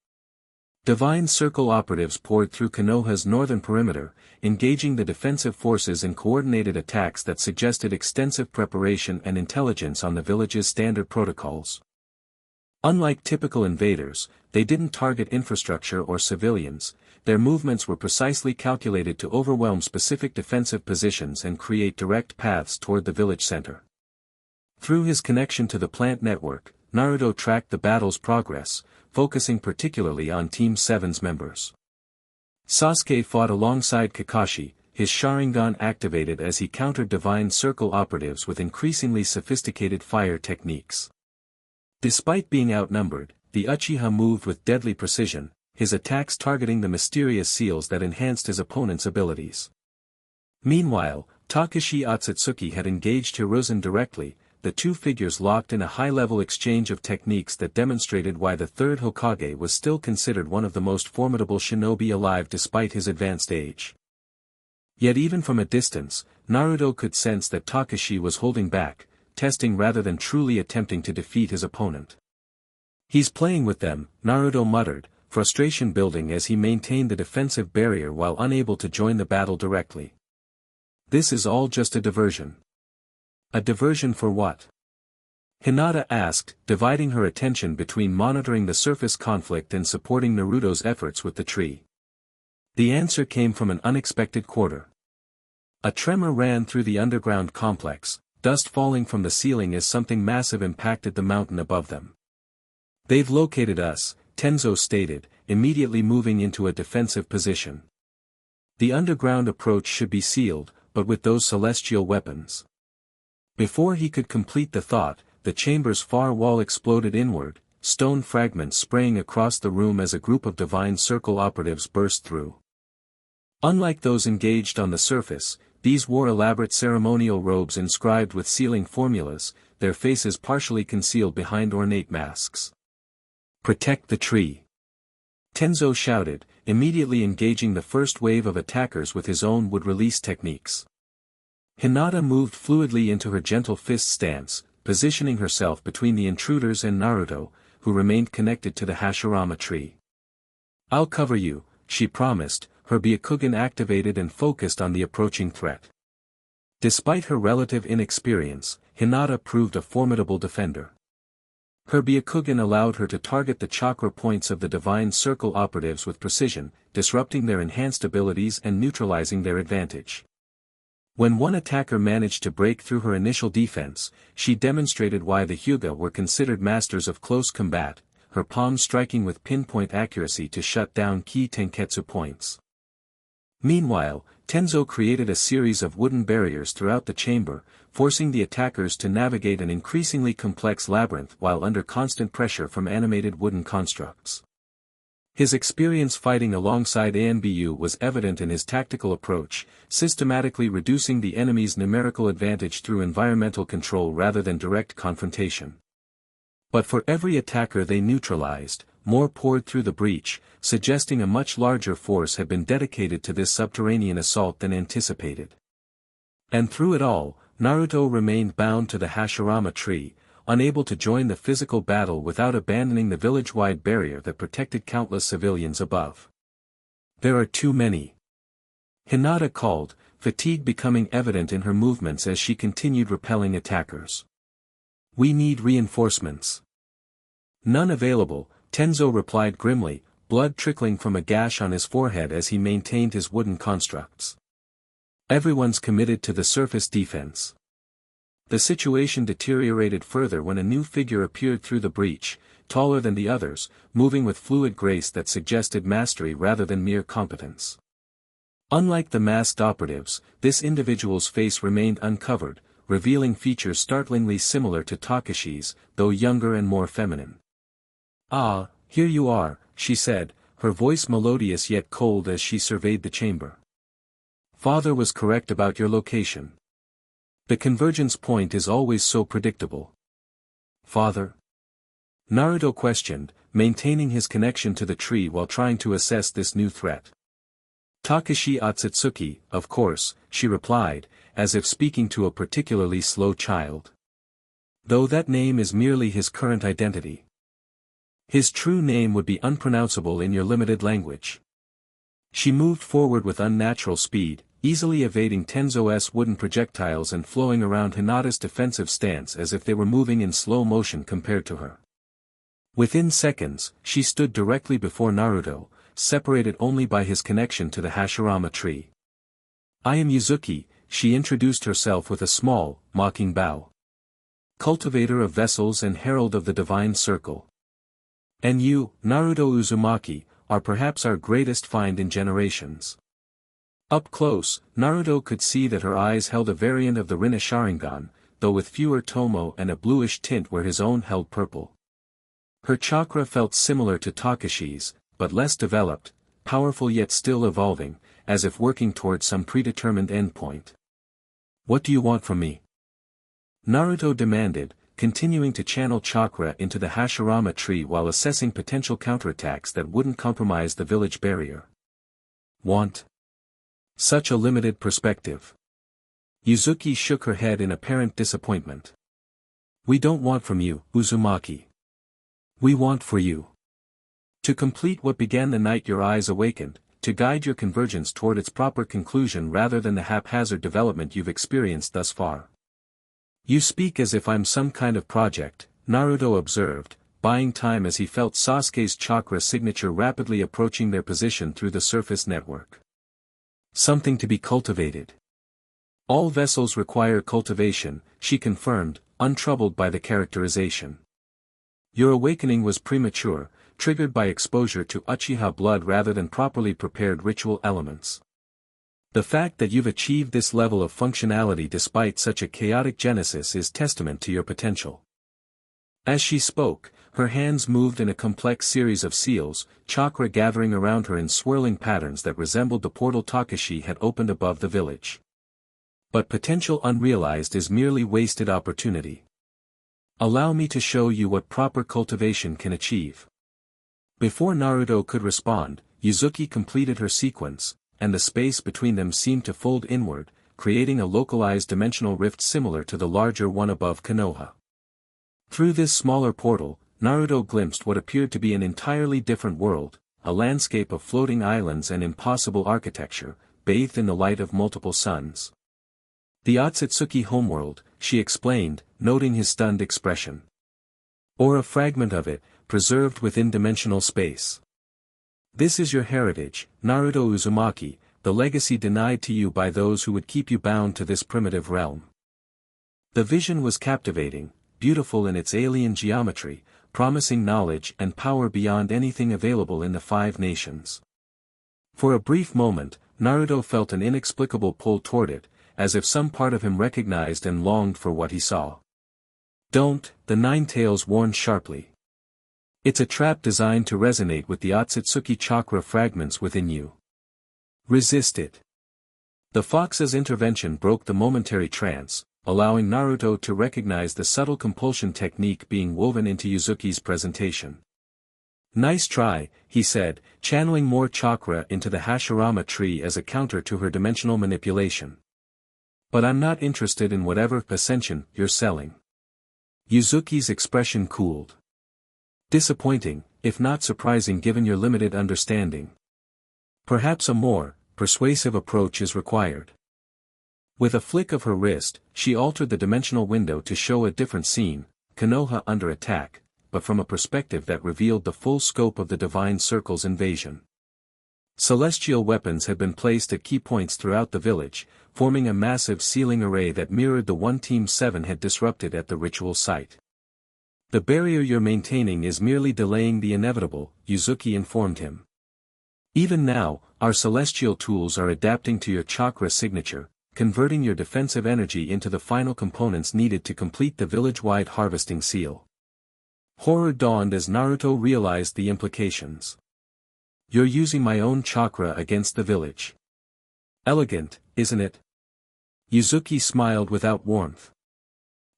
Divine Circle operatives poured through Konoha's northern perimeter, engaging the defensive forces in coordinated attacks that suggested extensive preparation and intelligence on the village's standard protocols. Unlike typical invaders, they didn't target infrastructure or civilians, their movements were precisely calculated to overwhelm specific defensive positions and create direct paths toward the village center. Through his connection to the plant network, Naruto tracked the battle's progress, focusing particularly on Team 7's members. Sasuke fought alongside Kakashi, his Sharingan activated as he countered Divine Circle operatives with increasingly sophisticated fire techniques. Despite being outnumbered, the Uchiha moved with deadly precision, his attacks targeting the mysterious seals that enhanced his opponent's abilities. Meanwhile, Takashi Otsutsuki had engaged Hiruzen directly, the two figures locked in a high-level exchange of techniques that demonstrated why the third Hokage was still considered one of the most formidable shinobi alive despite his advanced age. Yet even from a distance, Naruto could sense that Takashi was holding back, testing rather than truly attempting to defeat his opponent. "He's playing with them," Naruto muttered, frustration building as he maintained the defensive barrier while unable to join the battle directly. "This is all just a diversion." "A diversion for what?" Hinata asked, dividing her attention between monitoring the surface conflict and supporting Naruto's efforts with the tree. The answer came from an unexpected quarter. A tremor ran through the underground complex, dust falling from the ceiling as something massive impacted the mountain above them. "They've located us," Tenzo stated, immediately moving into a defensive position. The underground approach should be sealed, but with those celestial weapons. Before he could complete the thought, the chamber's far wall exploded inward, stone fragments spraying across the room as a group of Divine Circle operatives burst through. Unlike those engaged on the surface, these wore elaborate ceremonial robes inscribed with sealing formulas, their faces partially concealed behind ornate masks. "Protect the tree!" Tenzo shouted, immediately engaging the first wave of attackers with his own wood release techniques. Hinata moved fluidly into her gentle fist stance, positioning herself between the intruders and Naruto, who remained connected to the Hashirama tree. "I'll cover you," she promised, her Byakugan activated and focused on the approaching threat. Despite her relative inexperience, Hinata proved a formidable defender. Her Byakugan allowed her to target the chakra points of the Divine Circle operatives with precision, disrupting their enhanced abilities and neutralizing their advantage. When one attacker managed to break through her initial defense, she demonstrated why the Hyuga were considered masters of close combat, her palms striking with pinpoint accuracy to shut down key tenketsu points. Meanwhile, Tenzo created a series of wooden barriers throughout the chamber, forcing the attackers to navigate an increasingly complex labyrinth while under constant pressure from animated wooden constructs. His experience fighting alongside Anbu was evident in his tactical approach, systematically reducing the enemy's numerical advantage through environmental control rather than direct confrontation. But for every attacker they neutralized, more poured through the breach, suggesting a much larger force had been dedicated to this subterranean assault than anticipated. And through it all, Naruto remained bound to the Hashirama tree, unable to join the physical battle without abandoning the village-wide barrier that protected countless civilians above. There are too many. Hinata called, fatigue becoming evident in her movements as she continued repelling attackers. We need reinforcements. None available, Tenzo replied grimly, blood trickling from a gash on his forehead as he maintained his wooden constructs. Everyone's committed to the surface defense. The situation deteriorated further when a new figure appeared through the breach, taller than the others, moving with fluid grace that suggested mastery rather than mere competence. Unlike the masked operatives, this individual's face remained uncovered, revealing features startlingly similar to Takashi's, though younger and more feminine. "Ah, here you are," she said, her voice melodious yet cold as she surveyed the chamber. "Father was correct about your location. The convergence point is always so predictable." "Father?" Naruto questioned, maintaining his connection to the tree while trying to assess this new threat. "Takashi Otsutsuki, of course," she replied, as if speaking to a particularly slow child. "Though that name is merely his current identity. His true name would be unpronounceable in your limited language." She moved forward with unnatural speed, easily evading Tenzo's wooden projectiles and flowing around Hinata's defensive stance as if they were moving in slow motion compared to her. Within seconds, she stood directly before Naruto, separated only by his connection to the Hashirama tree. "I am Yuzuki," she introduced herself with a small, mocking bow. "Cultivator of vessels and herald of the divine circle. And you, Naruto Uzumaki, are perhaps our greatest find in generations." Up close, Naruto could see that her eyes held a variant of the Rinne-Sharingan, though with fewer tomo and a bluish tint where his own held purple. Her chakra felt similar to Takashi's, but less developed, powerful yet still evolving, as if working towards some predetermined endpoint. "What do you want from me?" Naruto demanded, continuing to channel chakra into the Hashirama tree while assessing potential counterattacks that wouldn't compromise the village barrier. "Want? Such a limited perspective." Yuzuki shook her head in apparent disappointment. "We don't want from you, Uzumaki. We want for you to complete what began the night your eyes awakened, to guide your convergence toward its proper conclusion rather than the haphazard development you've experienced thus far." "You speak as if I'm some kind of project," Naruto observed, buying time as he felt Sasuke's chakra signature rapidly approaching their position through the surface network. "Something to be cultivated." "All vessels require cultivation," she confirmed, untroubled by the characterization. "Your awakening was premature, triggered by exposure to Uchiha blood rather than properly prepared ritual elements. The fact that you've achieved this level of functionality despite such a chaotic genesis is testament to your potential." As she spoke, her hands moved in a complex series of seals, chakra gathering around her in swirling patterns that resembled the portal Takashi had opened above the village. But potential unrealized is merely wasted opportunity. Allow me to show you what proper cultivation can achieve. Before Naruto could respond, Yuzuki completed her sequence, and the space between them seemed to fold inward, creating a localized dimensional rift similar to the larger one above Konoha. Through this smaller portal, Naruto glimpsed what appeared to be an entirely different world, a landscape of floating islands and impossible architecture, bathed in the light of multiple suns. "The Otsutsuki homeworld," she explained, noting his stunned expression. "Or a fragment of it, preserved within dimensional space. This is your heritage, Naruto Uzumaki, the legacy denied to you by those who would keep you bound to this primitive realm." The vision was captivating, beautiful in its alien geometry, promising knowledge and power beyond anything available in the Five Nations. For a brief moment, Naruto felt an inexplicable pull toward it, as if some part of him recognized and longed for what he saw. "Don't," the Nine-Tails warned sharply. "It's a trap designed to resonate with the Otsutsuki chakra fragments within you. Resist it." The fox's intervention broke the momentary trance, allowing Naruto to recognize the subtle compulsion technique being woven into Yuzuki's presentation. "Nice try," he said, channeling more chakra into the Hashirama tree as a counter to her dimensional manipulation. "But I'm not interested in whatever ascension you're selling." Yuzuki's expression cooled. Disappointing, if not surprising given your limited understanding. Perhaps a more persuasive approach is required. With a flick of her wrist, she altered the dimensional window to show a different scene, Konoha under attack, but from a perspective that revealed the full scope of the Divine Circle's invasion. Celestial weapons had been placed at key points throughout the village, forming a massive ceiling array that mirrored the one Team 7 had disrupted at the ritual site. The barrier you're maintaining is merely delaying the inevitable, Yuzuki informed him. Even now, our celestial tools are adapting to your chakra signature, converting your defensive energy into the final components needed to complete the village-wide harvesting seal. Horror dawned as Naruto realized the implications. You're using my own chakra against the village. Elegant, isn't it? Yuzuki smiled without warmth.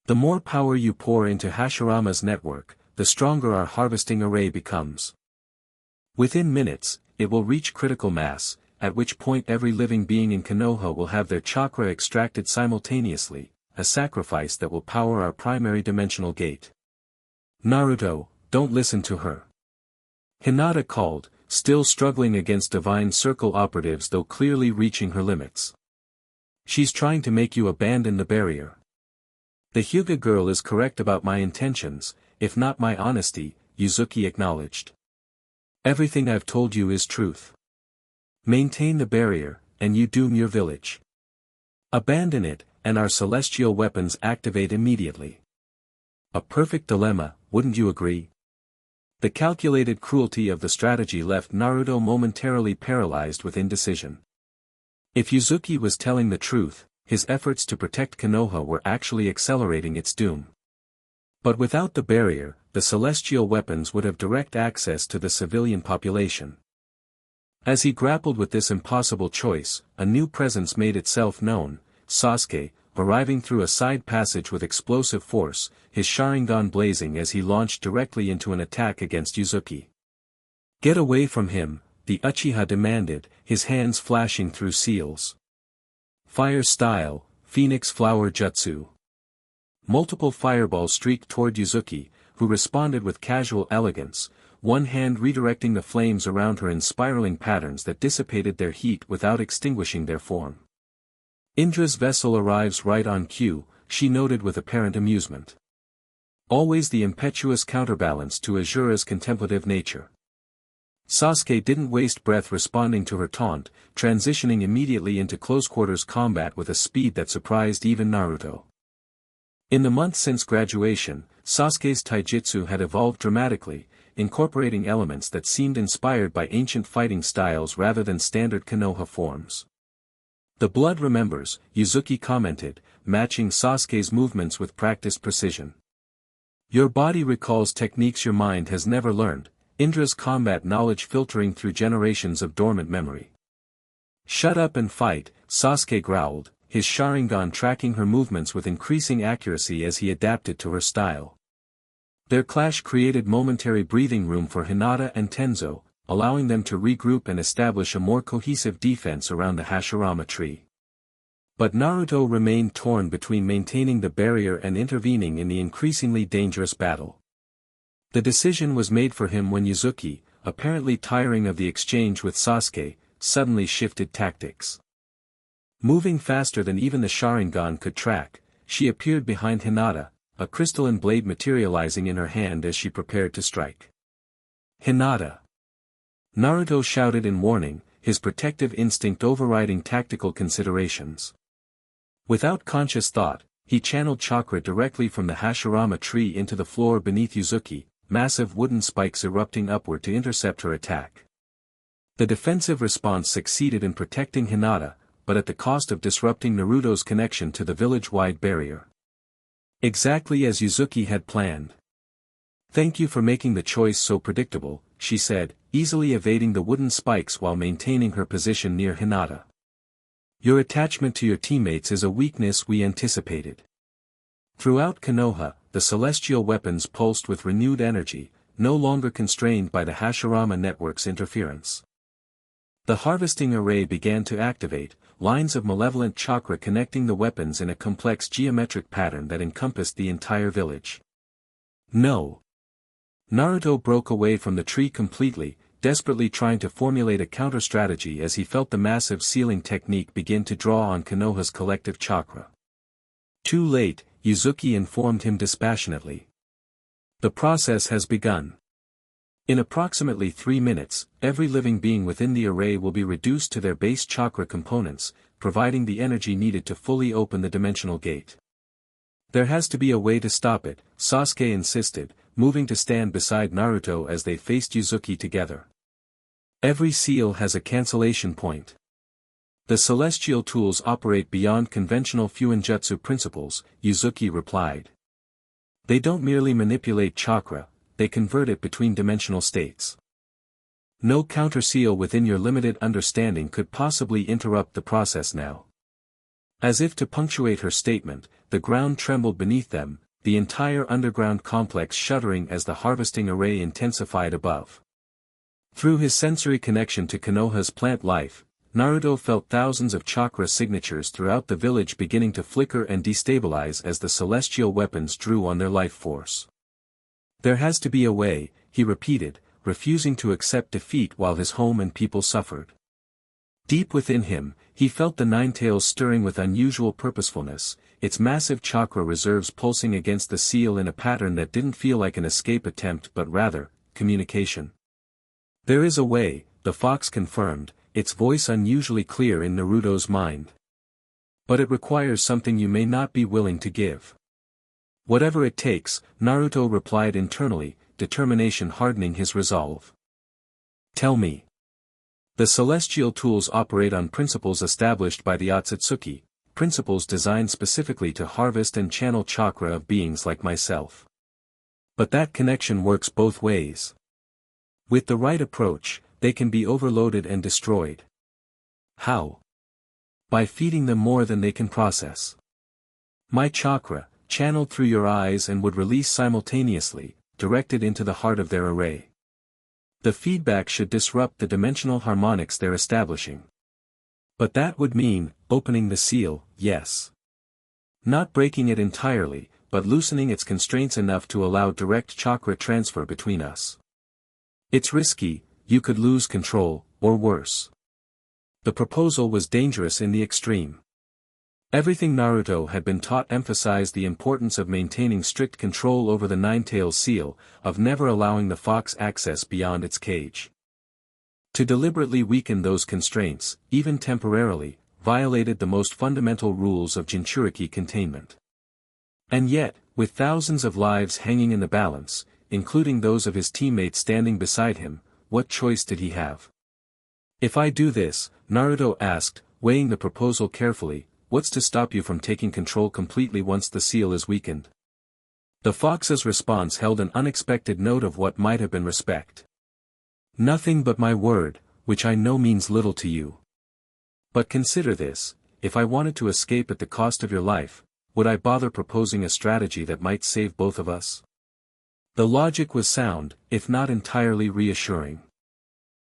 The more power you pour into Hashirama's network, the stronger our harvesting array becomes. Within minutes, it will reach critical mass, at which point every living being in Konoha will have their chakra extracted simultaneously, a sacrifice that will power our primary dimensional gate. Naruto, don't listen to her. Hinata called, still struggling against Divine Circle operatives though clearly reaching her limits. She's trying to make you abandon the barrier. The Hyuga girl is correct about my intentions, if not my honesty, Yuzuki acknowledged. Everything I've told you is truth. Maintain the barrier, and you doom your village. Abandon it, and our celestial weapons activate immediately. A perfect dilemma, wouldn't you agree? The calculated cruelty of the strategy left Naruto momentarily paralyzed with indecision. If Yuzuki was telling the truth, his efforts to protect Konoha were actually accelerating its doom. But without the barrier, the celestial weapons would have direct access to the civilian population. As he grappled with this impossible choice, a new presence made itself known, Sasuke, arriving through a side passage with explosive force, his Sharingan blazing as he launched directly into an attack against Yuzuki. Get away from him, the Uchiha demanded, his hands flashing through seals. Fire style, Phoenix Flower Jutsu. Multiple fireballs streaked toward Yuzuki, who responded with casual elegance, one hand redirecting the flames around her in spiraling patterns that dissipated their heat without extinguishing their form. Indra's vessel arrives right on cue, she noted with apparent amusement. Always the impetuous counterbalance to Azura's contemplative nature. Sasuke didn't waste breath responding to her taunt, transitioning immediately into close-quarters combat with a speed that surprised even Naruto. In the months since graduation, Sasuke's taijutsu had evolved dramatically, incorporating elements that seemed inspired by ancient fighting styles rather than standard Konoha forms. The blood remembers, Yuzuki commented, matching Sasuke's movements with practiced precision. Your body recalls techniques your mind has never learned, Indra's combat knowledge filtering through generations of dormant memory. Shut up and fight, Sasuke growled, his Sharingan tracking her movements with increasing accuracy as he adapted to her style. Their clash created momentary breathing room for Hinata and Tenzo, allowing them to regroup and establish a more cohesive defense around the Hashirama tree. But Naruto remained torn between maintaining the barrier and intervening in the increasingly dangerous battle. The decision was made for him when Yuzuki, apparently tiring of the exchange with Sasuke, suddenly shifted tactics. Moving faster than even the Sharingan could track, she appeared behind Hinata, a crystalline blade materializing in her hand as she prepared to strike. Hinata! Naruto shouted in warning, his protective instinct overriding tactical considerations. Without conscious thought, he channeled chakra directly from the Hashirama tree into the floor beneath Yuzuki, massive wooden spikes erupting upward to intercept her attack. The defensive response succeeded in protecting Hinata, but at the cost of disrupting Naruto's connection to the village-wide barrier. Exactly as Yuzuki had planned. Thank you for making the choice so predictable, she said, easily evading the wooden spikes while maintaining her position near Hinata. Your attachment to your teammates is a weakness we anticipated. Throughout Konoha, the celestial weapons pulsed with renewed energy, no longer constrained by the Hashirama network's interference. The harvesting array began to activate, lines of malevolent chakra connecting the weapons in a complex geometric pattern that encompassed the entire village. No. Naruto broke away from the tree completely, desperately trying to formulate a counter-strategy as he felt the massive sealing technique begin to draw on Konoha's collective chakra. Too late, Yuzuki informed him dispassionately. The process has begun. In approximately 3 minutes, every living being within the array will be reduced to their base chakra components, providing the energy needed to fully open the dimensional gate. There has to be a way to stop it, Sasuke insisted, moving to stand beside Naruto as they faced Yuzuki together. Every seal has a cancellation point. The celestial tools operate beyond conventional Fuinjutsu principles, Yuzuki replied. They don't merely manipulate chakra, they convert it between dimensional states. No counter-seal within your limited understanding could possibly interrupt the process now. As if to punctuate her statement, the ground trembled beneath them, the entire underground complex shuddering as the harvesting array intensified above. Through his sensory connection to Konoha's plant life, Naruto felt thousands of chakra signatures throughout the village beginning to flicker and destabilize as the celestial weapons drew on their life force. There has to be a way, he repeated, refusing to accept defeat while his home and people suffered. Deep within him, he felt the Nine Tails stirring with unusual purposefulness, its massive chakra reserves pulsing against the seal in a pattern that didn't feel like an escape attempt but rather, communication. There is a way, the fox confirmed, its voice unusually clear in Naruto's mind. But it requires something you may not be willing to give. Whatever it takes, Naruto replied internally, determination hardening his resolve. Tell me. The celestial tools operate on principles established by the Otsutsuki, principles designed specifically to harvest and channel chakra of beings like myself. But that connection works both ways. With the right approach, they can be overloaded and destroyed. How? By feeding them more than they can process. My chakra, channeled through your eyes and would release simultaneously, directed into the heart of their array. The feedback should disrupt the dimensional harmonics they're establishing. But that would mean, opening the seal, yes. Not breaking it entirely, but loosening its constraints enough to allow direct chakra transfer between us. It's risky, you could lose control, or worse. The proposal was dangerous in the extreme. Everything Naruto had been taught emphasized the importance of maintaining strict control over the Nine-Tails seal, of never allowing the fox access beyond its cage. To deliberately weaken those constraints, even temporarily, violated the most fundamental rules of Jinchuriki containment. And yet, with thousands of lives hanging in the balance, including those of his teammates standing beside him, what choice did he have? If I do this, Naruto asked, weighing the proposal carefully, what's to stop you from taking control completely once the seal is weakened? The fox's response held an unexpected note of what might have been respect. Nothing but my word, which I know means little to you. But consider this, if I wanted to escape at the cost of your life, would I bother proposing a strategy that might save both of us? The logic was sound, if not entirely reassuring.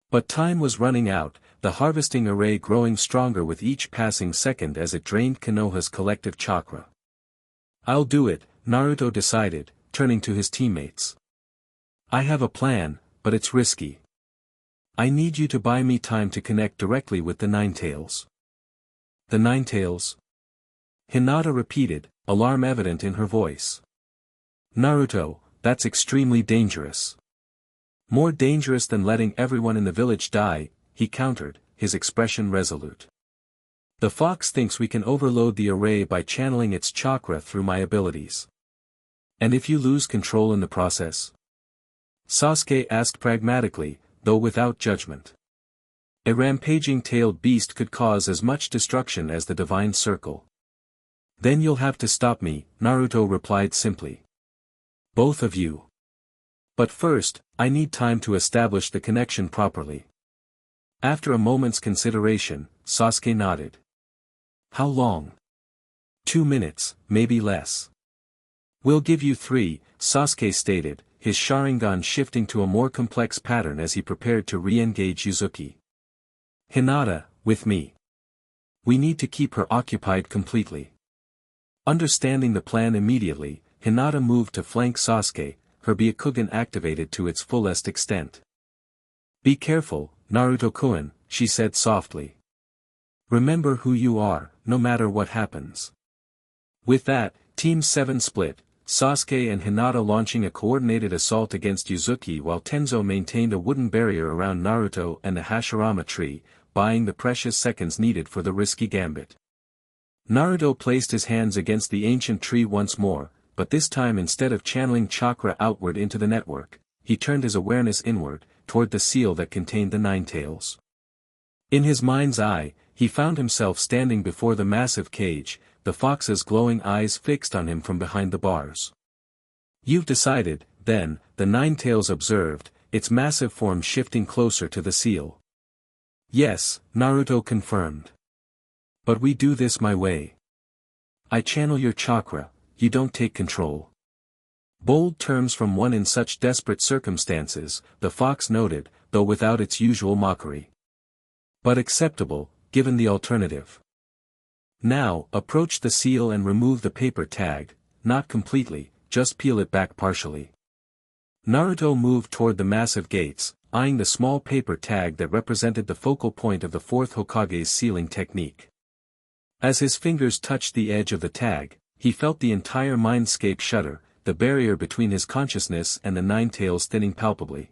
But time was running out, the harvesting array growing stronger with each passing second as it drained Konoha's collective chakra. I'll do it, Naruto decided, turning to his teammates. I have a plan, but it's risky. I need you to buy me time to connect directly with the Nine Tails. The Nine Tails? Hinata repeated, alarm evident in her voice. Naruto, that's extremely dangerous. More dangerous than letting everyone in the village die, he countered, his expression resolute. The fox thinks we can overload the array by channeling its chakra through my abilities. And if you lose control in the process? Sasuke asked pragmatically, though without judgment. A rampaging tailed beast could cause as much destruction as the divine circle. Then you'll have to stop me, Naruto replied simply. Both of you. But first, I need time to establish the connection properly. After a moment's consideration, Sasuke nodded. How long? 2 minutes, maybe less. We'll give you 3, Sasuke stated, his Sharingan shifting to a more complex pattern as he prepared to re-engage Yuzuki. Hinata, with me. We need to keep her occupied completely. Understanding the plan immediately, Hinata moved to flank Sasuke, her Byakugan activated to its fullest extent. "Be careful, Naruto-kun," she said softly. "Remember who you are, no matter what happens." With that, Team 7 split, Sasuke and Hinata launching a coordinated assault against Uzuki while Tenzo maintained a wooden barrier around Naruto and the Hashirama tree, buying the precious seconds needed for the risky gambit. Naruto placed his hands against the ancient tree once more, but this time instead of channeling chakra outward into the network, he turned his awareness inward, toward the seal that contained the Nine Tails. In his mind's eye, he found himself standing before the massive cage, the fox's glowing eyes fixed on him from behind the bars. "You've decided," then, the Nine Tails observed, its massive form shifting closer to the seal. "Yes," Naruto confirmed. "But we do this my way. I channel your chakra, you don't take control." Bold terms from one in such desperate circumstances, the fox noted, though without its usual mockery. But acceptable, given the alternative. "Now, approach the seal and remove the paper tag, not completely, just peel it back partially." Naruto moved toward the massive gates, eyeing the small paper tag that represented the focal point of the fourth Hokage's sealing technique. As his fingers touched the edge of the tag, he felt the entire mindscape shudder, the barrier between his consciousness and the Nine Tails thinning palpably.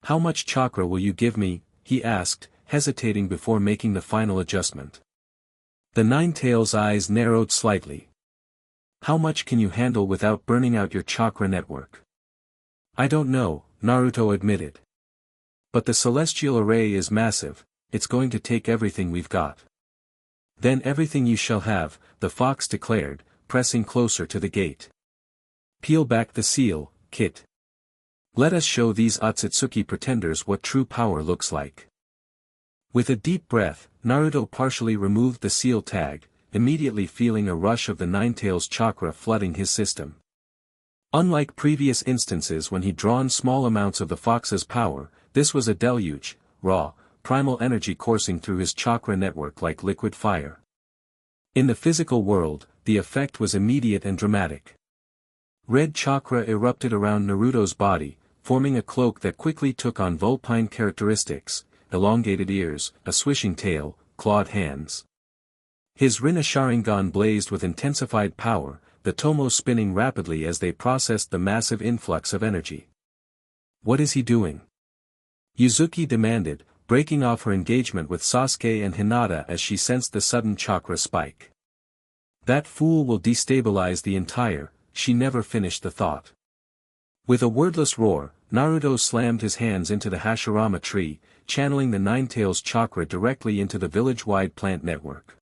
"How much chakra will you give me?" he asked, hesitating before making the final adjustment. The Nine Tails' eyes narrowed slightly. "How much can you handle without burning out your chakra network?" "I don't know," Naruto admitted. "But the celestial array is massive, it's going to take everything we've got." "Then everything you shall have," the fox declared, pressing closer to the gate. "Peel back the seal, Kit. Let us show these Otsutsuki pretenders what true power looks like." With a deep breath, Naruto partially removed the seal tag, immediately feeling a rush of the Nine Tails chakra flooding his system. Unlike previous instances when he'd drawn small amounts of the fox's power, this was a deluge, raw, primal energy coursing through his chakra network like liquid fire. In the physical world, the effect was immediate and dramatic. Red chakra erupted around Naruto's body, forming a cloak that quickly took on vulpine characteristics, elongated ears, a swishing tail, clawed hands. His Rinne-Sharingan blazed with intensified power, the tomo spinning rapidly as they processed the massive influx of energy. "What is he doing?" Uzuki demanded, breaking off her engagement with Sasuke and Hinata as she sensed the sudden chakra spike. "That fool will destabilize the entire," she never finished the thought. With a wordless roar, Naruto slammed his hands into the Hashirama tree, channeling the Nine Tails chakra directly into the village-wide plant network.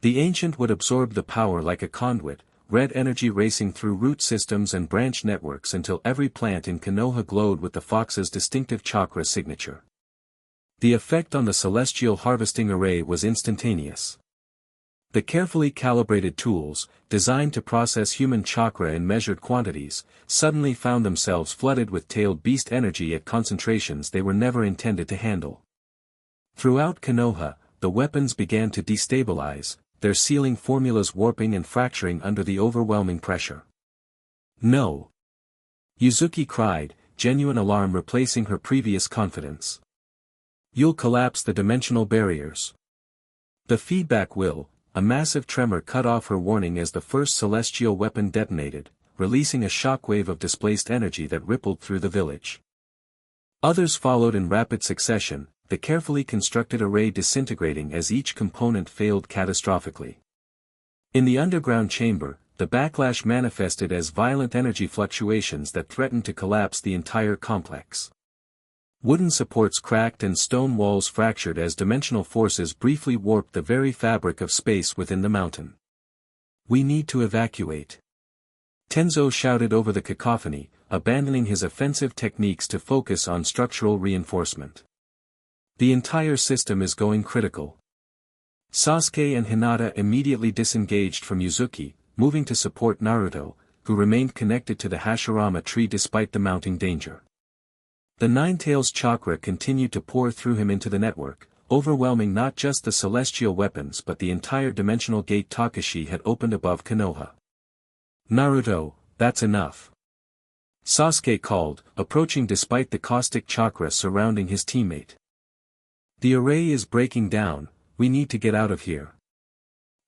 The ancient would absorb the power like a conduit, red energy racing through root systems and branch networks until every plant in Konoha glowed with the fox's distinctive chakra signature. The effect on the celestial harvesting array was instantaneous. The carefully calibrated tools, designed to process human chakra in measured quantities, suddenly found themselves flooded with tailed beast energy at concentrations they were never intended to handle. Throughout Konoha, the weapons began to destabilize, their sealing formulas warping and fracturing under the overwhelming pressure. "No!" Uzuki cried, genuine alarm replacing her previous confidence. "You'll collapse the dimensional barriers. The feedback will." A massive tremor cut off her warning as the first celestial weapon detonated, releasing a shockwave of displaced energy that rippled through the village. Others followed in rapid succession, the carefully constructed array disintegrating as each component failed catastrophically. In the underground chamber, the backlash manifested as violent energy fluctuations that threatened to collapse the entire complex. Wooden supports cracked and stone walls fractured as dimensional forces briefly warped the very fabric of space within the mountain. "We need to evacuate," Tenzo shouted over the cacophony, abandoning his offensive techniques to focus on structural reinforcement. "The entire system is going critical." Sasuke and Hinata immediately disengaged from Uzuki, moving to support Naruto, who remained connected to the Hashirama tree despite the mounting danger. The Nine Tails chakra continued to pour through him into the network, overwhelming not just the celestial weapons but the entire dimensional gate Kakashi had opened above Konoha. "Naruto, that's enough. Sasuke called, approaching despite the caustic chakra surrounding his teammate. The array is breaking down, we need to get out of here.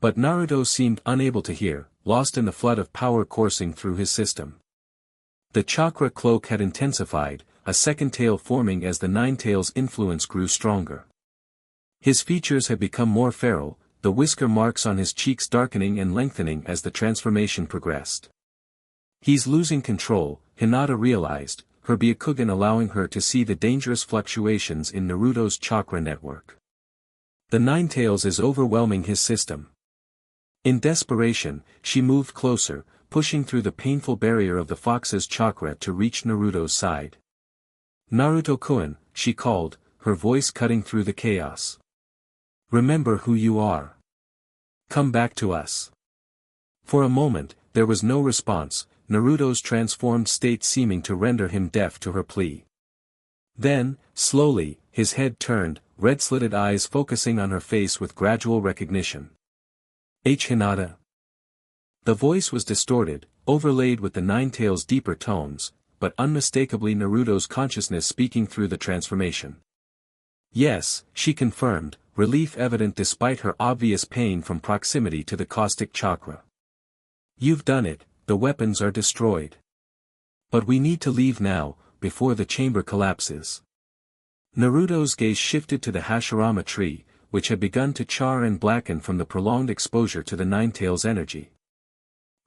But Naruto seemed unable to hear, lost in the flood of power coursing through his system. The chakra cloak had intensified, a second tail forming as the Nine Tails' influence grew stronger. His features had become more feral, the whisker marks on his cheeks darkening and lengthening as the transformation progressed. He's losing control, Hinata realized, her Byakugan allowing her to see the dangerous fluctuations in Naruto's chakra network. The Nine Tails is overwhelming his system. In desperation, she moved closer, pushing through the painful barrier of the fox's chakra to reach Naruto's side. Naruto-kun, she called, her voice cutting through the chaos. Remember who you are. Come back to us. For a moment, there was no response, Naruto's transformed state seeming to render him deaf to her plea. Then, slowly, his head turned, red-slitted eyes focusing on her face with gradual recognition. Hinata. The voice was distorted, overlaid with the Nine Tails' deeper tones, but unmistakably Naruto's consciousness speaking through the transformation. Yes, she confirmed, relief evident despite her obvious pain from proximity to the caustic chakra. You've done it, the weapons are destroyed. But we need to leave now, before the chamber collapses. Naruto's gaze shifted to the Hashirama tree, which had begun to char and blacken from the prolonged exposure to the Nine Tails' energy.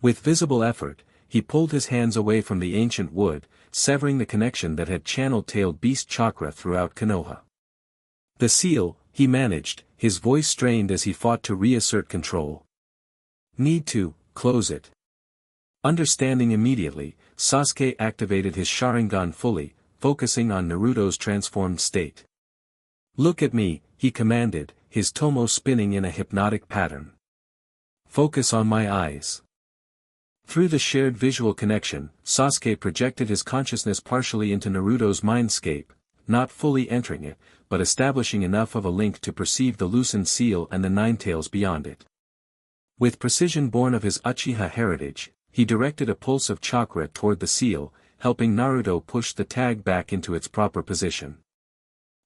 With visible effort, he pulled his hands away from the ancient wood, severing the connection that had channeled tailed beast chakra throughout Konoha. The seal, he managed, his voice strained as he fought to reassert control. Need to close it. Understanding immediately, Sasuke activated his Sharingan fully, focusing on Naruto's transformed state. Look at me, he commanded, his tomo spinning in a hypnotic pattern. Focus on my eyes. Through the shared visual connection, Sasuke projected his consciousness partially into Naruto's mindscape, not fully entering it, but establishing enough of a link to perceive the loosened seal and the Nine Tails beyond it. With precision born of his Uchiha heritage, he directed a pulse of chakra toward the seal, helping Naruto push the tag back into its proper position.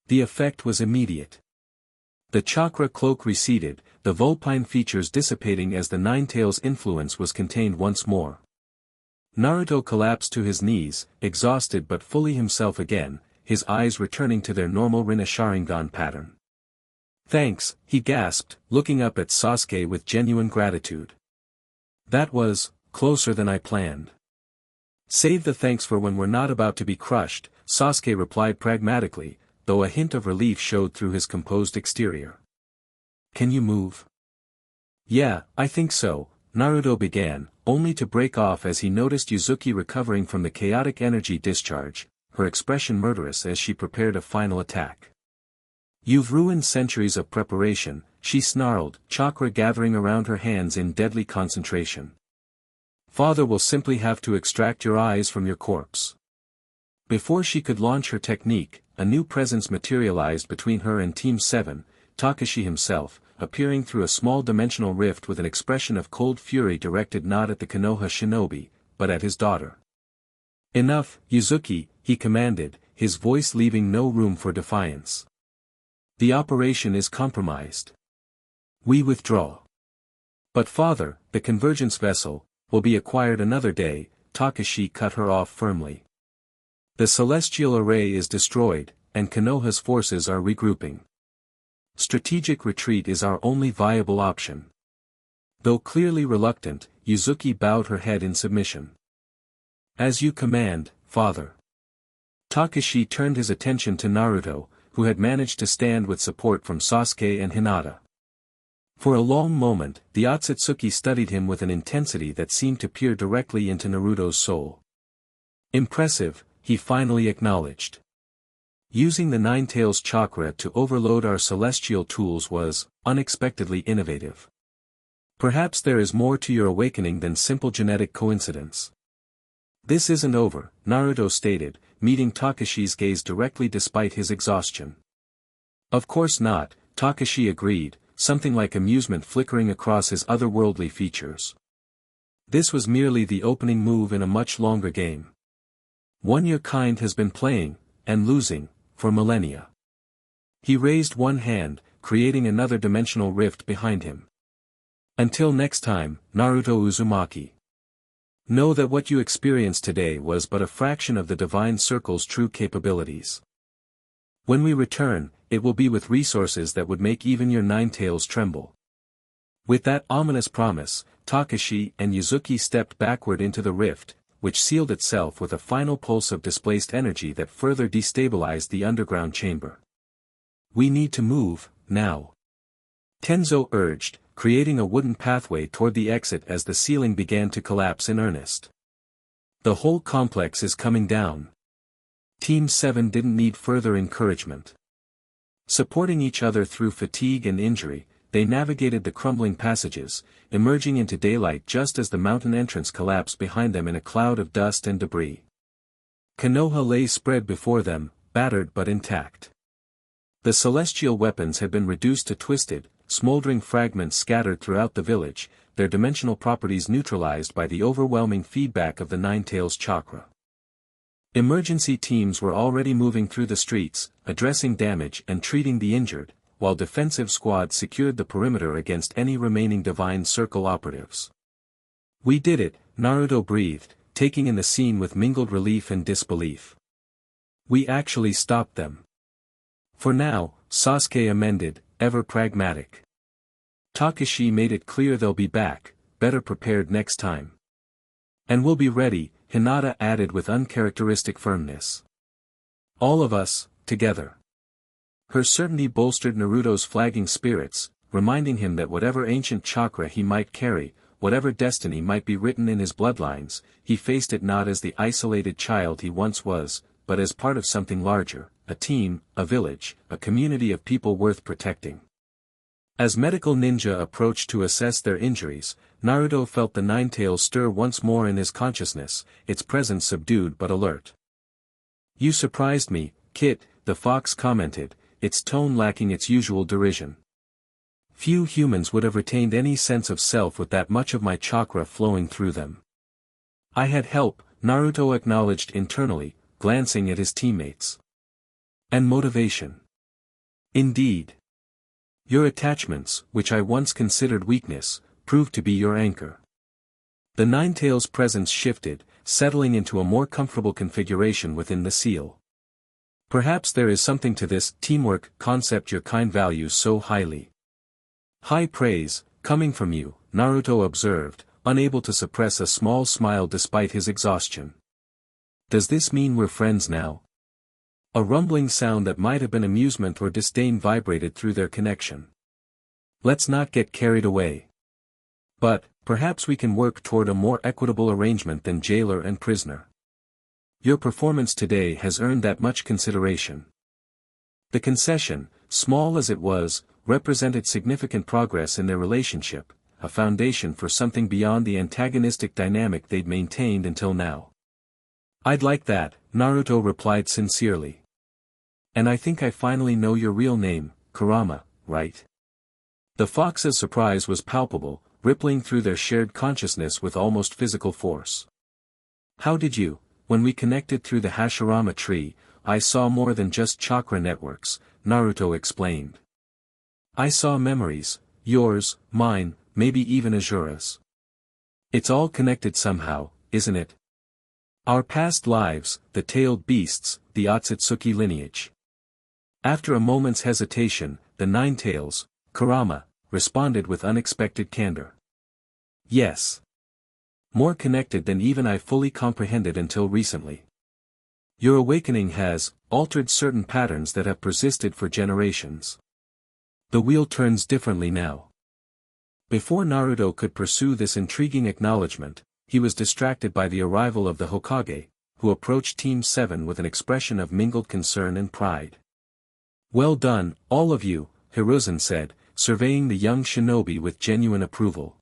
The effect was immediate. The chakra cloak receded, the vulpine features dissipating as the Nine Tails' influence was contained once more. Naruto collapsed to his knees, exhausted but fully himself again, his eyes returning to their normal Rinne-Sharingan pattern. Thanks, he gasped, looking up at Sasuke with genuine gratitude. That was closer than I planned. Save the thanks for when we're not about to be crushed, Sasuke replied pragmatically, though a hint of relief showed through his composed exterior. Can you move? Yeah, I think so, Naruto began, only to break off as he noticed Uzuki recovering from the chaotic energy discharge, her expression murderous as she prepared a final attack. You've ruined centuries of preparation, she snarled, chakra gathering around her hands in deadly concentration. Father will simply have to extract your eyes from your corpse. Before she could launch her technique, a new presence materialized between her and Team 7, Kakashi himself, appearing through a small dimensional rift with an expression of cold fury directed not at the Konoha shinobi, but at his daughter. Enough, Uzuki, he commanded, his voice leaving no room for defiance. The operation is compromised. We withdraw. But father, the convergence vessel, will be acquired another day, Kakashi cut her off firmly. The celestial array is destroyed, and Konoha's forces are regrouping. Strategic retreat is our only viable option. Though clearly reluctant, Uzuki bowed her head in submission. As you command, father. Kakashi turned his attention to Naruto, who had managed to stand with support from Sasuke and Hinata. For a long moment, the Otsutsuki studied him with an intensity that seemed to peer directly into Naruto's soul. Impressive, he finally acknowledged. Using the Nine Tails chakra to overload our celestial tools was unexpectedly innovative. Perhaps there is more to your awakening than simple genetic coincidence. This isn't over, Naruto stated, meeting Takashi's gaze directly despite his exhaustion. Of course not, Takashi agreed, something like amusement flickering across his otherworldly features. This was merely the opening move in a much longer game. One your kind has been playing, and losing, for millennia. He raised one hand, creating another dimensional rift behind him. Until next time, Naruto Uzumaki. Know that what you experienced today was but a fraction of the Divine Circle's true capabilities. When we return, it will be with resources that would make even your nine tails tremble. With that ominous promise, Kakashi and Yuzuki stepped backward into the rift, which sealed itself with a final pulse of displaced energy that further destabilized the underground chamber. We need to move, now. Tenzo urged, creating a wooden pathway toward the exit as the ceiling began to collapse in earnest. The whole complex is coming down. Team 7 didn't need further encouragement. Supporting each other through fatigue and injury, they navigated the crumbling passages, emerging into daylight just as the mountain entrance collapsed behind them in a cloud of dust and debris. Konoha lay spread before them, battered but intact. The celestial weapons had been reduced to twisted, smoldering fragments scattered throughout the village, their dimensional properties neutralized by the overwhelming feedback of the Nine Tails chakra. Emergency teams were already moving through the streets, addressing damage and treating the injured, while defensive squads secured the perimeter against any remaining Divine Circle operatives. We did it, Naruto breathed, taking in the scene with mingled relief and disbelief. We actually stopped them. For now, Sasuke amended, ever pragmatic. Kakashi made it clear they'll be back, better prepared next time. And we'll be ready, Hinata added with uncharacteristic firmness. All of us, together. Her certainty bolstered Naruto's flagging spirits, reminding him that whatever ancient chakra he might carry, whatever destiny might be written in his bloodlines, he faced it not as the isolated child he once was, but as part of something larger, a team, a village, a community of people worth protecting. As medical ninja approached to assess their injuries, Naruto felt the Nine Tails stir once more in his consciousness, its presence subdued but alert. You surprised me, Kit, the fox commented, its tone lacking its usual derision. Few humans would have retained any sense of self with that much of my chakra flowing through them. I had help, Naruto acknowledged internally, glancing at his teammates. And motivation. Indeed. Your attachments, which I once considered weakness, proved to be your anchor. The Nine Tails' presence shifted, settling into a more comfortable configuration within the seal. Perhaps there is something to this teamwork concept your kind values so highly. High praise, coming from you, Naruto observed, unable to suppress a small smile despite his exhaustion. Does this mean we're friends now? A rumbling sound that might have been amusement or disdain vibrated through their connection. Let's not get carried away. But, perhaps we can work toward a more equitable arrangement than jailer and prisoner. Your performance today has earned that much consideration. The concession, small as it was, represented significant progress in their relationship, a foundation for something beyond the antagonistic dynamic they'd maintained until now. I'd like that, Naruto replied sincerely. And I think I finally know your real name, Kurama, right? The fox's surprise was palpable, rippling through their shared consciousness with almost physical force. How did you? When we connected through the Hashirama tree, I saw more than just chakra networks, Naruto explained. I saw memories, yours, mine, maybe even Azura's. It's all connected somehow, isn't it? Our past lives, the tailed beasts, the Otsutsuki lineage. After a moment's hesitation, the Nine Tails, Kurama, responded with unexpected candor. Yes. More connected than even I fully comprehended until recently. Your awakening has altered certain patterns that have persisted for generations. The wheel turns differently now. Before Naruto could pursue this intriguing acknowledgement, he was distracted by the arrival of the Hokage, who approached Team 7 with an expression of mingled concern and pride. Well done, all of you, Hiruzen said, surveying the young shinobi with genuine approval.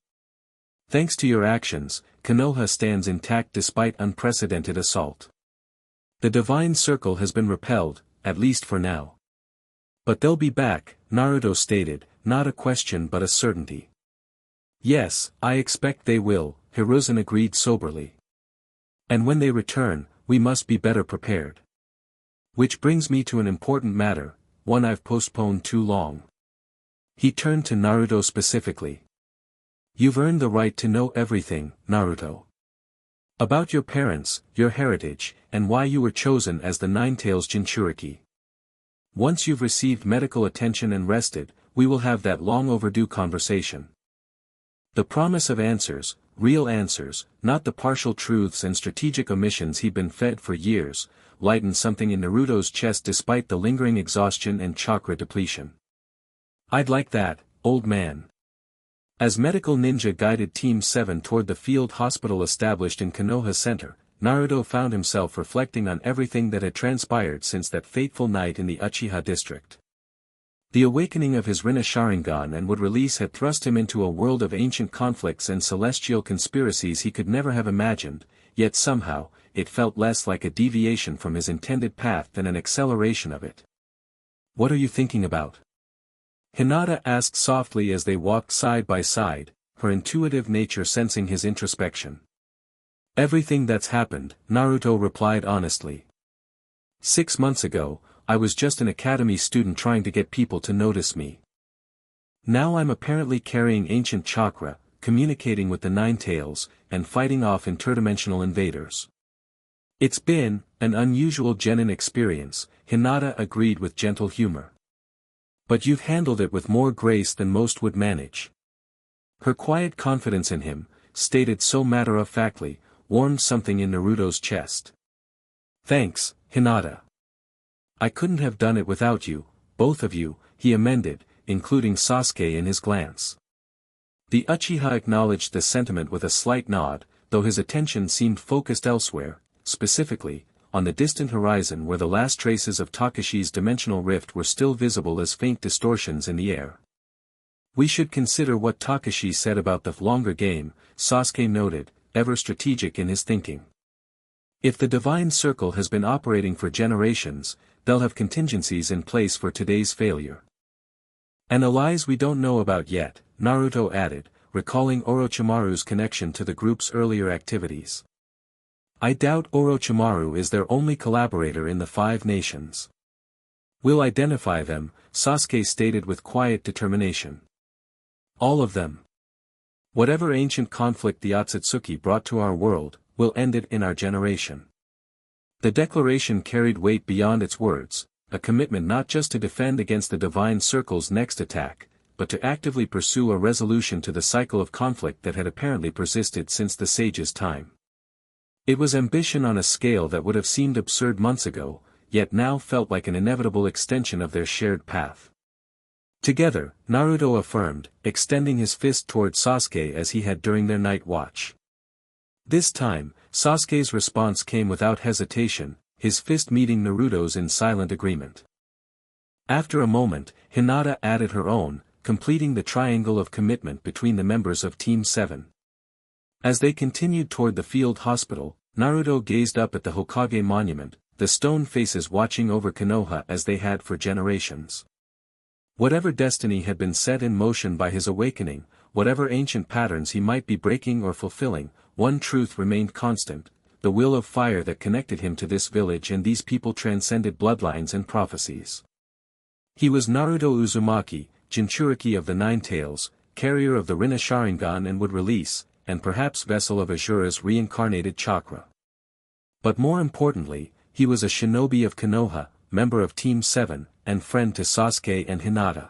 Thanks to your actions, Konoha stands intact despite unprecedented assault. The Divine Circle has been repelled, at least for now. But they'll be back, Naruto stated, not a question but a certainty. Yes, I expect they will, Hiruzen agreed soberly. And when they return, we must be better prepared. Which brings me to an important matter, one I've postponed too long. He turned to Naruto specifically. You've earned the right to know everything, Naruto. About your parents, your heritage, and why you were chosen as the Nine-Tails Jinchuriki. Once you've received medical attention and rested, we will have that long-overdue conversation. The promise of answers, real answers, not the partial truths and strategic omissions he'd been fed for years, lightened something in Naruto's chest despite the lingering exhaustion and chakra depletion. I'd like that, old man. As medical ninja guided Team 7 toward the field hospital established in Konoha Center, Naruto found himself reflecting on everything that had transpired since that fateful night in the Uchiha district. The awakening of his Rinne-Sharingan and Wood Release had thrust him into a world of ancient conflicts and celestial conspiracies he could never have imagined, yet somehow, it felt less like a deviation from his intended path than an acceleration of it. What are you thinking about? Hinata asked softly as they walked side by side, her intuitive nature sensing his introspection. Everything that's happened, Naruto replied honestly. 6 months ago, I was just an academy student trying to get people to notice me. Now I'm apparently carrying ancient chakra, communicating with the Nine-Tails, and fighting off interdimensional invaders. It's been an unusual genin experience, Hinata agreed with gentle humor. But you've handled it with more grace than most would manage. Her quiet confidence in him, stated so matter-of-factly, warmed something in Naruto's chest. Thanks, Hinata. I couldn't have done it without you, both of you, he amended, including Sasuke in his glance. The Uchiha acknowledged the sentiment with a slight nod, though his attention seemed focused elsewhere, specifically, on the distant horizon where the last traces of Takashi's dimensional rift were still visible as faint distortions in the air. We should consider what Takashi said about the longer game, Sasuke noted, ever strategic in his thinking. If the Divine Circle has been operating for generations, they'll have contingencies in place for today's failure. And allies we don't know about yet, Naruto added, recalling Orochimaru's connection to the group's earlier activities. I doubt Orochimaru is their only collaborator in the 5 nations. We'll identify them, Sasuke stated with quiet determination. All of them. Whatever ancient conflict the Otsutsuki brought to our world, we'll end it in our generation. The declaration carried weight beyond its words, a commitment not just to defend against the Divine Circle's next attack, but to actively pursue a resolution to the cycle of conflict that had apparently persisted since the sage's time. It was ambition on a scale that would have seemed absurd months ago, yet now felt like an inevitable extension of their shared path. Together, Naruto affirmed, extending his fist toward Sasuke as he had during their night watch. This time, Sasuke's response came without hesitation, his fist meeting Naruto's in silent agreement. After a moment, Hinata added her own, completing the triangle of commitment between the members of Team 7. As they continued toward the field hospital, Naruto gazed up at the Hokage monument, the stone faces watching over Konoha as they had for generations. Whatever destiny had been set in motion by his awakening, whatever ancient patterns he might be breaking or fulfilling, one truth remained constant, the will of fire that connected him to this village and these people transcended bloodlines and prophecies. He was Naruto Uzumaki, Jinchuriki of the Nine-Tails, carrier of the Rinne-Sharingan and Wood Release, and perhaps vessel of Asura's reincarnated chakra. But more importantly, he was a shinobi of Konoha, member of Team 7, and friend to Sasuke and Hinata.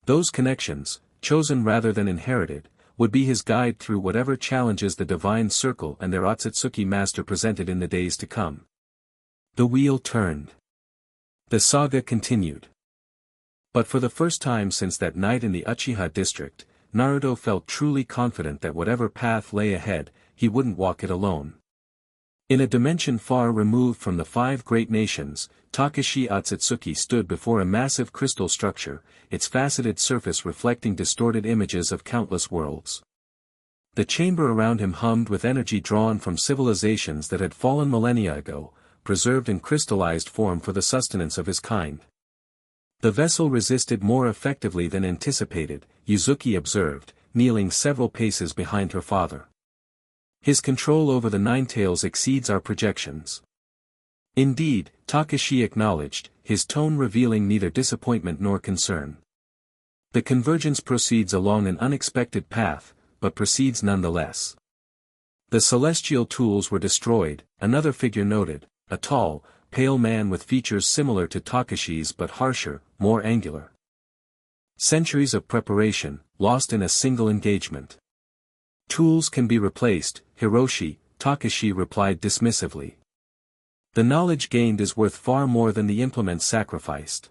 Those connections, chosen rather than inherited, would be his guide through whatever challenges the Divine Circle and their Otsutsuki master presented in the days to come. The wheel turned. The saga continued. But for the first time since that night in the Uchiha district, Naruto felt truly confident that whatever path lay ahead, he wouldn't walk it alone. In a dimension far removed from the 5 great nations, Takashi Otsutsuki stood before a massive crystal structure, its faceted surface reflecting distorted images of countless worlds. The chamber around him hummed with energy drawn from civilizations that had fallen millennia ago, preserved in crystallized form for the sustenance of his kind. The vessel resisted more effectively than anticipated, Yuzuki observed, kneeling several paces behind her father. His control over the Nine Tails exceeds our projections. Indeed, Kakashi acknowledged, his tone revealing neither disappointment nor concern. The convergence proceeds along an unexpected path, but proceeds nonetheless. The celestial tools were destroyed, another figure noted, a tall, pale man with features similar to Takashi's but harsher, more angular. Centuries of preparation, lost in a single engagement. Tools can be replaced, Hiroshi, Kakashi replied dismissively. The knowledge gained is worth far more than the implements sacrificed.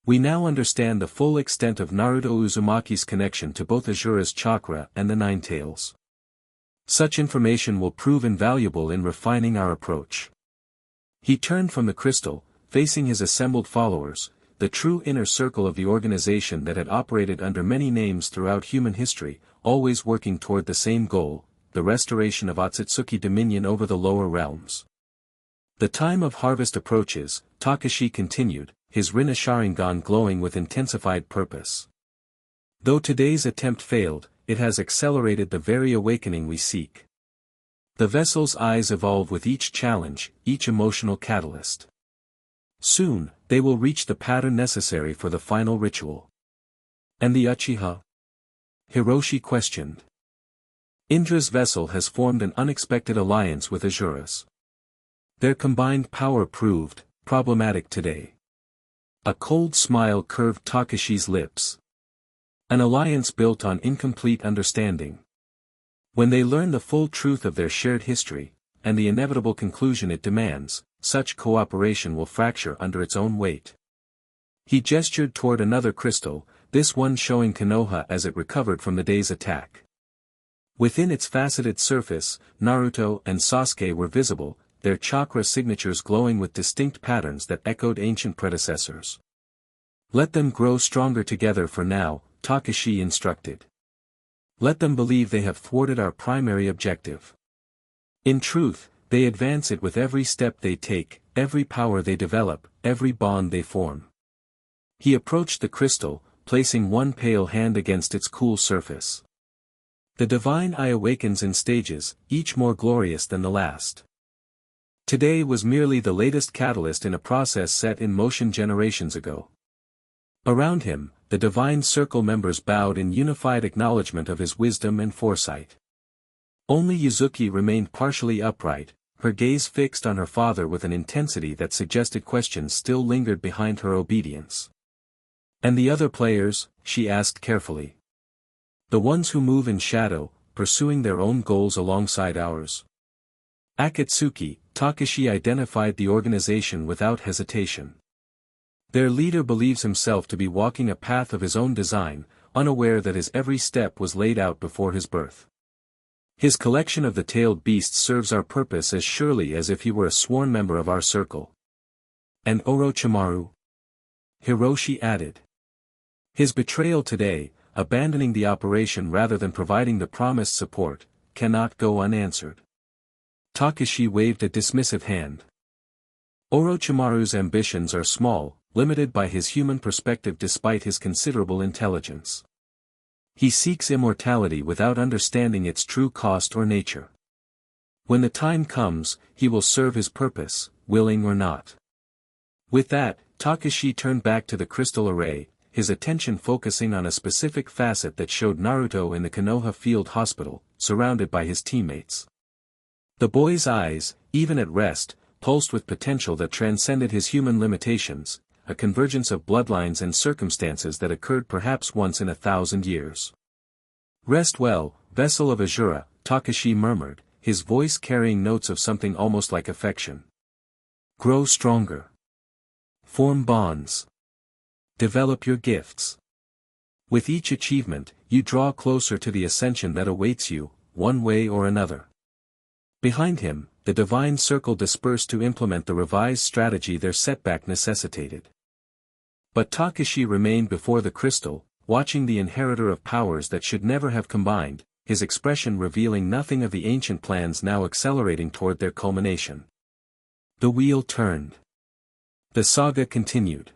We now understand the full extent of Naruto Uzumaki's connection to both Asura's chakra and the Nine Tails. Such information will prove invaluable in refining our approach. He turned from the crystal, facing his assembled followers, the true inner circle of the organization that had operated under many names throughout human history, always working toward the same goal, the restoration of Otsutsuki dominion over the lower realms. The time of harvest approaches, Kakashi continued, his Rinne-Sharingan glowing with intensified purpose. Though today's attempt failed, it has accelerated the very awakening we seek. The vessel's eyes evolve with each challenge, each emotional catalyst. Soon, they will reach the pattern necessary for the final ritual. And the Uchiha? Hiroshi questioned. Indra's vessel has formed an unexpected alliance with Asura's. Their combined power proved problematic today. A cold smile curved Takashi's lips. An alliance built on incomplete understanding. When they learn the full truth of their shared history, and the inevitable conclusion it demands, such cooperation will fracture under its own weight. He gestured toward another crystal, this one showing Konoha as it recovered from the day's attack. Within its faceted surface, Naruto and Sasuke were visible, their chakra signatures glowing with distinct patterns that echoed ancient predecessors. Let them grow stronger together for now, Kakashi instructed. Let them believe they have thwarted our primary objective. In truth, they advance it with every step they take, every power they develop, every bond they form. He approached the crystal, placing one pale hand against its cool surface. The divine eye awakens in stages, each more glorious than the last. Today was merely the latest catalyst in a process set in motion generations ago. Around him, the divine circle members bowed in unified acknowledgement of his wisdom and foresight. Only Yuzuki remained partially upright, her gaze fixed on her father with an intensity that suggested questions still lingered behind her obedience. And the other players, she asked carefully. The ones who move in shadow, pursuing their own goals alongside ours. Akatsuki, Kakashi identified the organization without hesitation. Their leader believes himself to be walking a path of his own design, unaware that his every step was laid out before his birth. His collection of the tailed beasts serves our purpose as surely as if he were a sworn member of our circle. And Orochimaru? Hiroshi added. His betrayal today, abandoning the operation rather than providing the promised support, cannot go unanswered. Kakashi waved a dismissive hand. Orochimaru's ambitions are small, limited by his human perspective despite his considerable intelligence. He seeks immortality without understanding its true cost or nature. When the time comes, he will serve his purpose, willing or not. With that, Kakashi turned back to the crystal array, his attention focusing on a specific facet that showed Naruto in the Konoha Field Hospital, surrounded by his teammates. The boy's eyes, even at rest, pulsed with potential that transcended his human limitations, a convergence of bloodlines and circumstances that occurred perhaps once in 1,000 years. Rest well, vessel of Asura, Kakashi murmured, his voice carrying notes of something almost like affection. Grow stronger. Form bonds. Develop your gifts. With each achievement, you draw closer to the ascension that awaits you, one way or another. Behind him, the divine circle dispersed to implement the revised strategy their setback necessitated. But Kakashi remained before the crystal, watching the inheritor of powers that should never have combined, his expression revealing nothing of the ancient plans now accelerating toward their culmination. The wheel turned. The saga continued.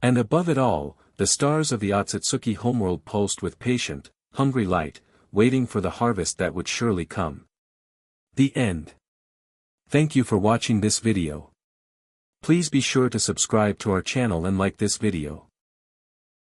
And above it all, the stars of the Otsutsuki homeworld pulsed with patient, hungry light, waiting for the harvest that would surely come. The end. Thank you for watching this video. Please be sure to subscribe to our channel and like this video.